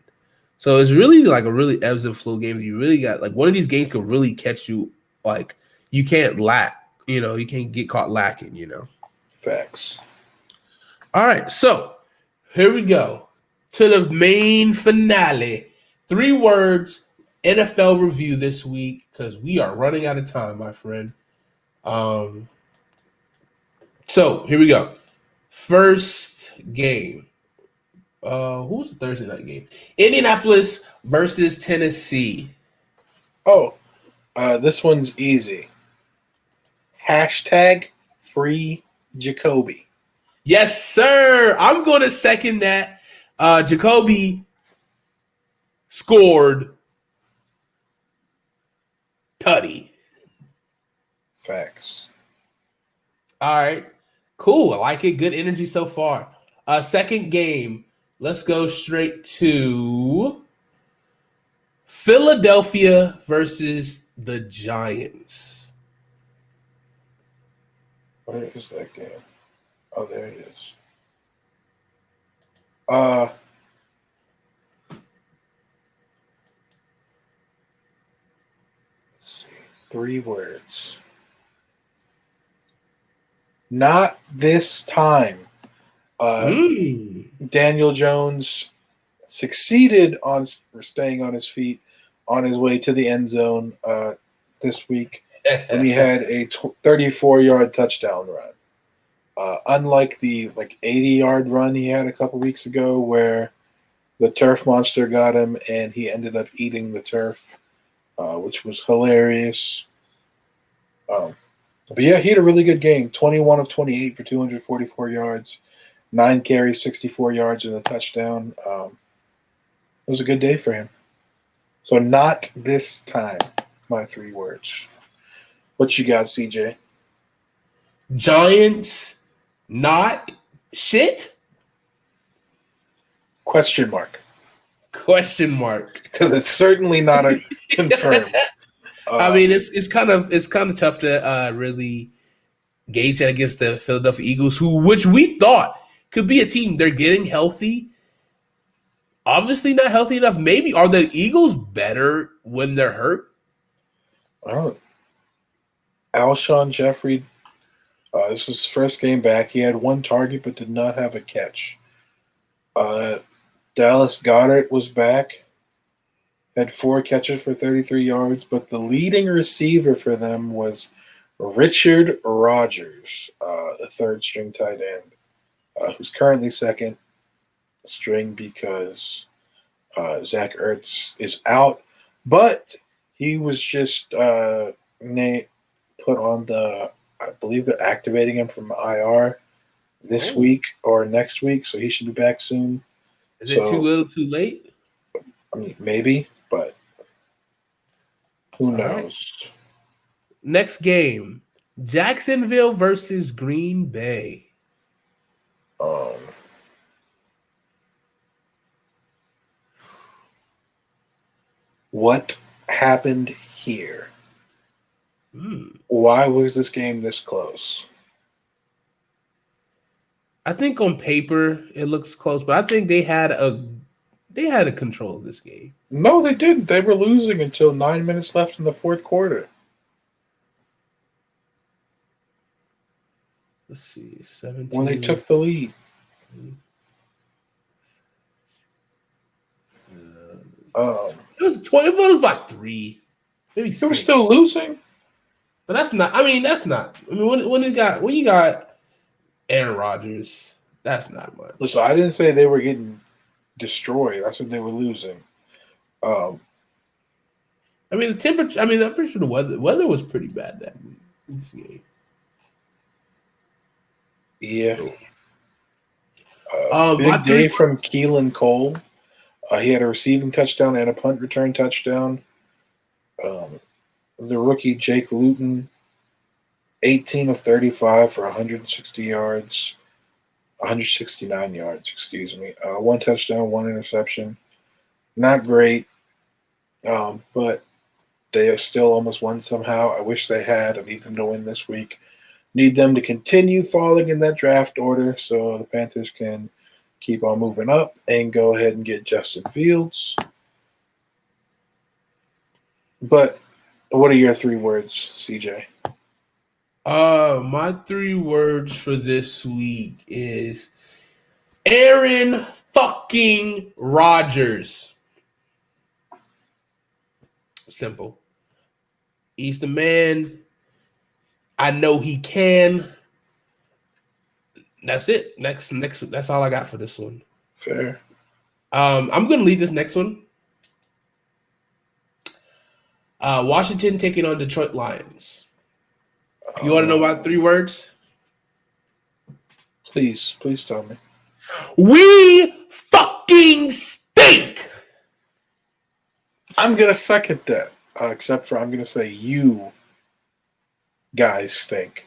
So it's really like a really ebbs and flow game. You really got like one of these games could really catch you. Like you can't lack. You can't get caught lacking. Facts. All right, so here we go to the main finale. 3 words NFL review this week because we are running out of time, my friend. So here we go. First game. Who was the Thursday night game? Indianapolis versus Tennessee. Oh, this one's easy. #free Jacoby. Yes, sir. I'm going to second that. Jacoby scored tutty. Facts. All right. Cool. I like it. Good energy so far. Second game. Let's go straight to Philadelphia versus the Giants. Where is that game? Oh, there it is. Let's see. 3 words. Not this time. Daniel Jones succeeded on staying on his feet on his way to the end zone this week, and he had a 34-yard touchdown run. Unlike the 80-yard run he had a couple weeks ago where the turf monster got him and he ended up eating the turf, which was hilarious. But yeah, he had a really good game. 21 of 28 for 244 yards, 9 carries, 64 yards, and a touchdown. It was a good day for him. So not this time, my 3 words. What you got, CJ? Giants not shit? Question mark. Because it's certainly not a confirmed. I mean, it's kind of tough to really gauge that against the Philadelphia Eagles, which we thought could be a team. They're getting healthy. Obviously not healthy enough. Maybe are the Eagles better when they're hurt? Alshon Jeffrey, this is his first game back. He had one target but did not have a catch. Dallas Goedert was back, had 4 catches for 33 yards, but the leading receiver for them was Richard Rodgers, the third-string tight end, who's currently second string because Zach Ertz is out. But he was just put on the, I believe they're activating him from IR this week or next week, so he should be back soon. Is it too little, too late? I mean, maybe, but who knows? Right. Next game, Jacksonville versus Green Bay. What happened here? Why was this game this close? I think on paper it looks close, but I think they had a control of this game. No, they didn't. They were losing until 9 minutes left in the fourth quarter. Let's see, 17. When they took the lead. It was 20, but it was about 3, maybe 6. They were still losing. But that's not. I mean, when you got Aaron Rodgers, that's not much. Listen, I didn't say they were getting destroyed. I said they were losing. I mean, the temperature. I mean, I'm pretty sure the weather was pretty bad that week. This game. Yeah. Big day from Keelan Cole. He had a receiving touchdown and a punt return touchdown. The rookie Jake Luton, 18 of 35 for 169 yards, excuse me. 1 touchdown, 1 interception. Not great, but they still almost won somehow. I wish they had. I need them to win this week. Need them to continue falling in that draft order so the Panthers can keep on moving up and go ahead and get Justin Fields. But what are your 3 words, CJ? My 3 words for this week is Aaron fucking Rodgers. Simple. He's the man. I know he can. That's it. Next. That's all I got for this one. Fair. I'm gonna lead this next one. Washington taking on Detroit Lions. You want to know about 3 words? Please tell me. We fucking stink. I'm gonna second that, except for I'm gonna say you guys stink,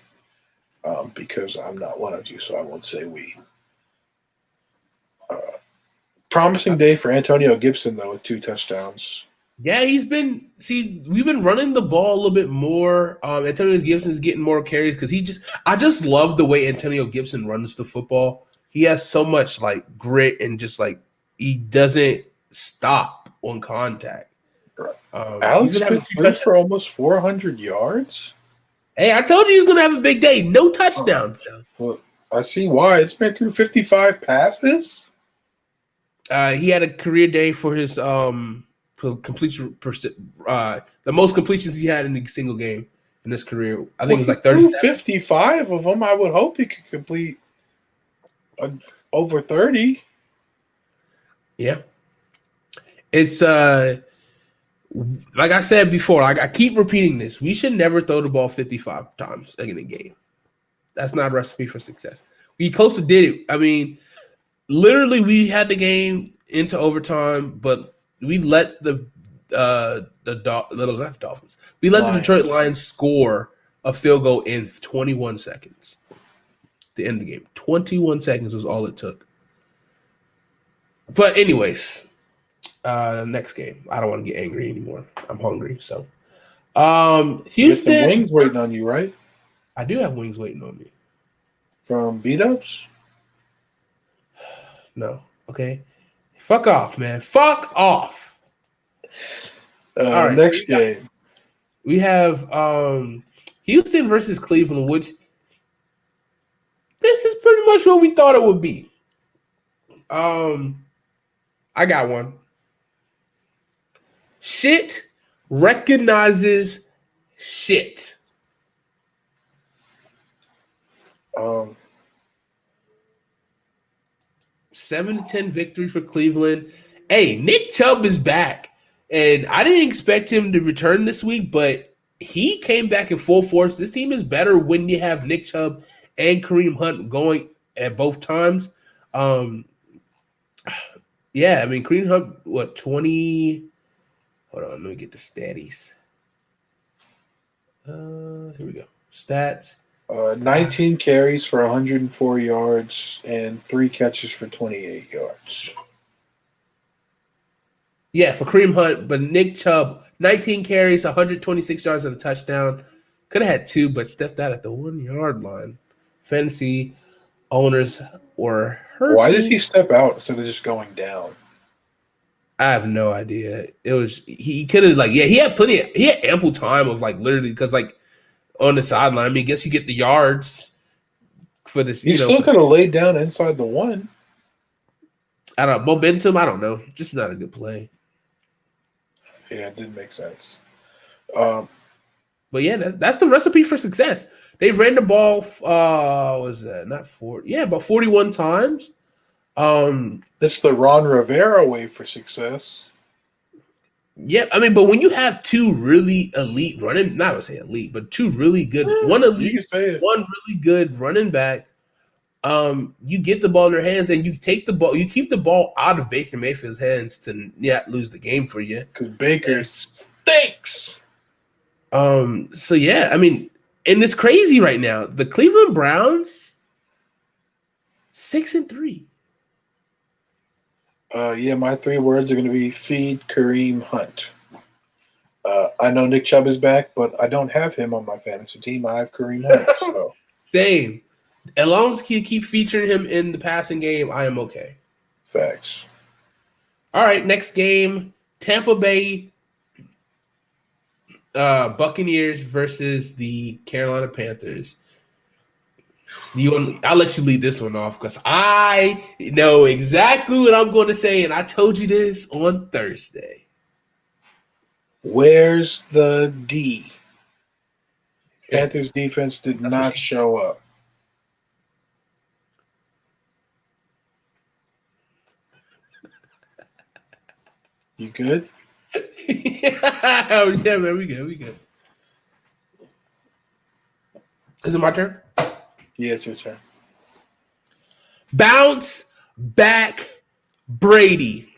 because I'm not one of you, so I won't say we. Promising day for Antonio Gibson though with 2 touchdowns. Yeah, we've been running the ball a little bit more. Antonio Gibson's getting more carries because I just love the way Antonio Gibson runs the football. He has so much like grit and just like he doesn't stop on contact. Alex Smith for almost 400 yards. Hey, I told you he was going to have a big day. No touchdowns. Well, I see why. It's been through 55 passes. He had a career day for his completion. The most completions he had in a single game in his career. I think it was like 30. 55 of them. I would hope he could complete over 30. Yeah. It's like I said before, I keep repeating this. We should never throw the ball 55 times in a game. That's not a recipe for success. We close to did it. I mean, literally, we had the game into overtime, but we let the Dolphins. We let the Detroit Lions score a field goal in 21 seconds. The end of the game. 21 seconds was all it took. But anyways, next game. I don't want to get angry anymore. I'm hungry. So, Houston. You have wings waiting on you, right? I do have wings waiting on me. From B-Dubs? No. Okay. Fuck off, man. Fuck off. All right, next game. We have Houston versus Cleveland, which this is pretty much what we thought it would be. I got one. Shit recognizes shit. 7-10 victory for Cleveland. Hey, Nick Chubb is back, and I didn't expect him to return this week, but he came back in full force. This team is better when you have Nick Chubb and Kareem Hunt going at both times. Yeah, I mean, Kareem Hunt, 20? Hold on, let me get the statties. Here we go. Stats. 19 carries for 104 yards and 3 catches for 28 yards. Yeah, for Kareem Hunt, but Nick Chubb, 19 carries, 126 yards and a touchdown. Could have had 2, but stepped out at the 1-yard line. Fantasy owners were hurt. Why did he step out instead of just going down? I have no idea. It was he could have he had ample time of literally because on the sideline. I mean, I guess you get the yards for this. He still could have laid down inside the 1. I don't know. Momentum, I don't know. Just not a good play. Yeah, it didn't make sense. But yeah, that's the recipe for success. They ran the ball. Was that not 40? Yeah, about 41 times. It's the Ron Rivera way for success. Yeah, I mean, but when you have 2 really elite running, not to say elite, but 2 really good, one elite, one really good running back, you get the ball in their hands and you take the ball, you keep the ball out of Baker Mayfield's hands to not lose the game for you. Because Baker stinks. So yeah, I mean, and it's crazy right now. The Cleveland Browns, 6-3. Yeah, my 3 words are going to be feed Kareem Hunt. I know Nick Chubb is back, but I don't have him on my fantasy team. I have Kareem Hunt. So. Same. As long as he keep featuring him in the passing game, I am okay. Facts. All right, next game, Tampa Bay Buccaneers versus the Carolina Panthers. I'll let you lead this one off because I know exactly what I'm going to say, and I told you this on Thursday. Where's the D? Panthers defense did not show up. You good? Yeah, man, we good. Is it my turn? Yeah, it's your turn. Bounce back Brady.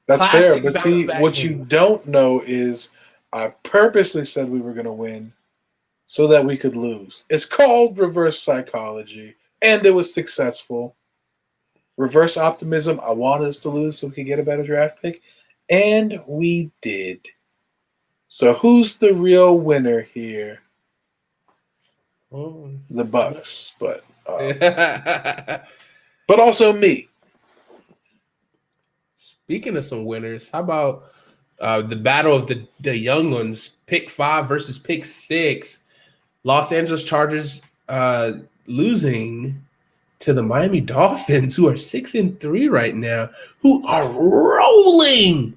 That's Classic fair, but bounce see, back what game. you don't know is I purposely said we were going to win so that we could lose. It's called reverse psychology, and it was successful. Reverse optimism, I wanted us to lose so we could get a better draft pick, and we did. So who's the real winner here? The Bucks, but also me. Speaking of some winners, how about the battle of the young ones? Pick 5 versus pick 6. Los Angeles Chargers losing to the Miami Dolphins, who are 6-3 right now, who are rolling.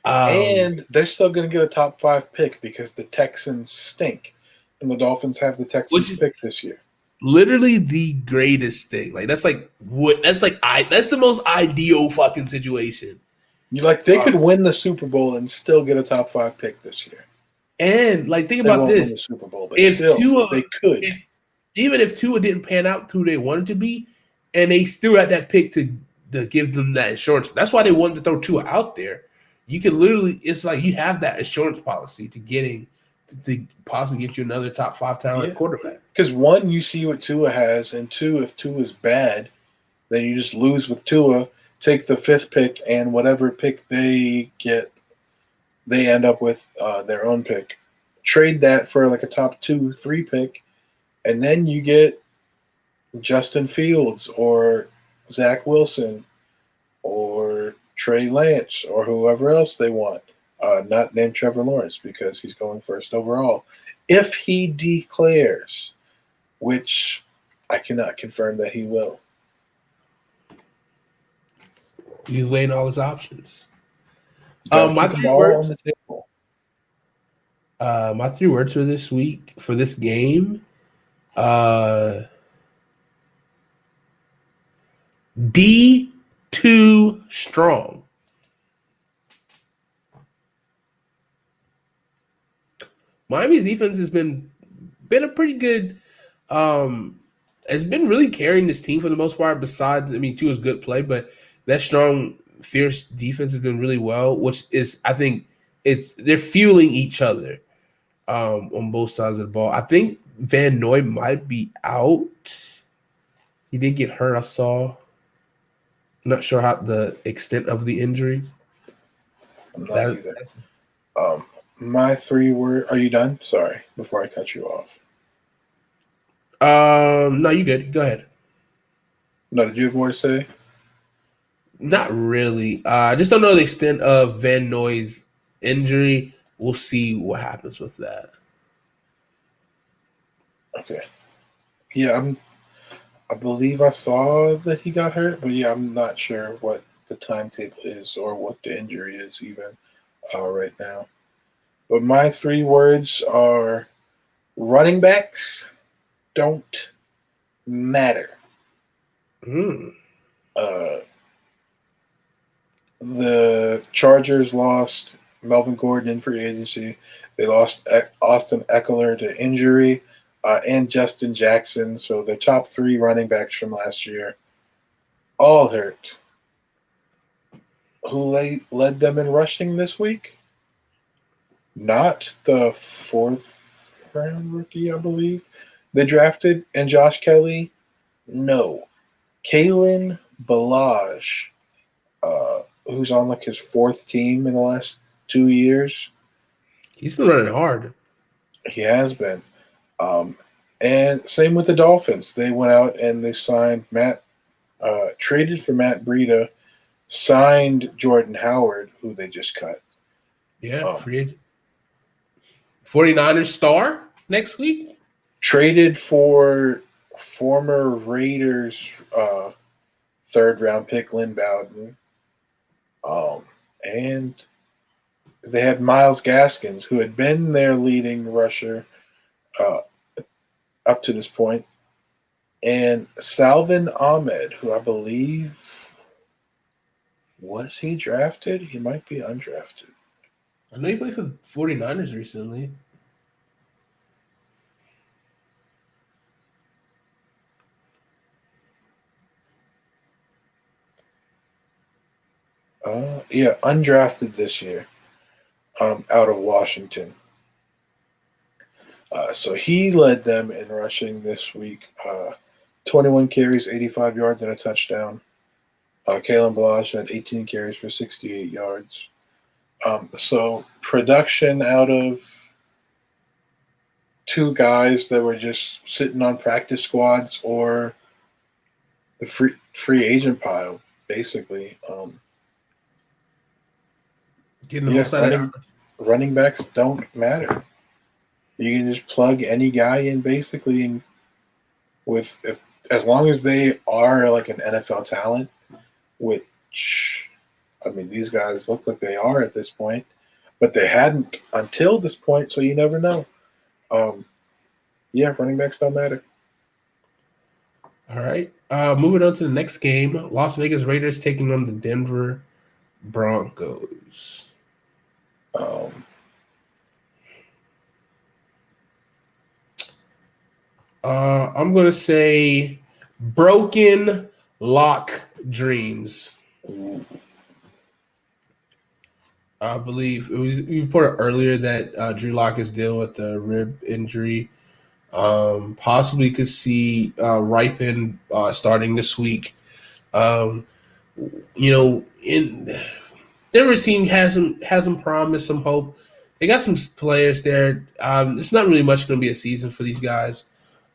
And they're still going to get a top 5 pick because the Texans stink, and the Dolphins have the Texans pick this year. Literally the greatest thing. That's the most ideal fucking situation. They could win the Super Bowl and still get a top 5 pick this year. And think about this: win the Super Bowl, but still, they could. Even if Tua didn't pan out to who they wanted to be, and they still had that pick to give them that insurance. That's why they wanted to throw Tua out there. You can literally, it's like you have that insurance policy to possibly get you another top 5 talent quarterback. Because 1, you see what Tua has, and 2, if Tua is bad, then you just lose with Tua, take the 5th pick, and whatever pick they get, they end up with their own pick. Trade that for a top 2, 3 pick, and then you get Justin Fields or Zach Wilson or Trey Lance or whoever else they want. not named Trevor Lawrence because he's going first overall. If he declares, which I cannot confirm that he will. He's weighing all his options. Gotta My keep them three all on words. the table. My 3 words for this week for this game. D2 strong. Miami's defense has been a pretty good. Has been really carrying this team for the most part. Besides, I mean, two is good play, but that strong, fierce defense has been really well. Which is, I think, they're fueling each other on both sides of the ball. I think Van Noy might be out. He did get hurt. I saw. Not sure how the extent of the injury. I'm not either. My 3 word. Are you done? Sorry, before I cut you off. No, you good. Go ahead. No, did you have more to say? Not really. I just don't know the extent of Van Noy's injury. We'll see what happens with that. Okay. Yeah, I believe I saw that he got hurt, but yeah, I'm not sure what the timetable is or what the injury is even right now. But my 3 words are running backs don't matter. Mm. The Chargers lost Melvin Gordon in free agency. They lost Austin Eckler to injury and Justin Jackson. So the top 3 running backs from last year all hurt. Who led them in rushing this week? Not the 4th round rookie, I believe they drafted, and Josh Kelly. No, Kalen Balaj, who's on like his 4th team in the last 2 years. He's been running hard. He has been. And same with the Dolphins. They went out and they signed traded for Matt Breida, signed Jordan Howard, who they just cut. Yeah, free agent. 49ers star next week. Traded for former Raiders 3rd round pick Lynn Bowden. And they had Myles Gaskins, who had been their leading rusher up to this point, and Salvin Ahmed, who I believe was he drafted? He might be undrafted. I know he played for the 49ers recently. Yeah, undrafted this year, out of Washington. So he led them in rushing this week. 21 carries, 85 yards, and a touchdown. Kalen Balaj had 18 carries for 68 yards. So production out of 2 guys that were just sitting on practice squads or the free agent pile, basically. Getting the whole side running backs don't matter. You can just plug any guy in basically, and as long as they are like an NFL talent, which I mean these guys look like they are at this point, but they hadn't until this point, so you never know. Yeah, running backs don't matter. All right. Moving on to the next game. Las Vegas Raiders taking on the Denver Broncos. I'm going to say broken lock dreams. I believe it was you reported earlier that Drew Lock is dealing with a rib injury. Possibly could see Ripen starting this week. In Denver's team has some promise, some hope. They got some players there. It's not really much going to be a season for these guys.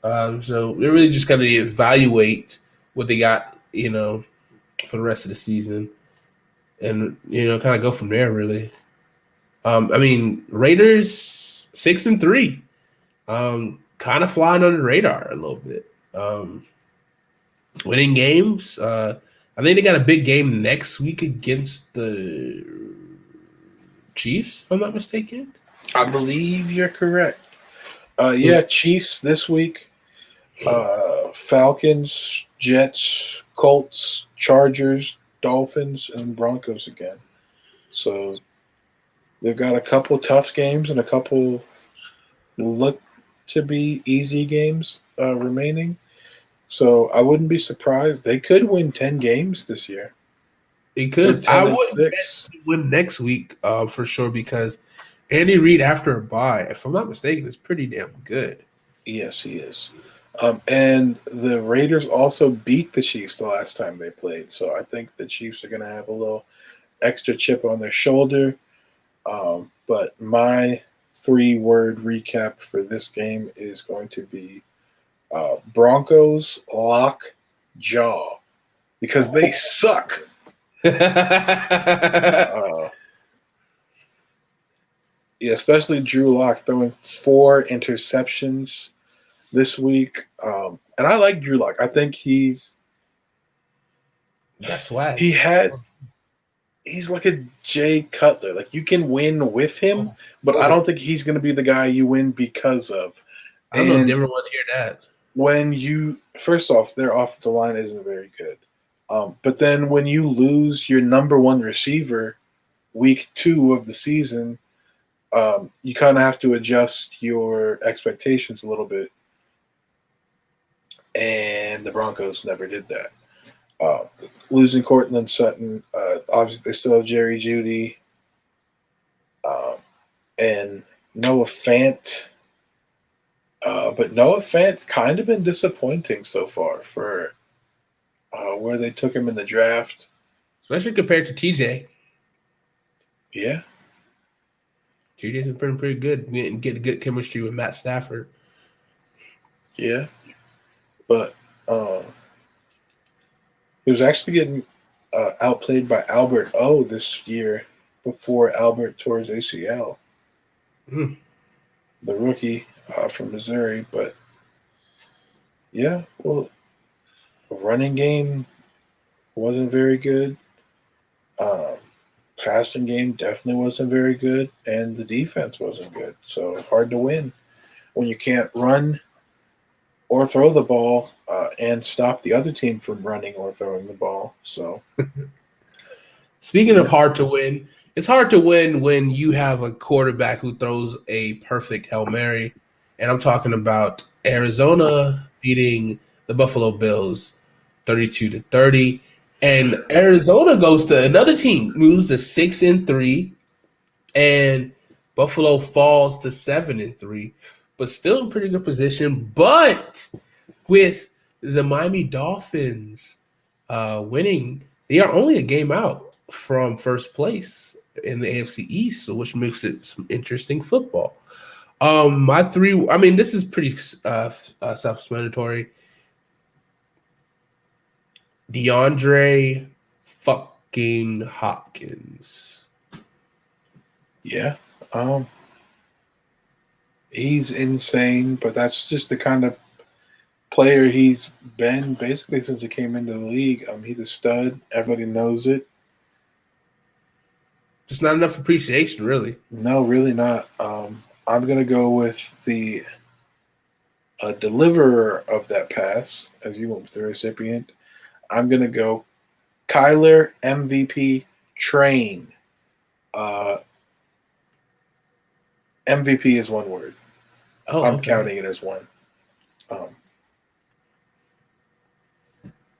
So they're really just going to evaluate what they got, for the rest of the season, and kind of go from there. Really, I mean, Raiders 6-3, kind of flying under the radar a little bit. Winning games. I think they got a big game next week against the Chiefs, if I'm not mistaken. I believe you're correct. Chiefs this week. Falcons, Jets, Colts, Chargers, Dolphins, and Broncos again. So they've got a couple tough games and a couple look to be easy games remaining. So I wouldn't be surprised. They could win 10 games this year. They could. I would win next week for sure because Andy Reid after a bye, if I'm not mistaken, is pretty damn good. Yes, he is. And the Raiders also beat the Chiefs the last time they played. So I think the Chiefs are going to have a little extra chip on their shoulder. But my 3-word recap for this game is going to be Broncos lock jaw because they suck. Especially Drew Lock throwing 4 interceptions this week. And I like Drew Lock. I think that's why he's like a Jay Cutler. Like you can win with him, but I don't think he's going to be the guy you win because of. I don't know. Never want to hear that. First off, their offensive line isn't very good. But then when you lose your number 1 receiver week 2 of the season, you kind of have to adjust your expectations a little bit. And the Broncos never did that. Losing Cortland Sutton, obviously they still have Jerry Jeudy, and Noah Fant. But Noah Fant's kind of been disappointing so far for where they took him in the draft. Especially compared to TJ. Yeah. TJ's been pretty good. Getting good chemistry with Matt Stafford. Yeah. But he was actually getting outplayed by Albert O this year before Albert tore his ACL. The rookie from Missouri. But, yeah, well, the running game wasn't very good. Passing game definitely wasn't very good. And the defense wasn't good. So hard to win when you can't run or throw the ball and stop the other team from running or throwing the ball. So, speaking of hard to win, it's hard to win when you have a quarterback who throws a perfect Hail Mary. And I'm talking about Arizona beating the Buffalo Bills 32-30. And Arizona goes to another team, moves to 6-3, and Buffalo falls to 7-3, but still in pretty good position. But with the Miami Dolphins winning, they are only a game out from first place in the AFC East, which makes it some interesting football. My 3, I mean, this is pretty self-explanatory. DeAndre fucking Hopkins. Yeah. He's insane, but that's just the kind of player he's been basically since he came into the league. He's a stud. Everybody knows it. Just not enough appreciation, really. No, really not. I'm going to go with the deliverer of that pass, as you went with the recipient. I'm going to go Kyler MVP Train. MVP is one word. I'm counting it as one. I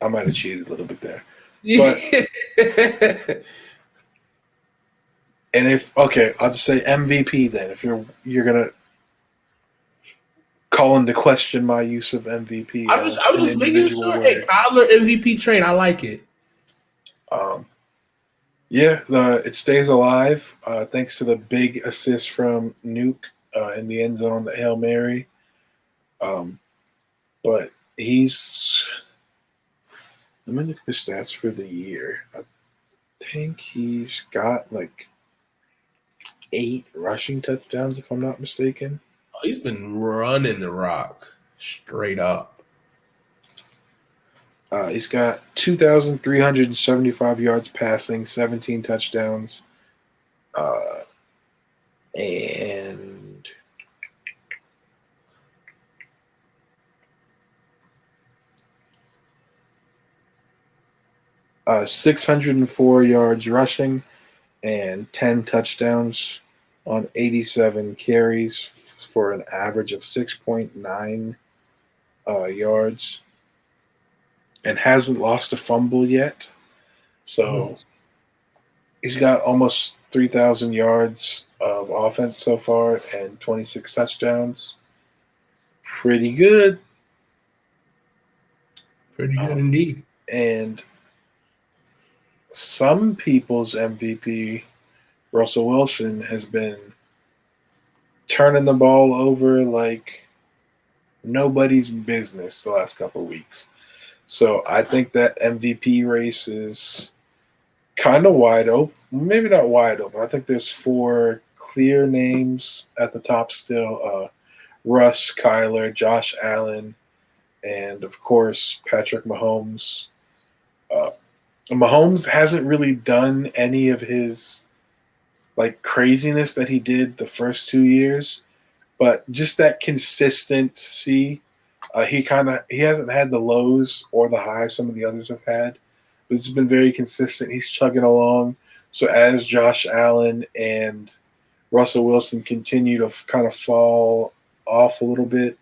might have cheated a little bit there. But I'll just say MVP then. If you're gonna call into question my use of MVP, I was just making sure. Hey, Kyler MVP Train, I like it. It stays alive thanks to the big assist from Nuke in the end zone on the Hail Mary. But let me look at the stats for the year. I think he's got like 8 rushing touchdowns, if I'm not mistaken. Oh, he's been running the rock straight up. He's got 2,375 yards passing, 17 touchdowns, and 604 yards rushing and 10 touchdowns on 87 carries for an average of 6.9 yards, and hasn't lost a fumble yet. So he's got almost 3,000 yards of offense so far and 26 touchdowns. Pretty good. Pretty good indeed. And some people's MVP, Russell Wilson, has been turning the ball over like nobody's business the last couple of weeks. So I think that MVP race is kind of wide open. Maybe not wide open. I think there's 4 clear names at the top still. Russ, Kyler, Josh Allen, and of course Patrick Mahomes. Mahomes hasn't really done any of his like craziness that he did the first 2 years, but just that consistency. He hasn't had the lows or the highs some of the others have had, but it's been very consistent. He's chugging along. So as Josh Allen and Russell Wilson continue to kind of fall off a little bit,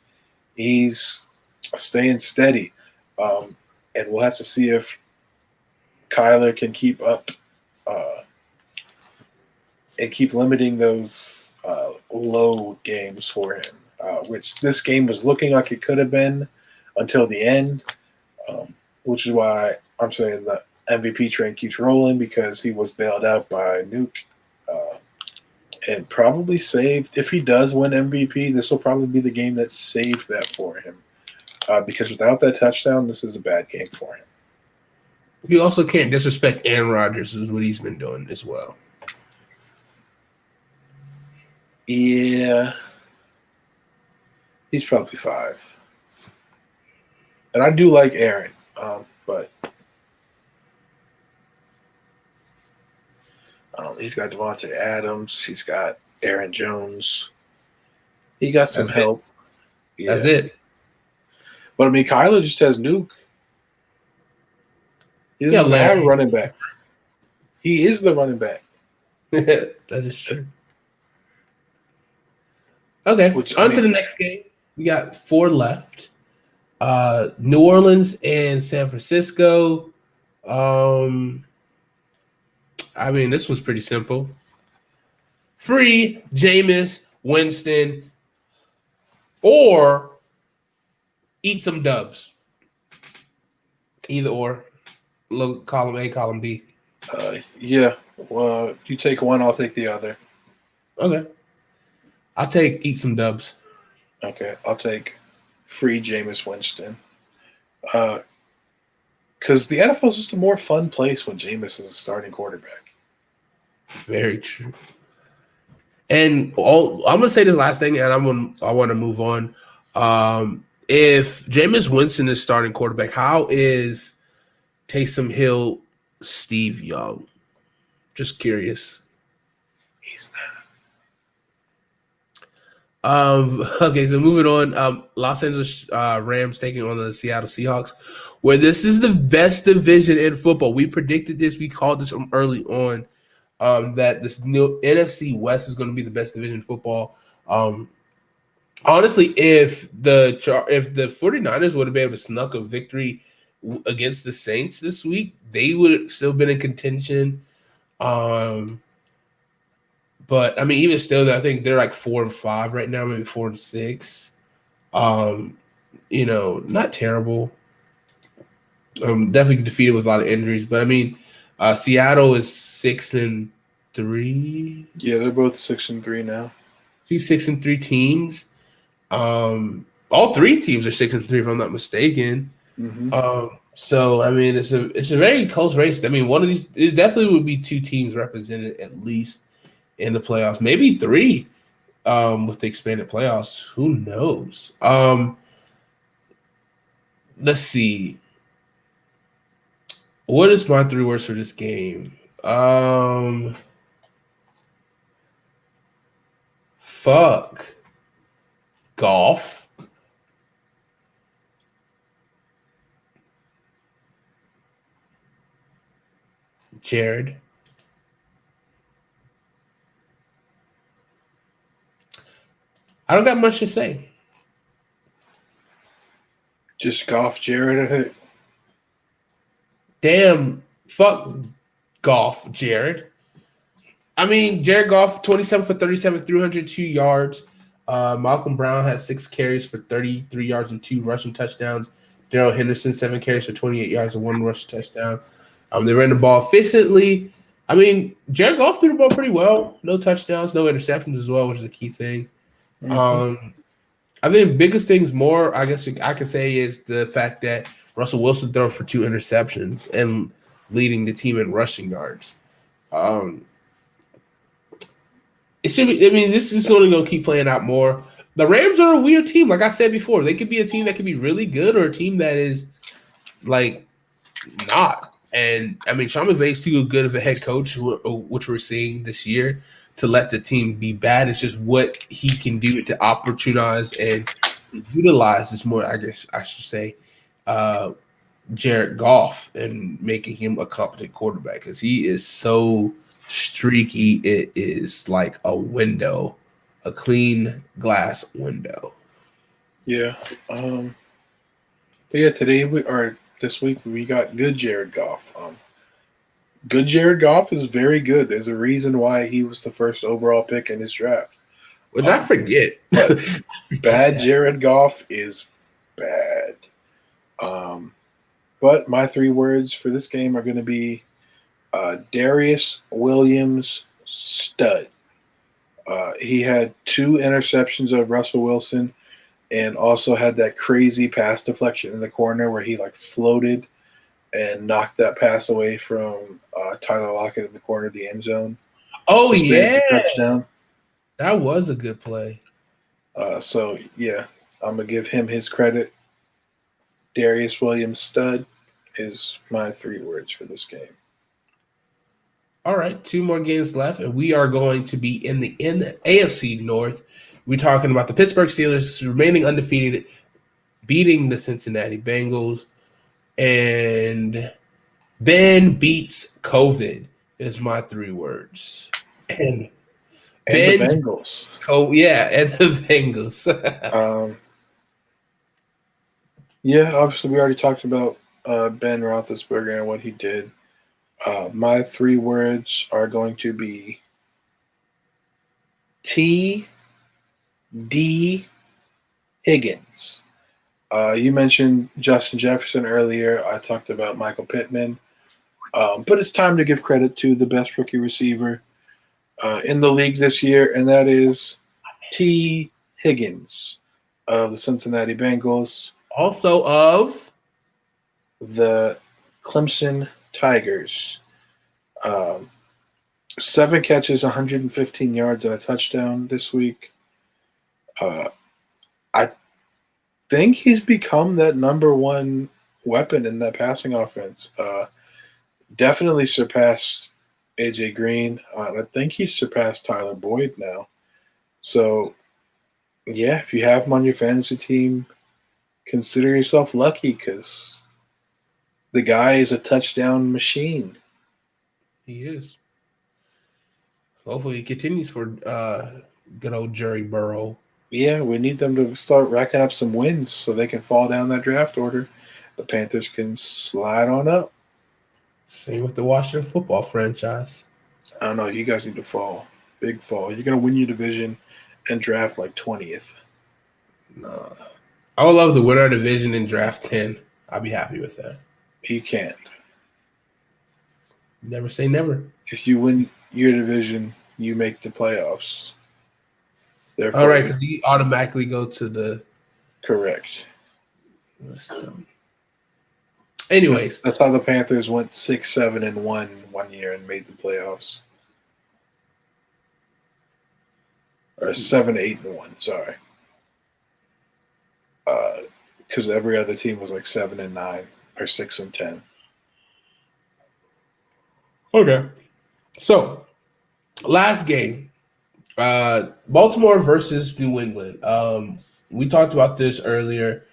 he's staying steady. And we'll have to see if Kyler can keep up and keep limiting those low games for him, which this game was looking like it could have been until the end, which is why I'm saying the MVP train keeps rolling, because he was bailed out by Nuke and probably saved. If he does win MVP, this will probably be the game that saved that for him, because without that touchdown, this is a bad game for him. You also can't disrespect Aaron Rodgers, is what he's been doing as well. Yeah. He's probably 5. And I do like Aaron, but he's got Devontae Adams. He's got Aaron Jones. He got some help. Yeah. That's it. But, I mean, Kyler just has Nuke. He doesn't have a running back. He is the running back. That is true. Okay, on to the next game. We got 4 left. New Orleans and San Francisco. I mean, this was pretty simple. Free Jameis Winston or eat some dubs. Either or. Look, column A, column B. Yeah. Well, you take one, I'll take the other. Okay. I'll take eat some dubs. Okay, I'll take free Jameis Winston. Because the NFL is just a more fun place when Jameis is a starting quarterback. Very true. And I'm gonna say this last thing, and I want to move on. If Jameis Winston is starting quarterback, how is Taysom Hill Steve Young? Just curious. He's not. Okay, so moving on. Los Angeles Rams taking on the Seattle Seahawks, where this is the best division in football. We predicted this. We called this early on, that this new NFC West is going to be the best division in football. Honestly, if the 49ers would have been able to snuck a victory against the Saints this week, they would have still been in contention. But I mean, even still, I think they're like 4-5 right now, maybe 4-6. Not terrible. Definitely defeated with a lot of injuries, but I mean, Seattle is 6-3. Yeah, they're both 6-3 now. 6-3 teams. All 3 teams are 6-3, if I'm not mistaken. Mm-hmm. So I mean, it's a very close race. I mean, one of these, it definitely would be 2 teams represented at least in the playoffs, maybe 3 with the expanded playoffs. Who knows? Let's see. What is my 3 words for this game? Fuck. Golf. Jared. I don't got much to say. Just golf, Jared. I think. Damn. Fuck golf, Jared. I mean, Jared Goff, 27 for 37, 302 yards. Malcolm Brown had 6 carries for 33 yards and 2 rushing touchdowns. Darrell Henderson, 7 carries for 28 yards and 1 rushing touchdown. They ran the ball efficiently. I mean, Jared Goff threw the ball pretty well. No touchdowns, no interceptions as well, which is a key thing. Mm-hmm. I think biggest things more, I guess I could say, is the fact that Russell Wilson threw for 2 interceptions and leading the team in rushing yards. It should be. I mean, this is only going to keep playing out more. The Rams are a weird team. Like I said before, they could be a team that could be really good or a team that is like not. And I mean, Sean McVay's too good of a head coach, which we're seeing this year, to let the team be bad. It's just what he can do to opportunize and utilize is more, I guess I should say, Jared Goff and making him a competent quarterback because he is so streaky. It is like a window, a clean glass window. Yeah. But yeah, this week we got good Jared Goff. Good Jared Goff is very good. There's a reason why he was the first overall pick in his draft. Which I forget. Bad Jared Goff is bad. But my 3 words for this game are going to be Darius Williams stud. He had 2 interceptions of Russell Wilson and also had that crazy pass deflection in the corner where he like floated and knocked that pass away from Tyler Lockett in the corner of the end zone. Oh, yeah. Touchdown. That was a good play. So, yeah, I'm going to give him his credit. Darius Williams stud is my 3 words for this game. All right, 2 more games left, and we are going to be in the AFC North. We're talking about the Pittsburgh Steelers remaining undefeated, beating the Cincinnati Bengals, and Ben beats COVID is my 3 words. And the Bengals. And the Bengals. Yeah, obviously we already talked about Ben Roethlisberger and what he did. My 3 words are going to be T.D. Higgins. You mentioned Justin Jefferson earlier. I talked about Michael Pittman. But it's time to give credit to the best rookie receiver in the league this year, and that is T. Higgins of the Cincinnati Bengals. Also of the Clemson Tigers. 7 catches, 115 yards, and a touchdown this week. I think he's become that number 1 weapon in that passing offense. Definitely surpassed A.J. Green. I think he's surpassed Tyler Boyd now. So, yeah, if you have him on your fantasy team, consider yourself lucky because the guy is a touchdown machine. He is. Hopefully he continues for good old Jerry Burrow. Yeah, we need them to start racking up some wins so they can fall down that draft order. The Panthers can slide on up. Same with the Washington football franchise. I don't know. You guys need to fall. Big fall. You're going to win your division and draft like 20th. No. I would love to win our division and draft 10. I'd be happy with that. You can't. Never say never. If you win your division, you make the playoffs. Therefore, all right, because you automatically go to the correct. Anyways, that's how the Panthers went 6-7-1 one year and made the playoffs. or 7-8-1. Sorry, because every other team was like 7-9 or 6-10. Okay. So last game, Baltimore versus New England. We talked about this earlier.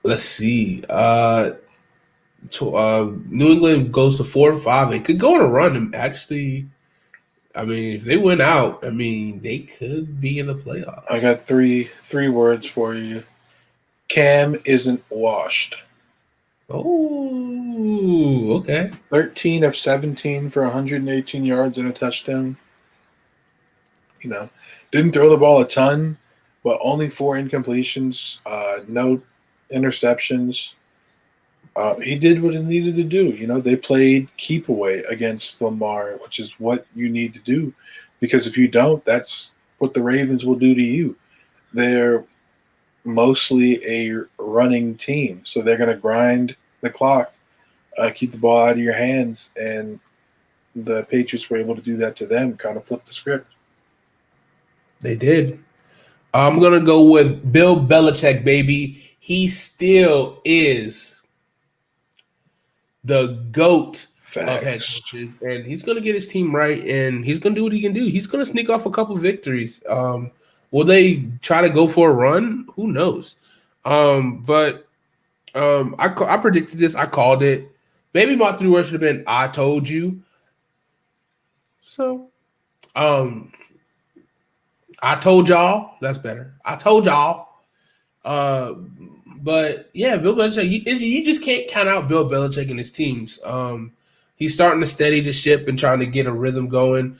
Let's see. New England goes to 4-5. It could go on a run. And actually, I mean, if they win out, I mean, they could be in the playoffs. I got three words for you. Cam isn't washed. Oh, okay. 13 of 17 for 118 yards and a touchdown. You know, didn't throw the ball a ton, but only 4 incompletions, no interceptions. He did what he needed to do. You know, they played keep away against Lamar, which is what you need to do, because if you don't, that's what the Ravens will do to you. They're mostly a running team, so they're going to grind the clock, keep the ball out of your hands, and the Patriots were able to do that to them, kind of flip the script. They did. I'm going to go with Bill Belichick, baby. He still is the GOAT of head coaches, and he's going to get his team right, and he's going to do what he can do. He's going to sneak off a couple victories. Will they try to go for a run? Who knows? But I predicted this. I called it. Maybe my 3 words should have been "I told you." So, I told y'all. That's better. I told y'all. But yeah, Bill Belichick. You just can't count out Bill Belichick and his teams. He's starting to steady the ship and trying to get a rhythm going.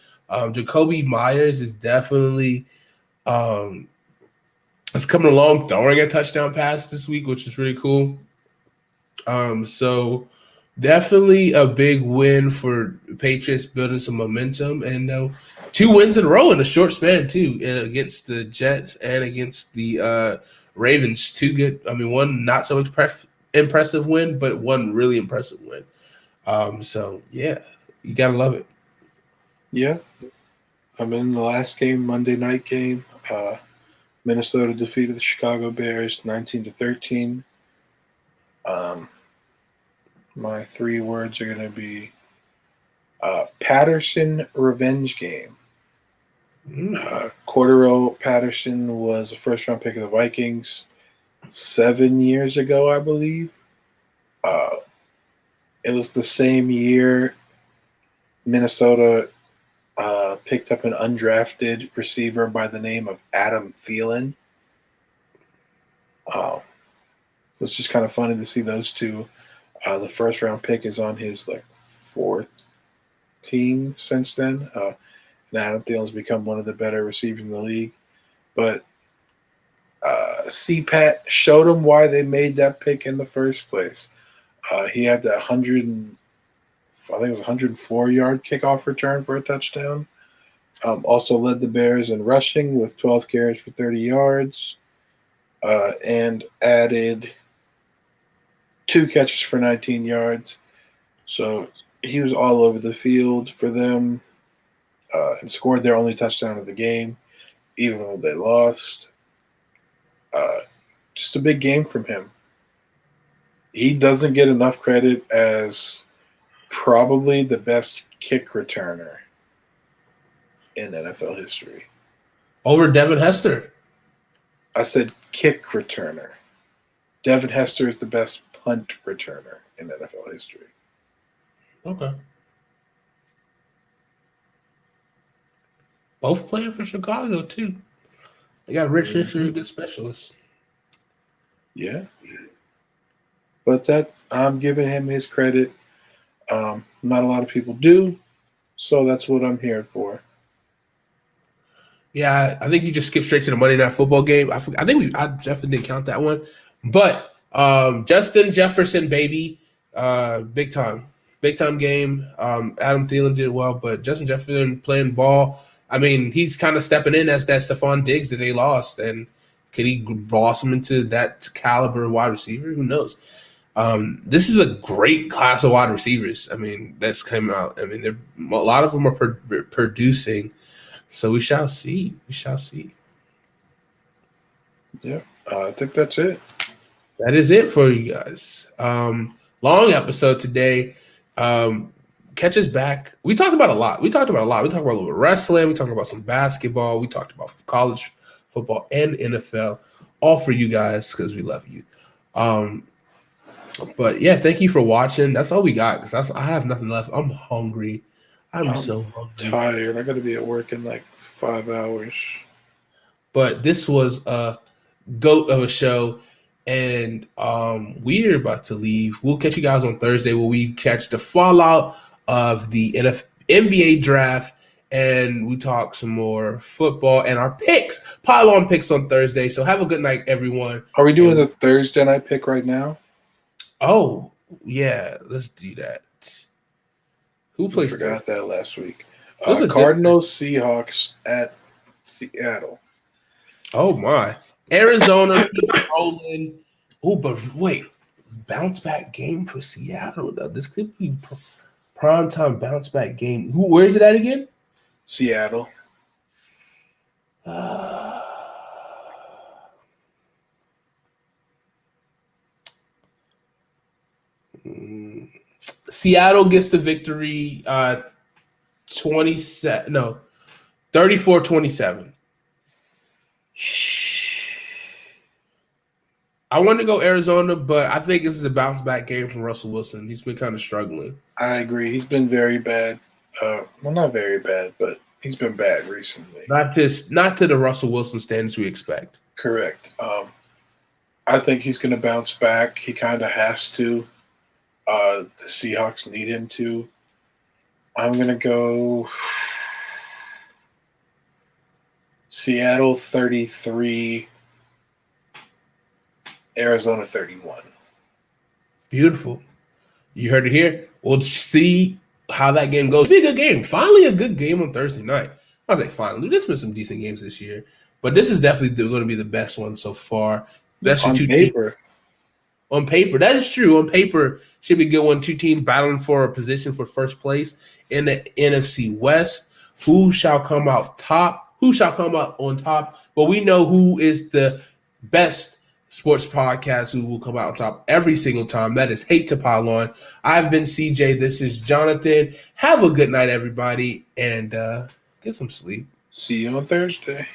Jacoby Myers is definitely it's coming along, throwing a touchdown pass this week, which is really cool. So definitely a big win for Patriots, building some momentum, and 2 wins in a row in a short span too, against the Jets and against the Ravens. 2 good. I mean, one not so impressive win, but one really impressive win. So yeah, you gotta love it. Yeah, I'm in the last game, Monday night game. Minnesota defeated the Chicago Bears 19-13. My 3 words are going to be Patterson revenge game. Cordero Patterson was a first-round pick of the Vikings 7 years ago, I believe. It was the same year Minnesota picked up an undrafted receiver by the name of Adam Thielen. So it's just kind of funny to see those two. The first-round pick is on his 4th team since then. And Adam Thielen's become one of the better receivers in the league. But CPAT showed him why they made that pick in the first place. He had that 104-yard kickoff return for a touchdown. Also led the Bears in rushing with 12 carries for 30 yards. And added 2 catches for 19 yards. So he was all over the field for them, and scored their only touchdown of the game, even though they lost. Just a big game from him. He doesn't get enough credit as probably the best kick returner in NFL history. Over Devin Hester. I said kick returner. Devin Hester is the best punt returner in NFL history. Okay. Both playing for Chicago, too. They got rich history, good specialists. Yeah. But I'm giving him his credit. Not a lot of people do, so that's what I'm here for. Yeah, I think you just skipped straight to the Monday Night Football game. I definitely didn't count that one. But Justin Jefferson, baby, big time game. Adam Thielen did well, but Justin Jefferson playing ball. I mean, he's kind of stepping in as that Stephon Diggs that they lost, and could he blossom into that caliber wide receiver? Who knows? This is a great class of wide receivers. I mean, that's come out. I mean, a lot of them are producing. So we shall see. We shall see. Yeah, I think that's it. That is it for you guys. Long episode today. Catch us back. We talked about a lot. We talked about a little bit of wrestling. We talked about some basketball. We talked about college football and NFL. All for you guys because we love you. But yeah, thank you for watching. That's all we got because I have nothing left. I'm hungry. I'm so hungry. Tired. I got to be at work in like 5 hours. But this was a goat of a show, and we're about to leave. We'll catch you guys on Thursday where we catch the fallout of the NBA draft, and we talk some more football and our picks, Pylon picks on Thursday. So have a good night, everyone. Are we doing the Thursday night pick right now? Oh, yeah, let's do that. Who plays forgot that last week. Those are Cardinals, Seahawks at Seattle. Oh, my. Arizona rolling. Oh, but wait. Bounce back game for Seattle, though. This could be prime time bounce back game. Where is it at again? Seattle. Seattle gets the victory 34-27. I want to go Arizona, but I think this is a bounce back game from Russell Wilson. He's been kind of struggling. I agree. He's been very bad. Well, not very bad, but he's been bad recently. Not to the Russell Wilson standards we expect. Correct. I think he's going to bounce back. He kind of has to. The Seahawks need him to. I'm going to go Seattle 33, Arizona 31. Beautiful. You heard it here. We'll see how that game goes. It'll be a good game. Finally a good game on Thursday night. I was like, finally. There's been some decent games this year. But this is definitely going to be the best one so far. On paper. On paper. That is true. On paper, should be a good one. Two teams battling for a position for first place in the NFC West. Who shall come out top? Who shall come out on top? But we know who is the best sports podcast who will come out on top every single time. That is Hate2Pylon. I've been CJ. This is Jonathan. Have a good night, everybody, and get some sleep. See you on Thursday.